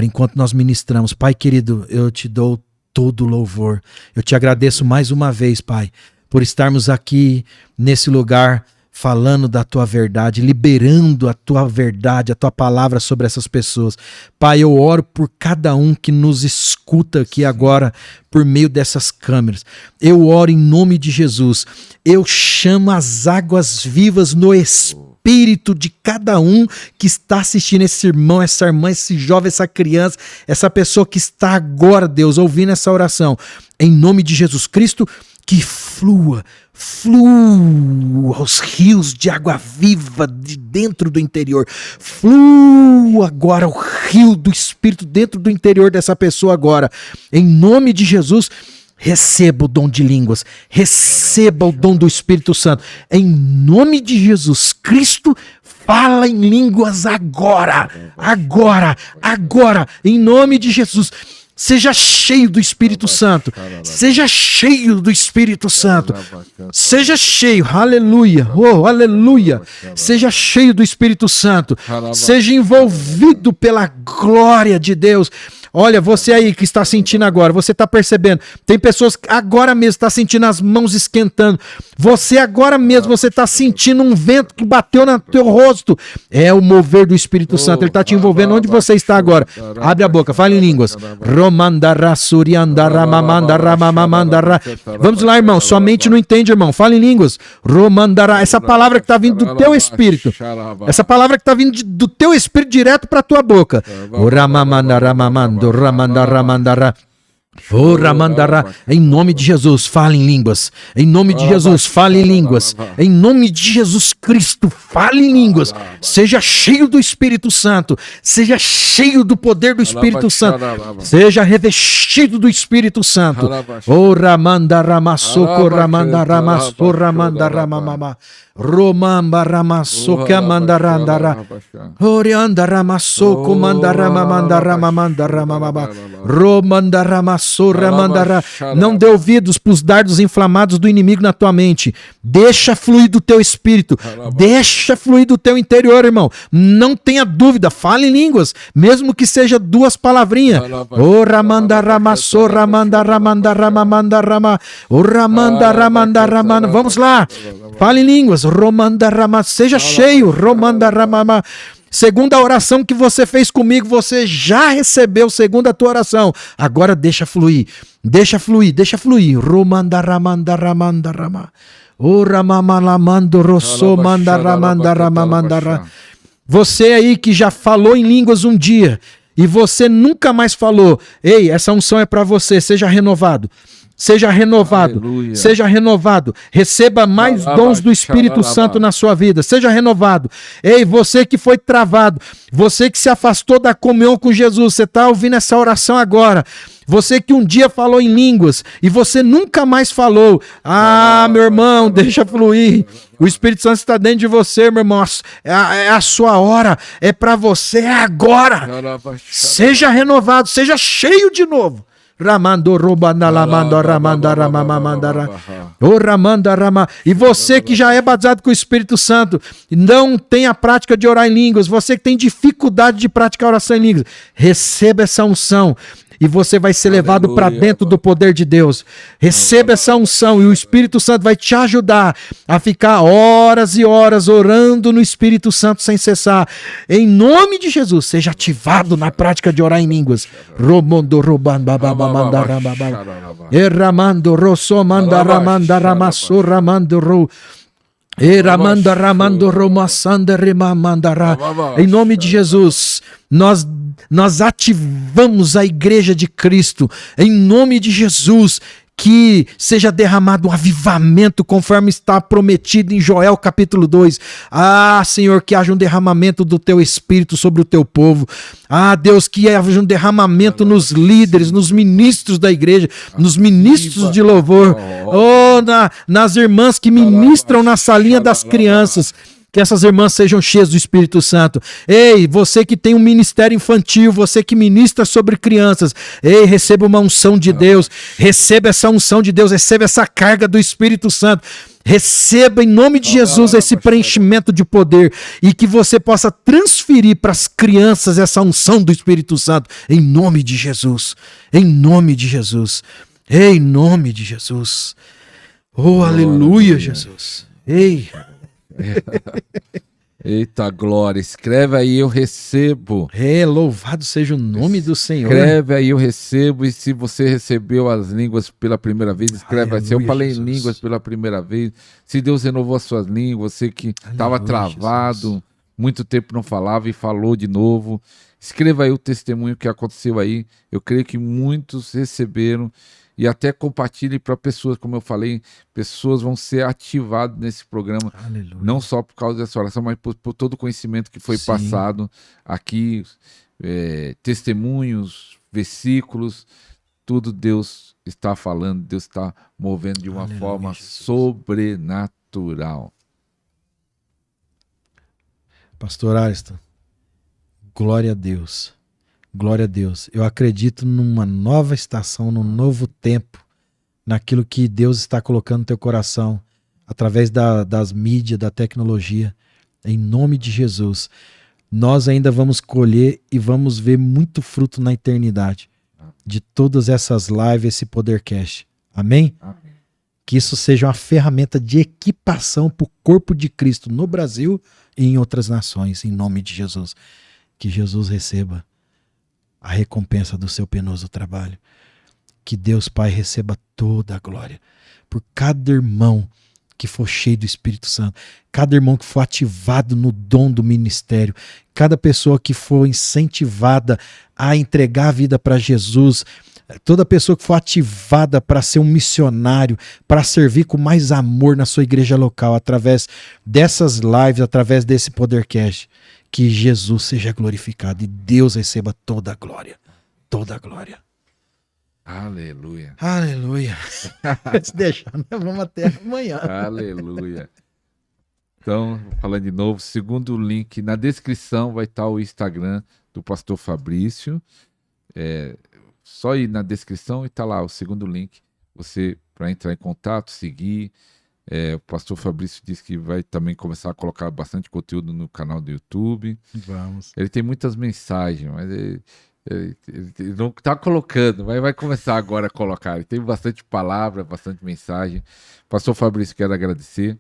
enquanto nós ministramos. Pai querido, eu te dou todo o louvor. Eu te agradeço mais uma vez, Pai, por estarmos aqui nesse lugar falando da tua verdade, liberando a tua verdade, a tua palavra sobre essas pessoas. Pai, eu oro por cada um que nos escuta aqui agora por meio dessas câmeras. Eu oro em nome de Jesus. Eu chamo as águas vivas no espírito de cada um que está assistindo, esse irmão, essa irmã, esse jovem, essa criança, essa pessoa que está agora, Deus, ouvindo essa oração. Em nome de Jesus Cristo, que flua aos rios de água viva de dentro do interior. Flua agora o rio do Espírito dentro do interior dessa pessoa agora. Em nome de Jesus, receba o dom de línguas, receba o dom do Espírito Santo. Em nome de Jesus Cristo, fala em línguas agora, em nome de Jesus. Seja cheio do Espírito Santo. Seja cheio do Espírito Santo. Seja cheio, aleluia, oh, aleluia. Seja cheio do Espírito Santo. Seja envolvido pela glória de Deus. Olha, você aí que está sentindo agora, você está percebendo, tem pessoas que agora mesmo estão sentindo as mãos esquentando, você agora mesmo, você está sentindo um vento que bateu no teu rosto, é o mover do Espírito Santo, ele está te envolvendo onde você está agora. Abre a boca, fale em línguas. Vamos lá, irmão, sua mente não entende, irmão, fale em línguas. Essa palavra que está vindo do teu espírito, essa palavra que está vindo do teu espírito direto para a tua boca. Oh, Ramandara, em nome de Jesus, fale em línguas. Em nome de Jesus, fale em línguas. Em nome de Jesus Cristo, fale em línguas. Seja cheio do Espírito Santo. Seja cheio do poder do Espírito Santo. Seja revestido do Espírito Santo. Oh, Ramandara, Masoko, Ramandara, Masso, Ramandara, Mamama. Romamba Ramasoka Mandarandara Oriandara Masoko Mandarama Mandarama Mandarama Romandara Masora Mandara. Não dê ouvidos para os dardos inflamados do inimigo na tua mente. Deixa fluir do teu espírito. Deixa fluir do teu interior, irmão. Não tenha dúvida. Fale em línguas, mesmo que seja 2 palavrinhas. Ora Mandarama Sora Mandarama Mandarama Mandarama Ora Mandarama Mandarama. Vamos lá. Fale em línguas. Romandarama, seja cheio, Romandarama. Segundo a oração que você fez comigo, você já recebeu segundo a tua oração. Agora deixa fluir, deixa fluir, deixa fluir. Romandaramandarama. Oramamalamando rosso mandaramandaramamandara. Você aí que já falou em línguas um dia e você nunca mais falou, ei, essa unção é para você, seja renovado. Seja renovado, aleluia. Seja renovado, receba mais dons do Espírito Santo na sua vida, seja renovado. Ei, você que foi travado, você que se afastou da comunhão com Jesus, você está ouvindo essa oração agora. Você que um dia falou em línguas e você nunca mais falou. Ah, meu irmão, deixa fluir. O Espírito Santo está dentro de você, meu irmão. É a sua hora, é para você, é agora. Seja renovado, seja cheio de novo. Ramando Robandalamando Ramandaramamandara. O Ramandarama. E você que já é batizado com o Espírito Santo, não tem a prática de orar em línguas, você que tem dificuldade de praticar oração em línguas, receba essa unção. e você vai ser levado para Aleluia. dentro do poder de Deus. Receba essa unção e o Espírito Santo vai te ajudar a ficar horas e horas orando no Espírito Santo sem cessar. Em nome de Jesus, seja ativado na prática de orar em línguas. Romondo roban bababamandarababa. Erramando rosomandaramandaramassu ramando ro. Eramanda ramando romassanda remamandara. Em nome de Jesus, nós ativamos a igreja de Cristo. Em nome de Jesus, que seja derramado um avivamento conforme está prometido em Joel capítulo 2. Ah, Senhor, que haja um derramamento do teu Espírito sobre o teu povo. Ah, Deus, que haja um derramamento nos líderes, nos ministros da igreja, nos ministros de louvor. Oh, nas irmãs que ministram na salinha das crianças. Que essas irmãs sejam cheias do Espírito Santo. Ei, você que tem um ministério infantil, você que ministra sobre crianças, ei, receba uma unção de Deus, receba essa unção de Deus, receba essa carga do Espírito Santo, receba em nome de Jesus esse preenchimento de poder e que você possa transferir para as crianças essa unção do Espírito Santo, em nome de Jesus, em nome de Jesus, em nome de Jesus. Oh, aleluia, Jesus. Ei, Eita glória, escreve aí, eu recebo. Louvado seja o nome do Senhor. Escreve aí, eu recebo. E se você recebeu as línguas pela primeira vez, escreve assim, eu falei em línguas pela primeira vez. Se Deus renovou as suas línguas, você que estava travado, Jesus, muito tempo não falava e falou de novo. Escreva aí o testemunho que aconteceu aí. Eu creio que muitos receberam. E até compartilhe para pessoas, como eu falei, pessoas vão ser ativadas nesse programa. Aleluia. Não só por causa dessa oração, mas por todo o conhecimento que foi passado aqui, testemunhos, versículos, tudo Deus está falando, Deus está movendo de uma forma sobrenatural. Pastor Ariston, glória a Deus. Glória a Deus. Eu acredito numa nova estação, num novo tempo, naquilo que Deus está colocando no teu coração, através das mídias, da tecnologia. Em nome de Jesus, nós ainda vamos colher e vamos ver muito fruto na eternidade de todas essas lives, esse Podercast. Amém? Amém. Que isso seja uma ferramenta de equipação para o corpo de Cristo no Brasil e em outras nações, em nome de Jesus. Que Jesus receba a recompensa do seu penoso trabalho. Que Deus Pai receba toda a glória por cada irmão que for cheio do Espírito Santo, cada irmão que for ativado no dom do ministério, cada pessoa que for incentivada a entregar a vida para Jesus, toda pessoa que for ativada para ser um missionário, para servir com mais amor na sua igreja local, através dessas lives, através desse Podercast. Que Jesus seja glorificado e Deus receba toda a glória. Toda a glória. Aleluia. Aleluia. Se deixar, né? Vamos até amanhã. Aleluia. Então, falando de novo, segundo o link, na descrição vai estar o Instagram do pastor Fabrício. Só ir na descrição e está lá o segundo link. Você, para entrar em contato, seguir. O pastor Fabrício disse que vai também começar a colocar bastante conteúdo no canal do YouTube. Vamos. Ele tem muitas mensagens, mas ele não está colocando, mas vai começar agora a colocar. Ele tem bastante palavra, bastante mensagem. Pastor Fabrício, quero agradecer.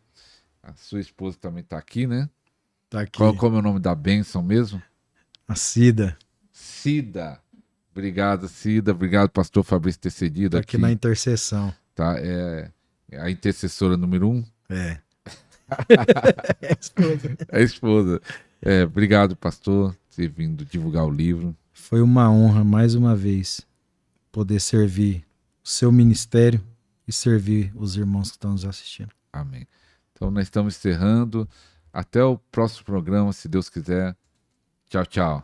A sua esposa também está aqui, né? Está aqui. Qual é o nome da bênção mesmo? A Cida. Cida. Obrigado, Cida. Obrigado, pastor Fabrício, ter cedido aqui. Na intercessão. Tá, a intercessora número 1? É a esposa. É a esposa. Obrigado, pastor, por ter vindo divulgar o livro. Foi uma honra, mais uma vez, poder servir o seu ministério e servir os irmãos que estão nos assistindo. Amém. Então, nós estamos encerrando. Até o próximo programa, se Deus quiser. Tchau, tchau.